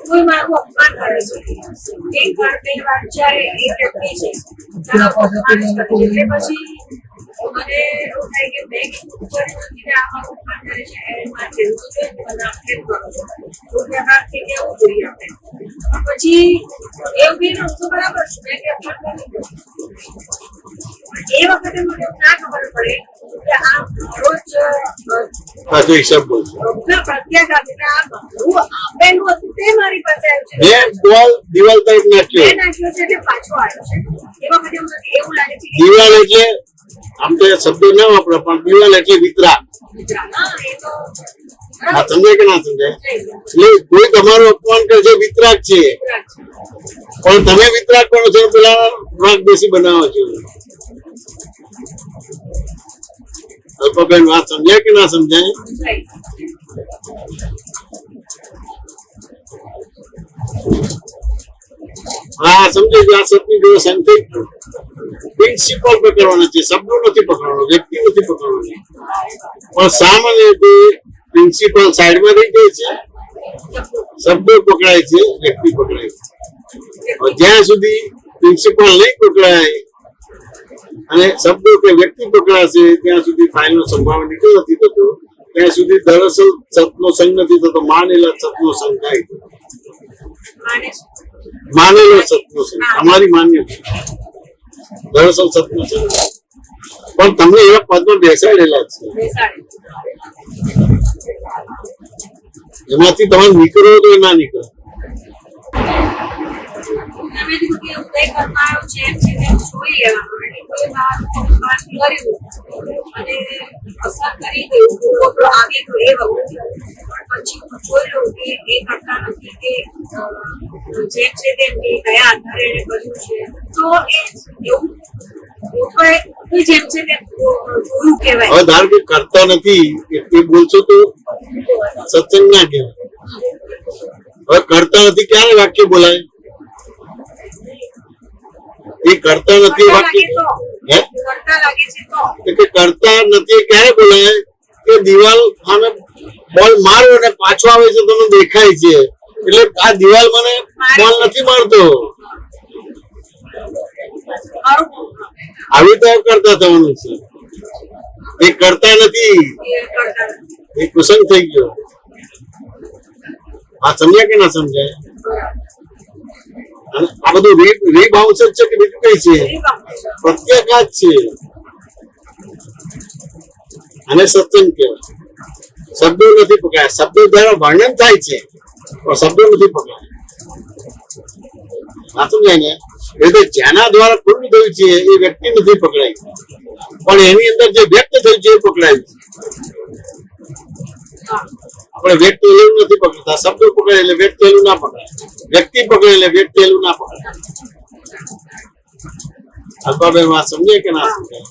કોઈ મારું અપમાન કરે છે, એક વાર બે વાર જ્યારે એ વ્યક્તિ છે તારો અપમાન કરે છે, એટલે પછી મને એવું થાય કે મેં ઉપર નથી આ મારું અપમાન કરે છે, એ મારે કહેવું જોઈએ મને આક્ષેપ કરો છો, તો વ્યવહારથી કહેવું જોઈએ આપણે. પછી એવું બી હું તો બરાબર છું, મેં કે અપમાન કરી દઉં. એ વખતે મને એવું ના ખબર પડે કે આ મારો જ પાછો હિસાબ બોલશે. પ્રત્યાઘાત, એટલે આ મારું આપેલું હતું તે મારી પાસે આવ્યું છે. મેં બોલ દિવાલ તરફ નાખ્યો. મેં નાખ્યો છે એટલે પાછો આવ્યો છે. એ વખતે એવું લાગે છે કે દિવાલ એટલે આમ તો શબ્દો ના વાપરે, પણ દિવાલ એટલે વિતરા. હા, એ તો આ સમજાય કે ના સમજાય? એટલે કોઈ તમારું અપમાન કરે છે, વિતરાગ છે, પણ તમે વિતરાગ કરો છો, પેલા રાગ બેસી બનાવો છો. અલ્પાબેન વાત સમજાય કે ના સમજાય? હા, સમજાય છે. આ સતની જોડે સંકેત પ્રિન્સિપલ પકડવાના છે, શબ્દો નથી પકડવાનો, વ્યક્તિ નથી પકડવાનો. પણ સામાન્ય રીતે પ્રિન્સિપલ સાઈડમાં રહી જાય છે, શબ્દો પકડાય છે, વ્યક્તિ પકડાય છે. જ્યાં સુધી પ્રિન્સિપલ નહીં પકડાય અને શબ્દો કે વ્યક્તિ પકડાશે ત્યાં સુધી ફાઇલનો સંભાવ નીકળ નથી થતો. ત્યાં સુધી દરઅસલ સતનો સંગ નથી થતો, માનેલા સતનો સંગ થાય. માને છે. માનેલો સતનો સંગ, અમારી માન્ય છે દરઅસલ સતનો સંગ. પણ તમને એવા પદમાં બેસાડેલા છે, બેસાડે. એમાંથી તમારે નીકળવો તો એ ના નીકળે. તમે કીધું કે ઉદય કરનારો જેમ છે તેમ જોઈ લેવાનું, એટલે કોઈ વાત કર્યું અને અસર કરી ગયું તો આગે તો એ વખત, પણ પછી હું જોઈ લઉં કે એ કરતા નથી કે જેમ છે તેમ કે કયા આધારે એને કર્યું છે, તો એ એવું જેમ છે તેમ જોયું કહેવાય. હવે ધારો કે કરતા નથી એ બોલશો તો સત્સંગ ના કહેવાય. હવે કરતા નથી ક્યારે વાક્ય બોલાય? એ કરતા નથી વાક્ય હે કરતા લાગે છે તો કે કરતા નથી ક્યારે બોલાય? કે દિવાલ સામે બોલ મારો અને પાછો આવે છે તમને દેખાય છે, એટલે આ દિવાલ મને બોલ નથી મારતો. આવી તો કરતા થવાનું છે. એ કરતા નથી, એ કુસંગ થઈ ગયો. આ સમજ્યા કે ના સમજાય? અને આ બધું રીબાઉન્સ જ છે કે બીજું કઈ છે? પ્રત્યાઘાત છે. અને સત્સંગ કહેવાય. શબ્દો નથી પકડાયા, શબ્દો દ્વારા વર્ણન થાય છે પણ શબ્દો નથી પકડાયા. આ સમજાય ને? એટલે જેના દ્વારા પૂર્ણ થયું છે એ વ્યક્તિ નથી પકડાય, પણ એની અંદર જે વ્યક્ત થયું છે એ પકડાયું છે. આપણે વ્યક્ત થયેલું નથી પકડતા, શબ્દો પકડે એટલે વ્યક્ત થયેલું ના પકડાય, વ્યક્તિ પકડે એટલે વ્યક્ત થયેલું ના પકડાય. અલ્પાબેન વાત સમજે કે ના સમજાય?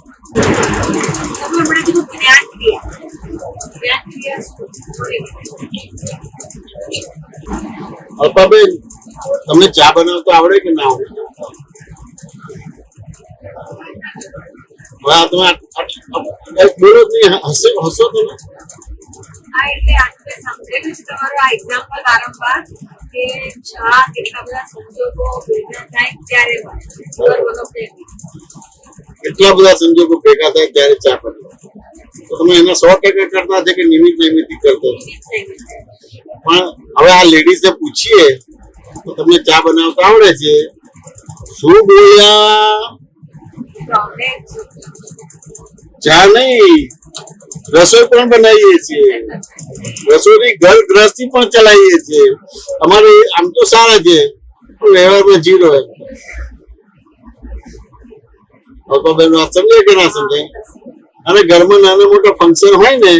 અલ્પાબેન તમને ચા બનાવતા આવડે કે ના આવડે? બોલો જ નહીં, હસો તો ના. આ એટલે આપણે સમજેલું છે તમારું આ એક્ઝામ્પલ વારંવાર કે ચા કેટલા બધા સંજોગો ભેગા થાય ત્યારે એટલા બધા સંજોગો ભેગા થાય ત્યારે ચા બને. તો તમે એના 100% કરતા છે કે નિમિત્ત નૈમિત્તિક કરતા? પણ હવે આ લેડીઝને પૂછીએ તો તમને ચા બનાવતા આવડે છે? શું બોલ્યા? ચા નહીં, રસોઈ પણ બનાવીએ છીએ, રસોઈ ઘર ગૃહસ્થી પણ ચલાવીએ છીએ. અમારે આમ તો સારા છે પણ વ્યવહારમાં જીરો હોય. અલ્પાબેન વાત સમજે કે ના સમજાય? અને ઘરમાં નાના મોટા ફંક્શન હોય ને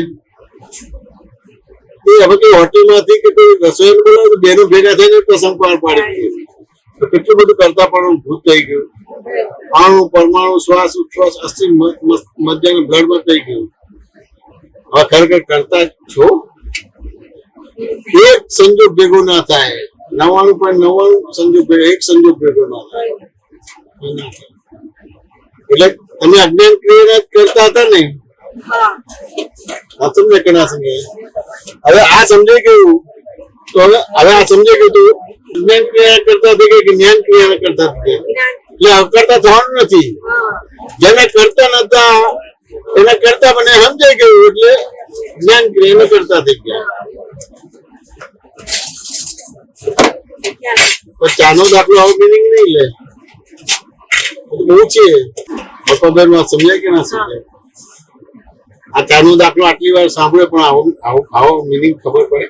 એ હવે કોઈ હોટલમાંથી કે કોઈ રસોઈ બોલાવે તો બેનો ભેગા થઈને પ્રસંગ પાર પાડી દઈએ. તો કેટલું બધું કરતા પણ ભૂત થઈ ગયું. અણુ પરમાણુ શ્વાસ ઉચ્છ્વાસ અસ્થિ મધ્યનું બ્લડમાં થઈ ગયું. હવે ખરેખર કરતા છો? એક સંજોગ ભેગો ના થાય, 99.99 સંજોગ ભેગો, એક સંજોગ ભેગો ના થાય. એટલે તમે અજ્ઞાન ક્રિયા કરતા હતા ને, સમજે કે ના સમજે? હવે આ સમજે કેવું? તો હવે આ સમજે કે તું અજ્ઞાન ક્રિયા કરતા હતી કે જ્ઞાન ક્રિયા કરતા હતી? એટલે કરતા થવાનું નથી. જેને કરતા નતા એના કરતા મને સમજાય ગયું એટલે જ્ઞાન ક્રિયા કરતા થઈ ગયા. પણ ચાનો દાખલો આવો મિનિંગ નહીં લે, બહુ છે. અલ્પાબેન વાત સમજાય કે ના સમજાય? આ ચાનો દાખલો આટલી વાર સાંભળ્યો પણ આવો મિનિંગ ખબર પડે?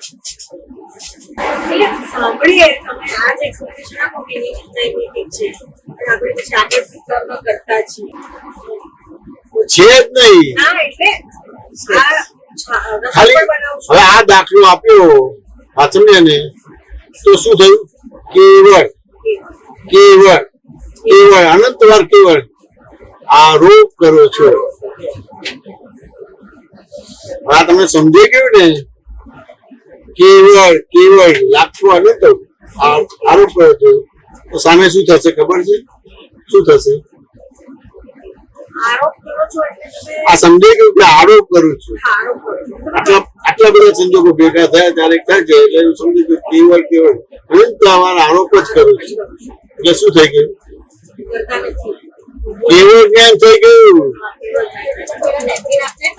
સાંભળીએ તમે આ જ એક્સપ્લેનેશન આપો કે નૈમિતિક છે પણ આપણે પછી આગળ કર્મ કરતા છીએ છે જ નહીં. ના એટલે ખાલી હવે આ દાખલો આપ્યો આ સમજ્યા ને તો શું થયું? કેવળ કેવળ કેવળ અનંતવાર કેવળ આરોપ કરો છો. આ તમે સમજે કેવું ને? કેવળ કેવળ લાખો અનંત આરોપ કરો છો તો સામે શું થશે ખબર છે? શું થશે? આરોપ કરો છો એટલે તમે આ સમજે કે આરોપ કરું છું. આરોપ કરો આટલા બધા સંજોગો ભેગા થયા ત્યારે થાય છે એટલે એવું સમજી કે કેવળ કેવળ અનંત આરોપ જ કરું છું એટલે શું થઈ ગયું? કરતા નથી કેવળ જ્ઞાન થઈ ગયું.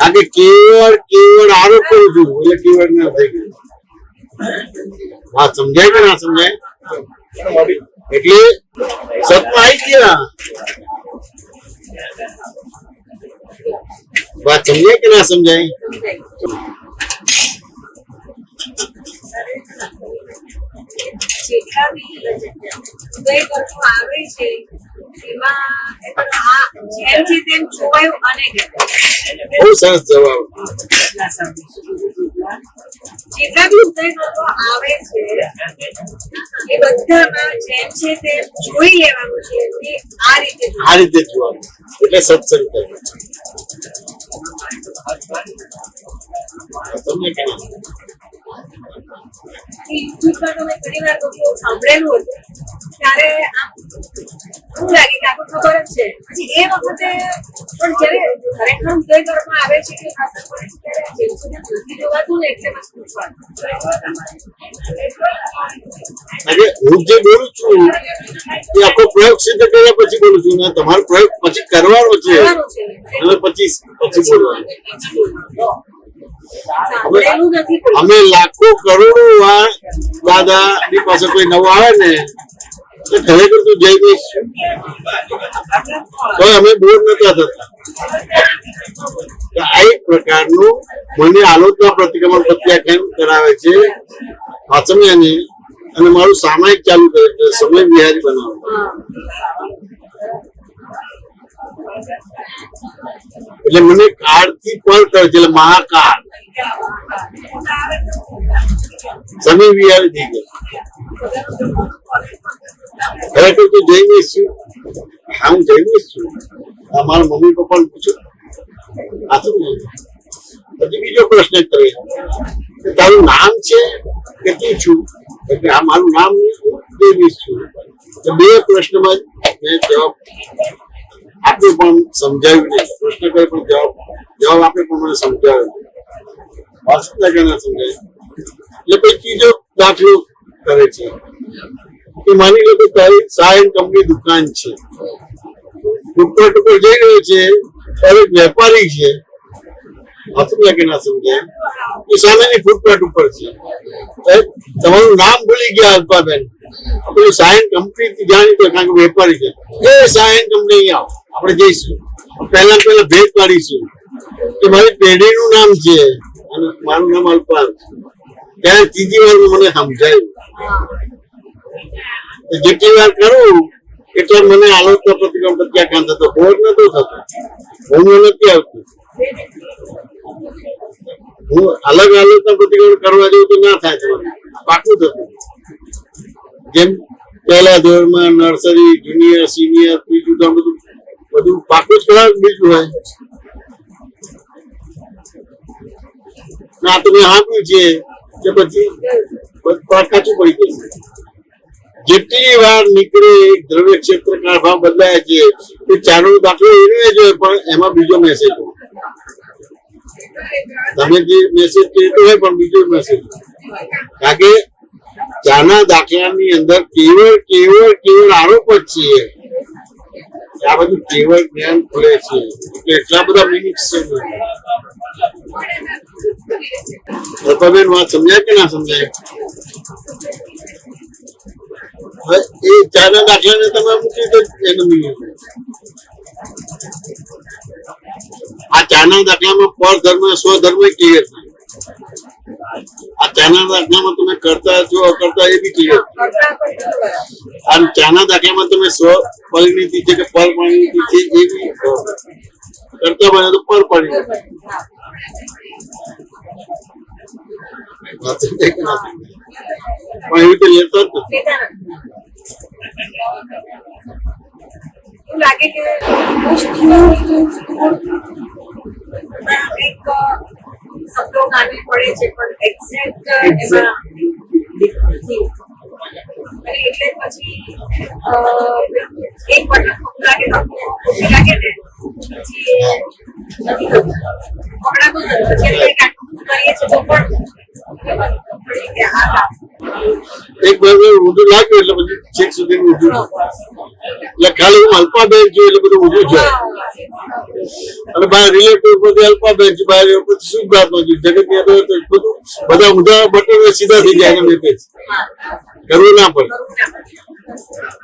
આ કે કેવળ આરોપ કરું છું એટલે કેવળ જ્ઞાન થઈ ગયું. વાત સમજાય કે ના સમજાય? એટલે સત્તા આવી ગયા. વાત સમજાય કે ના સમજાય? જેટલા બી ઉદય કરવું આવે છે એમાં જેમ છે તેમ જોવાયું અને બહુ સરસ જવાબ. જેટલા બી ઉદય કરવો આવે છે એ બધામાં જેમ છે તેમ જોઈ લેવાનું છે કે આ રીતે જોવાનું એટલે સત્સંગ કરવો. તમને કેમ યુટ્યુબ પર મેં ઘણી વાર સાંભળેલું હતું ત્યારે આમ શું લાગે કે આપણને ખબર જ છે. પછી એ વખતે પણ જયારે ખરેખર ઉદય કરવામાં આવે છે કે શાસન કરે છે ત્યારે જેવું સુધી નથી જોવાતું ને એટલે પછી પૂછવાનું. હું જે બોલું છું એ આખો પ્રયોગ સિદ્ધ કર્યા પછી બોલું છું ને તમારો પ્રયોગ પછી કરવાનો છે અને પછી બોલવાનું. અમે લાખો કરોડો વાર દાદા ની પાસે કોઈ નવું આવે ને તો ખરેખર તું જઈ દઈશ તો અમે બોર નતા થતા. આ એક પ્રકારનું મને આલોચના પ્રતિક્રમણ પ્રત્યાખ્યાન કરાવે છે વાચમ્યાની અને મારું સામાયિક ચાલુ કરે છે સમય વિહારી બનાવવાનું. એટલે મને કાળ થી પર કરે છે એટલે મહાકાળ સમય વિહારી થઈ ગયા. ખરેખર તું જઈશ છું? હા હું જઈશ છું. મારા મમ્મી પપ્પા ને પૂછ્યું આ શું? પછી બીજો પ્રશ્ન કરે તારું નામ છે કે તું છું? એટલે આ મારું નામ દેવીશ છું. બે પ્રશ્નમાં મેં જવાબ આપ્યો પણ સમજાવ્યું નહીં. પ્રશ્ન કરે પણ જવાબ આપે પણ મને સમજાવ્યું વાસ્તવિક ના સમજાય. એટલે પછી ત્રીજો દાખલો કરે છે કે માની લો કે તારી સાયન કંપની દુકાન છે, ફૂટપાથ ઉપર જઈ રહ્યો છે, તારો એક વેપારી છે વાસ્તવિક ના સમજાય એ સામેની ફૂટપાથ ઉપર છે. તમારું નામ ભૂલી ગયા અલ્પાબેન, પેલું સાયન કંપની જાણીતો કારણ કે વેપારી છે એ સાયન કંપની અહીં આવો આપણે જઈશું. પહેલા ભેદ પાડીશું કે મારી પેઢીનું નામ છે અને મારું નામ અલ્પાલ. ત્યારે ત્રીજી વાર મને સમજાયું. જેટલી વાર કરું એટલે મને આલોચના પ્રતિક્રમણ પ્રત્યાખ્યાન થતો, બોર નતો થતો, હું નથી આવતું. હું અલગ આલોચના પ્રતિક્રમણ કરવા જેવું તો ના થાય તમારે પાકું થતું. જેમ પહેલા ધોરણમાં નર્સરી, જુનિયર, સિનિયર, બીજું તો બધું પાકું જ કરાવ બીજું હોય ના. તમે આપ્યું છે કે પછી કાચું પડી જશે. જેટલી વાર નીકળે દ્રવ્ય ક્ષેત્ર ભાવ બદલાય છે એ ચાનો દાખલો એનો જ હોય પણ એમાં બીજો મેસેજ હોય. તમે જે મેસેજ કહેતો હોય પણ બીજો મેસેજ કારણ કે ચાના દાખલાની અંદર કેવળ આરોપ જ છે. આ બધું કેવળ જ્ઞાન ખુલે છે એટલા બધા મિનિટ છે. બેન વાત સમજાય કે ના સમજાય? એ ચાના દાખલાને તમે મૂકી દો એનું મિનિટ. આ ચાના દાખલામાં પર ધર્મ સ્વધર્મ ક્લિયર થાય. આ ચાના દાખલામાં તમે કરતા છો અકર્તા એ બી ક્લિયર. અને ચાના દાખલામાં તમે સ્વ પરિણીતિ છે કે પર પરિણીતિ છે એ બી કરતા બને તો પર પરિણીતિ. પણ એવી રીતે લેતા જ નથી. એવું લાગે કે એક શબ્દો કાને પડે છે પણ એક્ઝેક્ટ એમાં નથી. અને એટલે પછી એક બટન લાગે ને પછી નથી થતું. હમણાં તો કરીએ છીએ તો પણ પડી કે આ કામ એક બાજુ ઊંધું લાગ્યું એટલે પછી છેક સુધી ઊંધું એટલે ખાલી હું અલ્પાબેન છું એટલે બધું ઊંધું છે અને બહાર રિલેટિવ બધી અલ્પાબેન છે બહાર પછી શુદ્ધાત્મા છું જગત ની અંદર તો બધું બધા ઊંધા બટન સીધા થઈ જાય એના રીતે કરવું ના પડે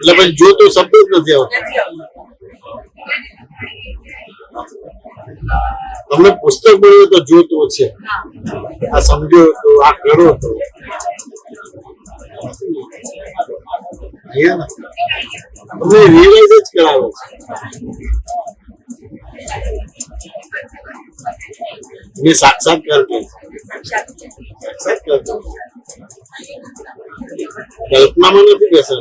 એટલે પછી જો તો શબ્દ જ નથી આવતો તમને પુસ્તક મળ્યું તો જોતો છે આ સમજો તો આ કરો તો અહીંયા તમને રિયલાઇઝ જ કરાવે છે ये साक्षात्कार के साक्षात्कार कल्पना में नहीं बेसन